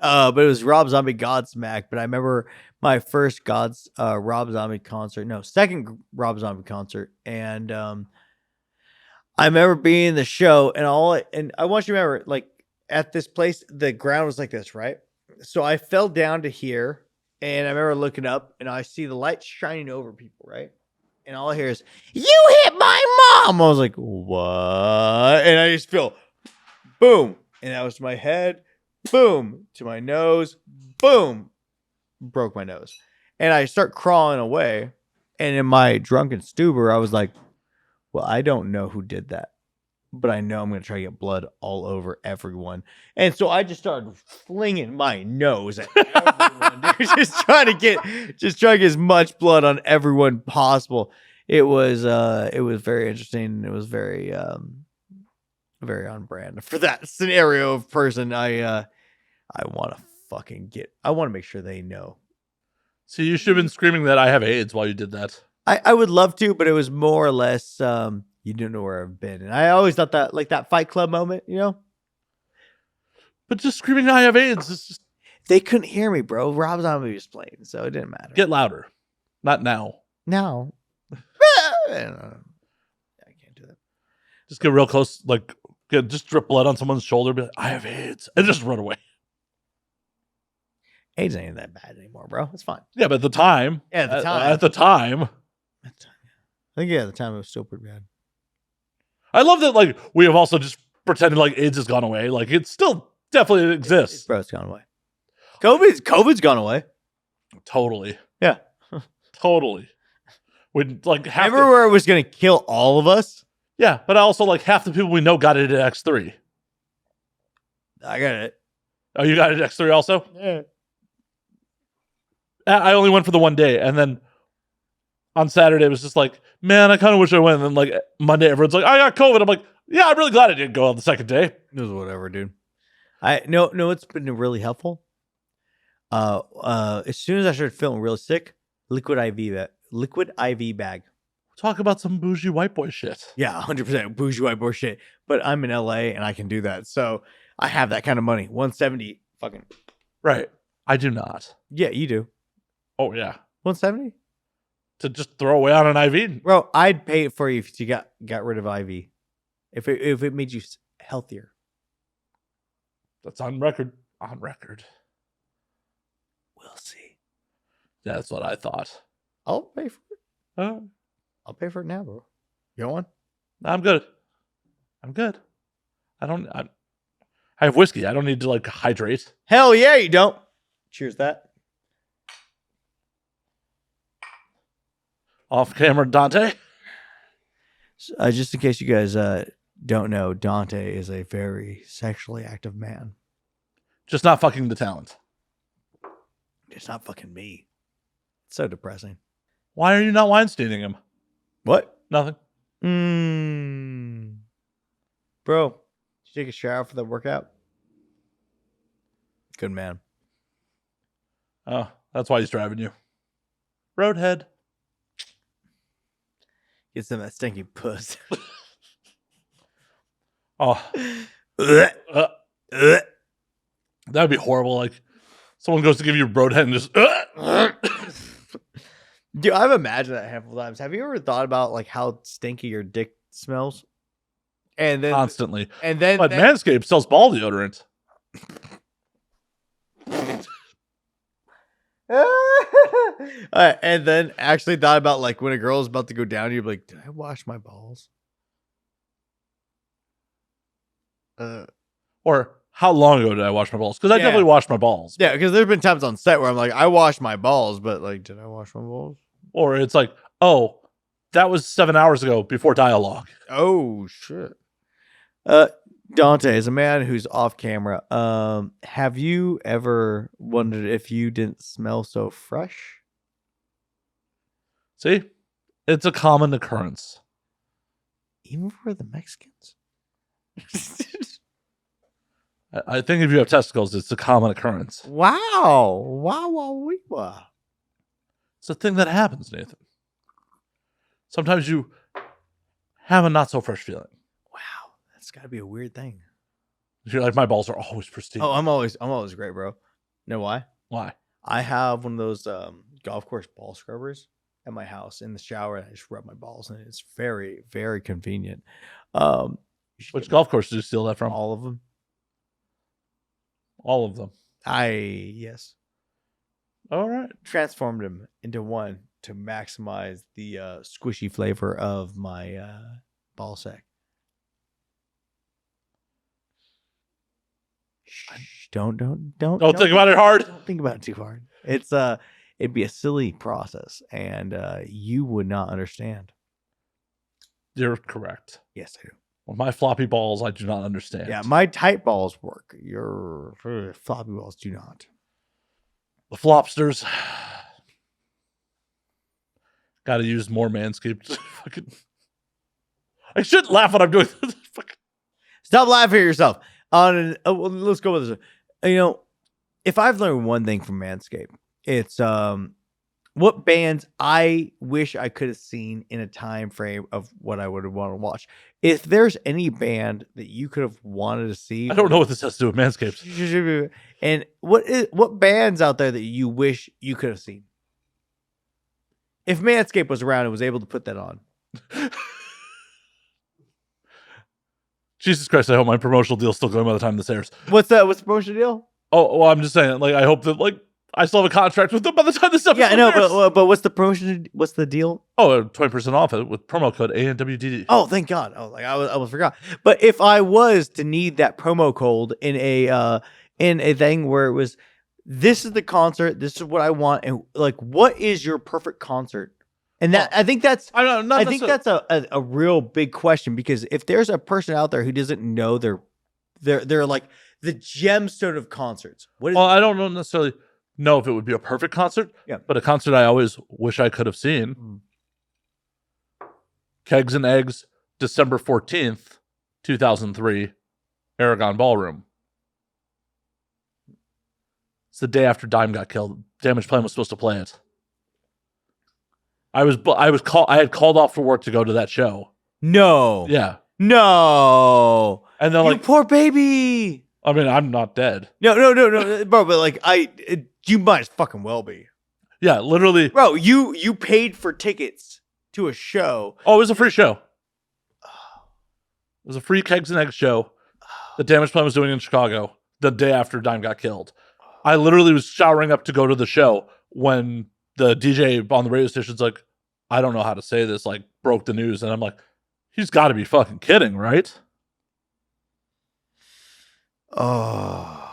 But it was Rob Zombie Godsmack. But I remember my first Rob Zombie concert. No, second Rob Zombie concert. And I remember being in the show and I want you to remember, like at this place, the ground was like this, right? So I fell down to here and I remember looking up and I see the light shining over people, right? And all I hear is, "You hit my mom." I was like, "What?" And I just feel boom. And that was to my head, boom, to my nose, boom, broke my nose. And I start crawling away. And in my drunken stupor, I was like, well, I don't know who did that, but I know I'm going to try to get blood all over everyone. And so I just started flinging my nose at everyone, dude, just trying to get as much blood on everyone possible. It was very interesting. It was very on brand for that scenario of person. I want to make sure they know. See, you should have been screaming that I have AIDS while you did that. I would love to, but it was more or less, you don't know where I've been. And I always thought that, like that Fight Club moment, you know? But just screaming I have AIDS, it's just... They couldn't hear me, bro. Rob Zombie was playing, so it didn't matter. Get louder. Not now. Now. I can't do that. Just get real close, like, just drip blood on someone's shoulder, be like, I have AIDS, and just run away. AIDS ain't that bad anymore, bro. It's fine. Yeah, but at the time. Yeah, at the time. I think, at the time, it was still pretty bad. I love that, like, we have also just pretended like AIDS has gone away. Like, it still definitely exists. Bro, it's gone away. COVID's gone away. Totally. Yeah. Totally. We'd, like, remember where it was going to kill all of us? Yeah, but also, like, half the people we know got it at X3. I got it. Oh, you got it at X3 also? Yeah. I only went for the one day, and then on Saturday it was just like, man, I kind of wish I went. And then like Monday, everyone's like, I got COVID. I'm like, yeah, I'm really glad I didn't go on the second day. It was whatever, dude. No, it's been really helpful. As soon as I started feeling really sick, liquid IV bag. Talk about some bougie white boy shit. Yeah, 100% bougie white boy shit. But I'm in LA and I can do that, so I have that kind of money. 170, fucking right. I do not. Yeah, you do. Oh yeah, 170 to just throw away on an IV, bro. I'd pay it for you if you got rid of IV. If it made you healthier. That's on record. On record. We'll see. That's what I thought. I'll pay for it. I'll pay for it now, bro. You want one? I'm good. I have whiskey. I don't need to like hydrate. Hell yeah, you don't. Cheers that. Off camera, Dante. Just in case you guys don't know, Dante is a very sexually active man. Just not fucking the talent. It's not fucking me. It's so depressing. Why are you not Weinsteining him? What? Nothing. Bro, did you take a shower for the workout? Good man. Oh, that's why he's driving you. Roadhead. Get some of that stinky puss. Oh. That'd be horrible. Like someone goes to give you a broadhead and just. Dude, I've imagined that a handful of times. Have you ever thought about like how stinky your dick smells? And then Constantly. and then, But Manscaped sells ball deodorant. and then actually thought about like when a girl is about to go down, you're like, did I wash my balls? Or how long ago did I wash my balls? Because I Yeah. definitely washed my balls. Yeah, because there's been times on set where I'm like, I washed my balls, but like, did I wash my balls? Or it's like, oh, that was 7 hours ago before dialogue. Oh shit. Dante, as a man who's off camera, have you ever wondered if you didn't smell so fresh? See? It's a common occurrence. Even for the Mexicans? I think if you have testicles, it's a common occurrence. Wow. Wow. It's a thing that happens, Nathan. Sometimes you have a not so fresh feeling. Wow. That's gotta be a weird thing. You're like, my balls are always pristine. Oh, I'm always great, bro. Know why? Why? I have one of those golf course ball scrubbers at my house in the shower. I just rub my balls and it's very, very convenient. Which golf course did you steal that from? All of them. All of them. Yes. All right. Transformed them into one to maximize the squishy flavor of my ball sack. Shh, don't think about it hard. Don't think about it too hard. It's it'd be a silly process, and you would not understand. You're correct. Yes, I do. Well, my floppy balls, I do not understand. Yeah, my tight balls work. Your floppy balls do not. The flopsters. Got to use more Manscaped. Fucking. I shouldn't laugh when I'm doing this. Stop laughing at yourself. Let's go with this. You know, if I've learned one thing from Manscaped, it's what bands I wish I could have seen in a time frame of what I would have wanted to watch. If there's any band that you could have wanted to see, I don't know what this has to do with Manscaped. And what bands out there that you wish you could have seen? If Manscaped was around and was able to put that on. Jesus Christ, I hope my promotional deal's still going by the time this airs. What's the promotion deal? Oh, well, I'm just saying, like, I hope that, like, I still have a contract with them by the time this episode airs. Yeah, I airs. know, but what's the promotion? What's the deal? Oh, 20% off it with promo code ANWDD. Oh, thank God. Oh, like I almost forgot. But if I was to need that promo code in a thing where it was, this is the concert, this is what I want, and like, what is your perfect concert? And that I think that's a real big question, because if there's a person out there who doesn't know they're like the gemstone of concerts. What is well, I don't know necessarily know if it would be a perfect concert, but a concert I always wish I could have seen. Kegs and Eggs, December 14th, 2003, Aragon Ballroom. It's the day after Dime got killed. Damage Plan was supposed to play it. I had called off for work to go to that show. No. Yeah. No. And then, like, you poor baby. I mean, I'm not dead. No, bro. But like, you might as fucking well be. Yeah, literally. Bro, you paid for tickets to a show. Oh, it was a free show. It was a free Kegs and Eggs show that Damage Plan was doing in Chicago the day after Dime got killed. I literally was showering up to go to the show when the DJ on the radio station's like, I don't know how to say this, like, broke the news. And I'm like, he's got to be fucking kidding, right? Oh,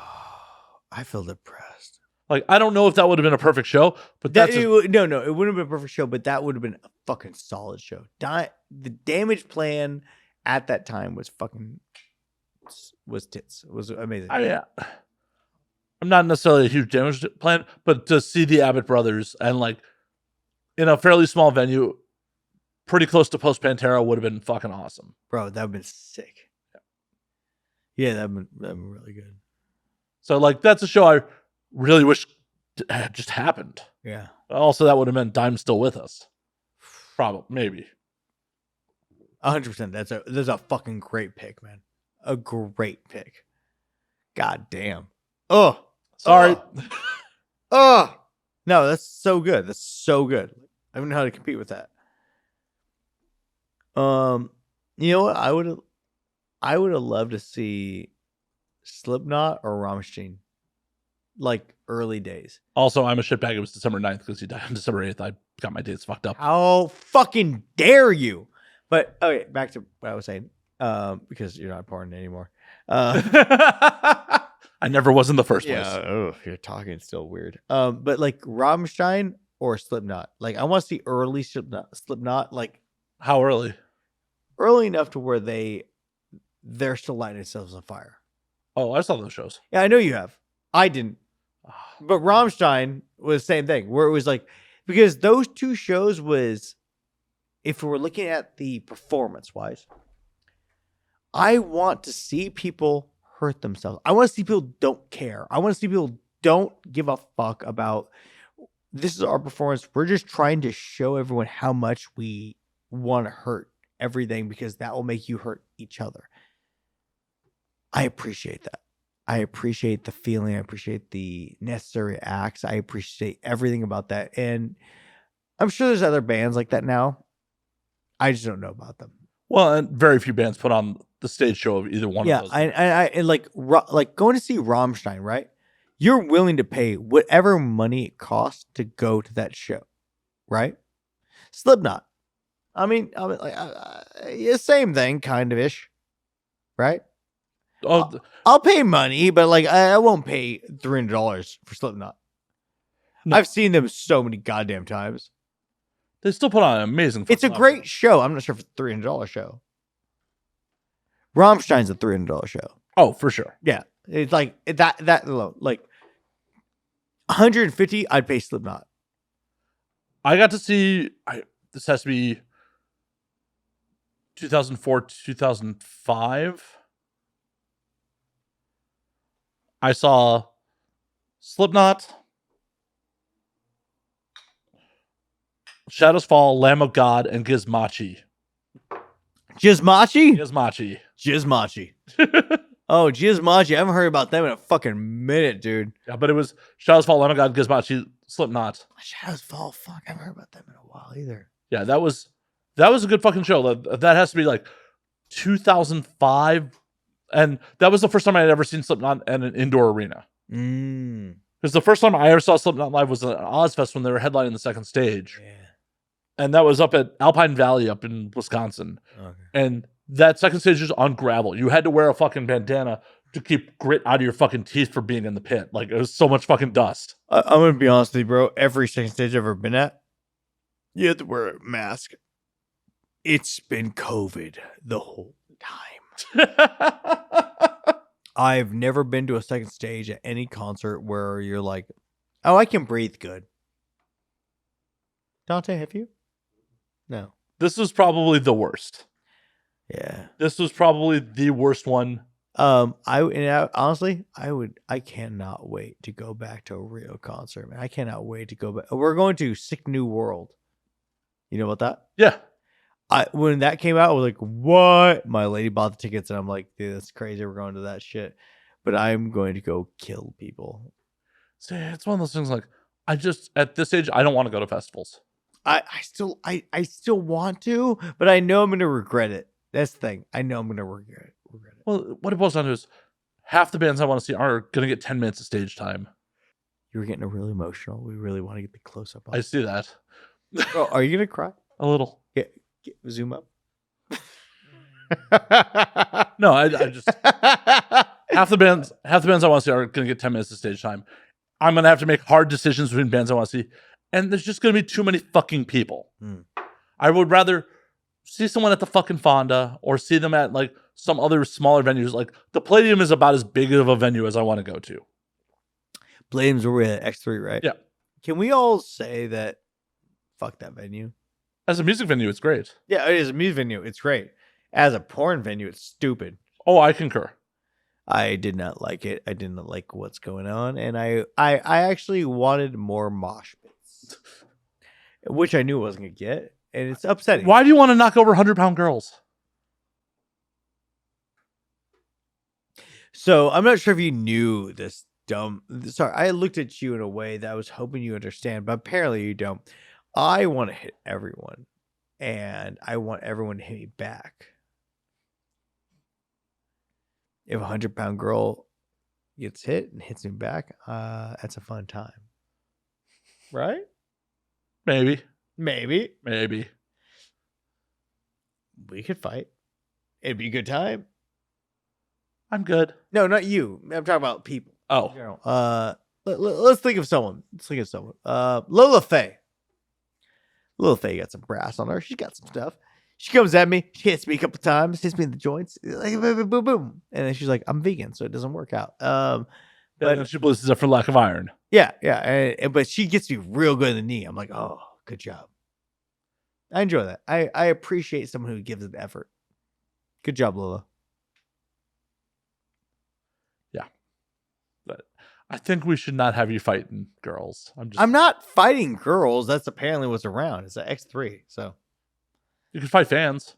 I feel depressed. Like, I don't know if that would have been a perfect show, but no, it wouldn't have been a perfect show, but that would have been a fucking solid show. The Damage Plan at that time was tits. It was amazing. I'm not necessarily a huge Damage Plan, but to see the Abbott Brothers and, like, in a fairly small venue, pretty close to Post Pantera would have been fucking awesome. Bro, that would have been sick. Yeah, that would have been really good. So, like, that's a show I really wish just happened. Yeah. Also, that would have meant Dime's still with us. Probably, maybe. 100%. That's a fucking great pick, man. A great pick. God damn. Oh, Sorry. oh, no, that's so good. That's so good. I don't know how to compete with that. You know what? I would have loved to see Slipknot or Rammstein, like early days. Also, I'm a shitbag. It was December 9th because he died on December 8th. I got my dates fucked up. How fucking dare you? But okay, back to what I was saying. Because you're not important anymore. I never was in the first place. Yeah, oh, you're talking still weird. But like Rammstein or Slipknot. Like I want to see early Slipknot, like How early? early enough to where they're still lighting themselves on fire. Oh, I saw those shows. Yeah, I know you have. I didn't. But Rammstein was the same thing, where it was like, because those two shows was, if we're looking at the performance wise, I want to see people hurt themselves. I want to see people don't care. I want to see people don't give a fuck about, this is our performance. We're just trying to show everyone how much we want to hurt everything, because that will make you hurt each other. I appreciate that. I appreciate the feeling. I appreciate the necessary acts. I appreciate everything about that. And I'm sure there's other bands like that now. I just don't know about them. Well, and very few bands put on the stage show of either one of those. And like going to see Rammstein, right? You're willing to pay whatever money it costs to go to that show, right? Slipknot. I mean, same thing, kind of ish, right? Oh, I'll pay money, but like I won't pay $300 for Slipknot. No. I've seen them so many goddamn times. they still put on an amazing. It's a great show. I'm not sure if it's a $300 show. Rammstein's a $300 show. Oh, for sure. Yeah, it's like that alone. Like 150, I'd pay Slipknot. I got to see. This has to be 2004, 2005. I saw Slipknot, Shadows Fall, Lamb of God, and Gizmachi. Gizmachi? Gizmachi. Oh, Gizmachi. I haven't heard about them in a fucking minute, dude. Yeah, but it was Shadows Fall, Lamb of God, Gizmachi, Slipknot. Shadows Fall. Fuck, I haven't heard about them in a while either. Yeah, that was a good fucking show. That has to be like 2005. And that was the first time I had ever seen Slipknot in an indoor arena. Because the first time I ever saw Slipknot live was at Ozfest when they were headlining the second stage. Yeah. And that was up at Alpine Valley up in Wisconsin. Okay. And that second stage was on gravel. You had to wear a fucking bandana to keep grit out of your fucking teeth for being in the pit. Like, it was so much fucking dust. I'm going to be honest with you, bro. Every second stage I've ever been at, you have to wear a mask. It's been COVID the whole time. I've never been to a second stage at any concert where you're like, oh, I can breathe good. Dante, have you? No. This was probably the worst. Yeah. This was probably the worst one. Honestly, I cannot wait to go back to a real concert, man. I cannot wait to go back. We're going to Sick New World. You know about that? Yeah. When that came out, I was like, what? My lady bought the tickets, and I'm like, dude, that's crazy. We're going to that shit. But I'm going to go kill people. See, it's one of those things like, at this age, I don't want to go to festivals. I still want to, but I know I'm going to regret it. That's the thing. I know I'm going to regret it. Well, what it boils down to is half the bands I want to see are going to get 10 minutes of stage time. You were getting really emotional. We really want to get the close-up on I see that. Oh, are you going to cry? A little. Zoom up. No, I just half the bands I want to see are going to get 10 minutes of stage time. I'm going to have to make hard decisions between bands I want to see, and there's just going to be too many fucking people. I would rather see someone at the fucking Fonda or see them at like some other smaller venues. Like the Palladium is about as big of a venue as I want to go to. Palladium's where we're at X3, right? Yeah. Can we all say that? Fuck that venue. As a music venue, it's great. Yeah, it is a music venue. It's great. As a porn venue, it's stupid. Oh, I concur. I did not like it. I didn't like what's going on, and I actually wanted more mosh pits, which I knew I wasn't gonna get, and it's upsetting. Why do you want to knock over 100-pound girls? So I'm not sure if you knew this dumb. Sorry, I looked at you in a way that I was hoping you understand, but apparently you don't. I want to hit everyone, and I want everyone to hit me back. If a 100-pound girl gets hit and hits me back, that's a fun time. Right? Maybe. Maybe. We could fight. It'd be a good time. I'm good. No, not you. I'm talking about people. Oh. In general. Let's think of someone. Lola Faye. Lola Faye got some brass on her. She got some stuff. She comes at me. She hits me a couple times. Hits me in the joints. Like boom, boom, boom. And then she's like, "I'm vegan, so it doesn't work out." But she blizzes up for lack of iron. Yeah. But she gets me real good in the knee. I'm like, "Oh, good job." I enjoy that. I appreciate someone who gives an effort. Good job, Lola. Yeah. But I think we should not have you fighting girls. I'm not fighting girls. That's apparently what's around. It's an X3. So you can fight fans.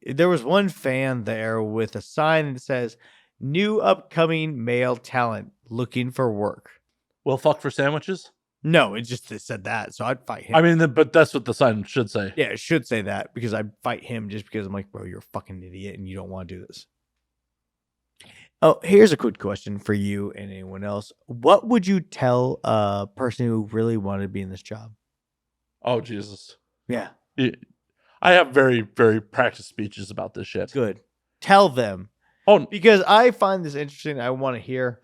There was one fan there with a sign that says, "New upcoming male talent looking for work." Well, fuck for sandwiches? No, it said that, so I'd fight him. I mean, but that's what the sign should say. Yeah, it should say that because I'd fight him just because I'm like, bro, you're a fucking idiot and you don't want to do this. Oh, here's a quick question for you and anyone else. What would you tell a person who really wanted to be in this job? Oh, Jesus. Yeah. I have very, very practiced speeches about this shit. Good. Tell them. Oh, because I find this interesting. I want to hear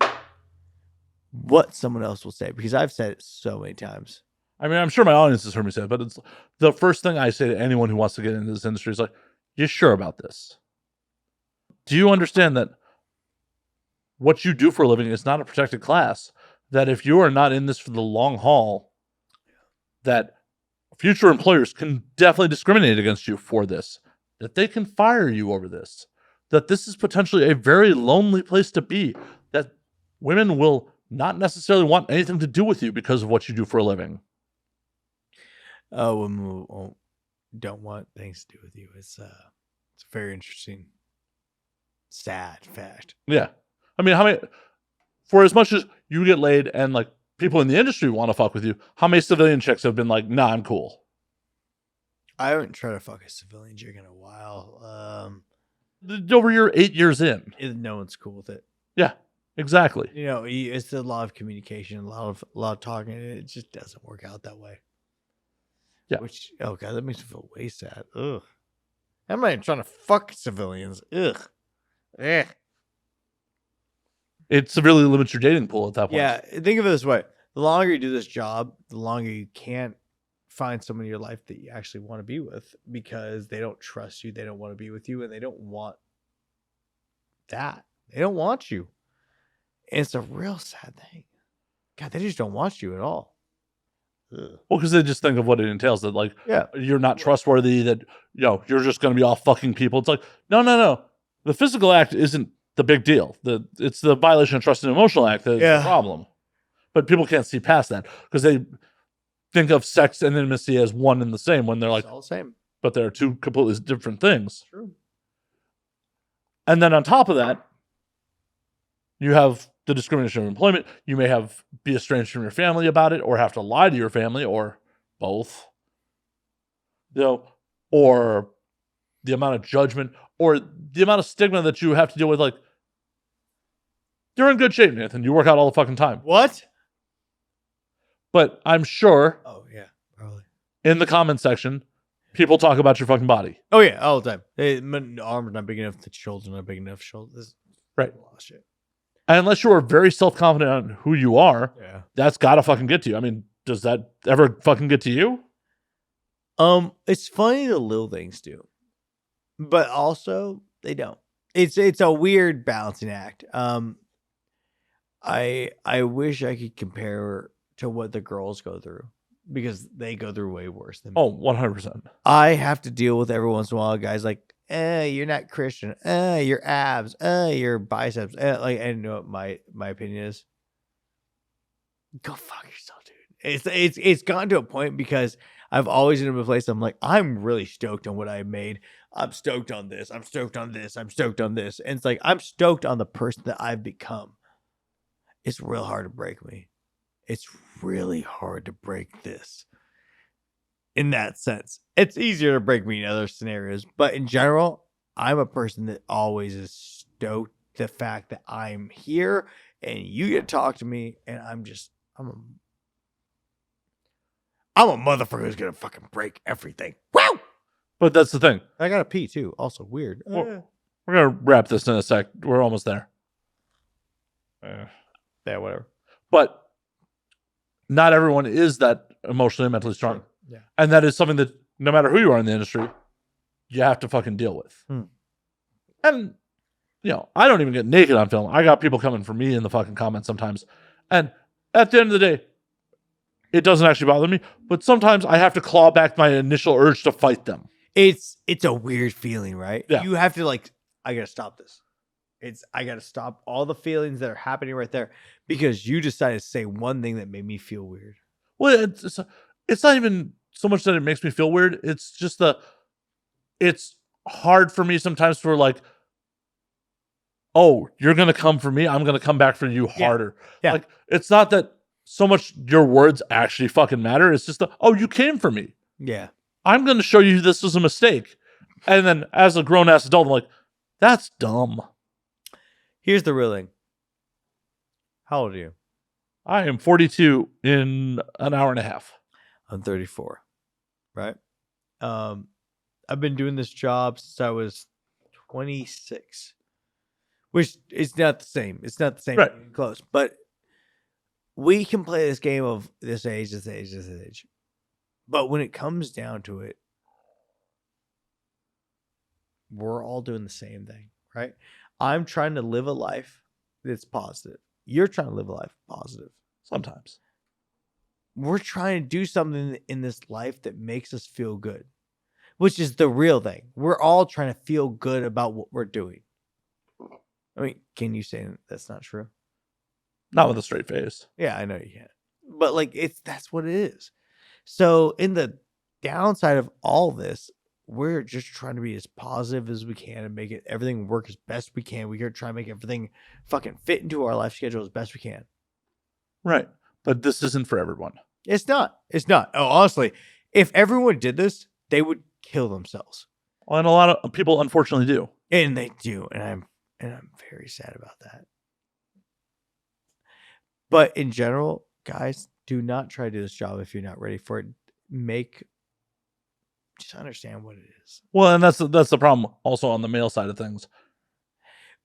what someone else will say because I've said it so many times. I mean, I'm sure my audience has heard me say it, but it's the first thing I say to anyone who wants to get into this industry is like, "You sure about this? Do you understand that what you do for a living is not a protected class? That if you are not in this for the long haul, that future employers can definitely discriminate against you for this, that they can fire you over this, that this is potentially a very lonely place to be, that women will not necessarily want anything to do with you because of what you do for a living." Oh, women don't want things to do with you. It's a very interesting, sad fact. Yeah. I mean, for as much as you get laid and like people in the industry want to fuck with you, how many civilian chicks have been like, "Nah, I'm cool"? I haven't tried to fuck a civilian chick in a while. Over your 8 years in. No one's cool with it. Yeah, exactly. You know, it's a lot of communication, a lot of talking. And it just doesn't work out that way. Yeah. Which, oh God, that makes me feel way sad. Ugh. I'm not even trying to fuck civilians. Ugh. Ugh. It severely limits your dating pool at that point. Yeah, think of it this way. The longer you do this job, the longer you can't find someone in your life that you actually want to be with because they don't trust you, they don't want to be with you, and they don't want that. They don't want you. And it's a real sad thing. God, they just don't want you at all. Ugh. Well, because they just think of what it entails, that like, Yeah, you're not trustworthy, that, you know, you're just going to be all fucking people. It's like, no. The physical act isn't the big deal. It's the violation of trust and emotional act that is the problem. But people can't see past that because they think of sex and intimacy as one and the same when they're like, it's all the same. but they're two completely different things. True. And then on top of that, you have the discrimination of employment. You may be estranged from your family about it, or have to lie to your family, or both. You know, or the amount of judgment, or the amount of stigma that you have to deal with. Like, you're in good shape, Nathan. You work out all the fucking time. What? But I'm sure. Oh yeah, probably. In the comment section, people talk about your fucking body. Oh yeah, all the time. My arms not big enough. The shoulders not big enough. Shoulders. Right. A lot of shit. And unless you are very self-confident on who you are, Yeah. that's gotta fucking get to you. I mean, does that ever fucking get to you? It's funny the little things do, but also they don't. It's a weird balancing act. I wish I could compare to what the girls go through because they go through way worse than me. Oh, 100%. I have to deal with every once in a while guys like, you're not Christian. Your abs. Your biceps. Like, I know what my opinion is. Go fuck yourself, dude. It's gotten to a point because I've always been in a place I'm like, I'm really stoked on what I made. I'm stoked on this. I'm stoked on this. I'm stoked on this. And it's like, I'm stoked on the person that I've become. it's real hard to break me. It's really hard to break this. In that sense, it's easier to break me in other scenarios, but in general, I'm a person that always is stoked the fact that I'm here and you get to talk to me, and I'm a motherfucker who's gonna fucking break everything. Wow! But that's the thing. I gotta pee too. Also weird. We're gonna wrap this in a sec. We're almost there. Yeah, whatever. But not everyone is that emotionally and mentally strong. Yeah. And that is something that no matter who you are in the industry, you have to fucking deal with. And, I don't even get naked on film. I got people coming for me in the fucking comments sometimes. And at the end of the day, it doesn't actually bother me. But sometimes I have to claw back my initial urge to fight them. It's a weird feeling, right? Yeah. You have to I gotta stop this. I gotta stop all the feelings that are happening right there because you decided to say one thing that made me feel weird. Well, it's not even so much that it makes me feel weird. It's just it's hard for me sometimes for oh, you're going to come for me. I'm going to come back for you harder. Yeah. It's not that so much your words actually fucking matter. It's just oh, you came for me. Yeah. I'm going to show you this was a mistake. And then as a grown ass adult, I'm like, that's dumb. Here's the real thing. How old are you? I am 42 in an hour and a half. I'm 34. Right? I've been doing this job since I was 26. Which is not the same. It's not the same. Right. Close. But we can play this game of this age. But when it comes down to it, we're all doing the same thing, right? I'm trying to live a life that's positive. You're trying to live a life positive. Sometimes. We're trying to do something in this life that makes us feel good, which is the real thing. We're all trying to feel good about what we're doing. I mean, can you say that's not true? Not with a straight face. Yeah, I know you can't. But that's what it is. So in the downside of all this, we're just trying to be as positive as we can and make everything work as best we can. We're trying to make everything fucking fit into our life schedule as best we can. Right. But this isn't for everyone. It's not. It's not. Oh, honestly, if everyone did this, they would kill themselves. Well, and a lot of people unfortunately do. And they do. And I'm very sad about that. But in general, guys, do not try to do this job if you're not ready for it. Just understand what it is. Well, and that's the problem also on the male side of things.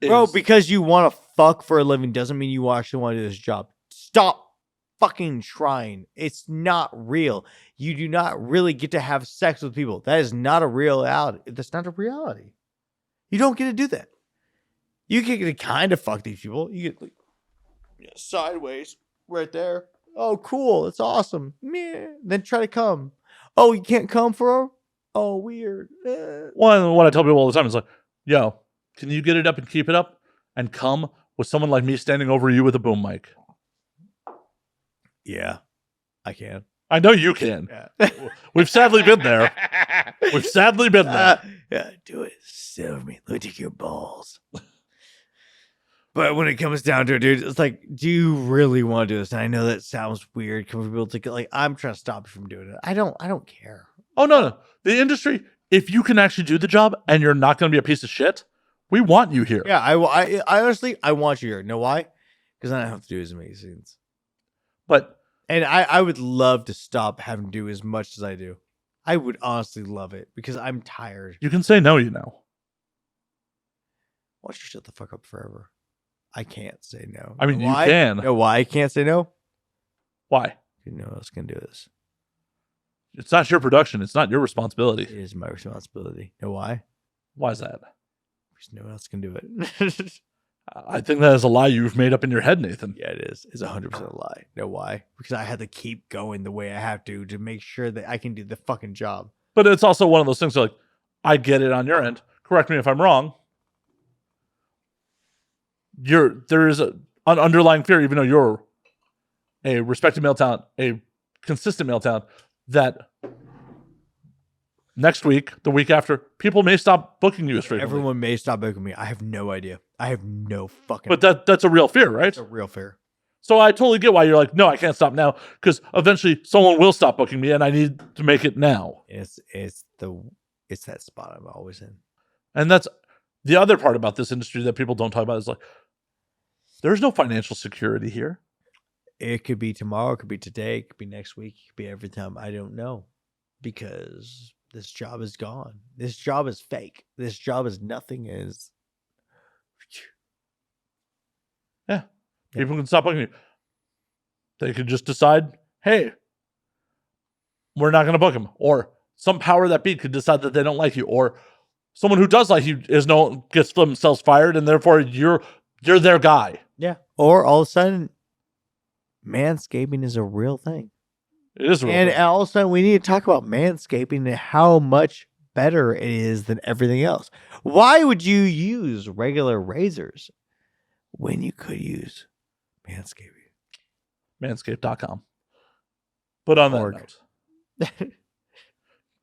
Bro, because you want to fuck for a living doesn't mean you actually want to do this job. Stop fucking trying. It's not real. You do not really get to have sex with people. That is not a reality. That's not a reality. You don't get to do that. You get to kind of fuck these people. You get sideways right there. Oh, cool. It's awesome. Meh. Then try to come. Oh, you can't come for her? Oh, weird. Well, what I tell people all the time is yo, can you get it up and keep it up and come with someone like me standing over you with a boom mic? Yeah, I can. I know you can. Yeah. We've sadly been there. Yeah, do it. Sit over me. Let me take your balls. But when it comes down to it, dude, it's do you really want to do this? And I know that sounds weird. Can we be able to I'm trying to stop you from doing it. I don't care. Oh, no. The industry, if you can actually do the job and you're not going to be a piece of shit, we want you here. Yeah, I honestly, I want you here. Know why? Because I don't have to do as many scenes. And I would love to stop having to do as much as I do. I would honestly love it because I'm tired. You can say no, Why don't you shut the fuck up forever? I can't say no. I mean, you why? can. No, why I can't say no? Why? You know else can do this. It's not your production. It's not your responsibility. It is my responsibility. Know why? Why is that? Because no one else can do it. I think that is a lie you've made up in your head, Nathan. Yeah, it is. It's 100% a lie. Know why? Because I had to keep going the way I have to make sure that I can do the fucking job. But it's also one of those things I get it on your end. Correct me if I'm wrong. There is an underlying fear, even though you're a respected male talent, a consistent male talent, that next week, the week after, people may stop booking you as frequently. Everyone may stop booking me. I have no idea. I have no fucking But that's a real fear, right? It's a real fear. So I totally get why you're like, no, I can't stop now, because eventually someone will stop booking me, and I need to make it now. It's that spot I'm always in. And that's the other part about this industry that people don't talk about is like, there's no financial security here. It could be tomorrow, it could be today, it could be next week, it could be every time. I don't know, because this job is gone. This job is fake. This job is nothing. Yeah. People can stop booking you. They could just decide, hey, we're not going to book him. Or some power that be could decide that they don't like you. Or someone who does like you gets themselves fired, and therefore you're their guy. Yeah. Or all of a sudden, manscaping is a real thing. It is a real and thing. all of a sudden, we need to talk about manscaping and how much better it is than everything else. Why would you use regular razors when you could use manscaping? Manscaped.com. But on that Org. note,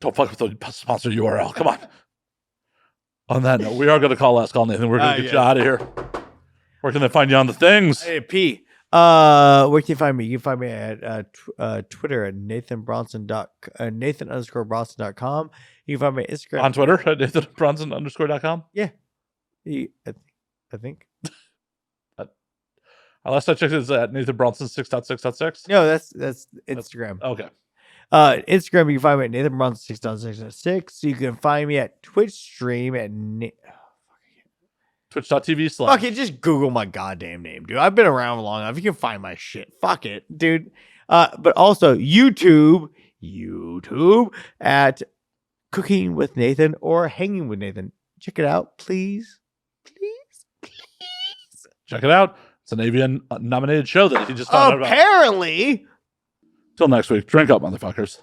don't fuck with the sponsor URL. Come on. On that note, we are going to call last call, Nathan. We're going to get you out of here. Where can they find you on the things? Hey, P. Where can you find me? You can find me at Twitter at Nathan_Bronson.com. You can find me at Instagram On Twitter at NathanBronson_.com. Yeah. I think. Last I checked, it's at Nathan Bronson 6.6.6. No, that's Instagram. Okay. Instagram, you can find me at Nathan Bronson 6.6.6. You can find me at Twitch stream at Twitch.tv/ Fuck it, just Google my goddamn name, dude. I've been around long enough. You can find my shit. Fuck it, dude. But also YouTube at Cooking with Nathan or Hanging with Nathan. Check it out, please. Check it out. It's an AVN nominated show that he just found out about. Apparently. Till next week. Drink up, motherfuckers.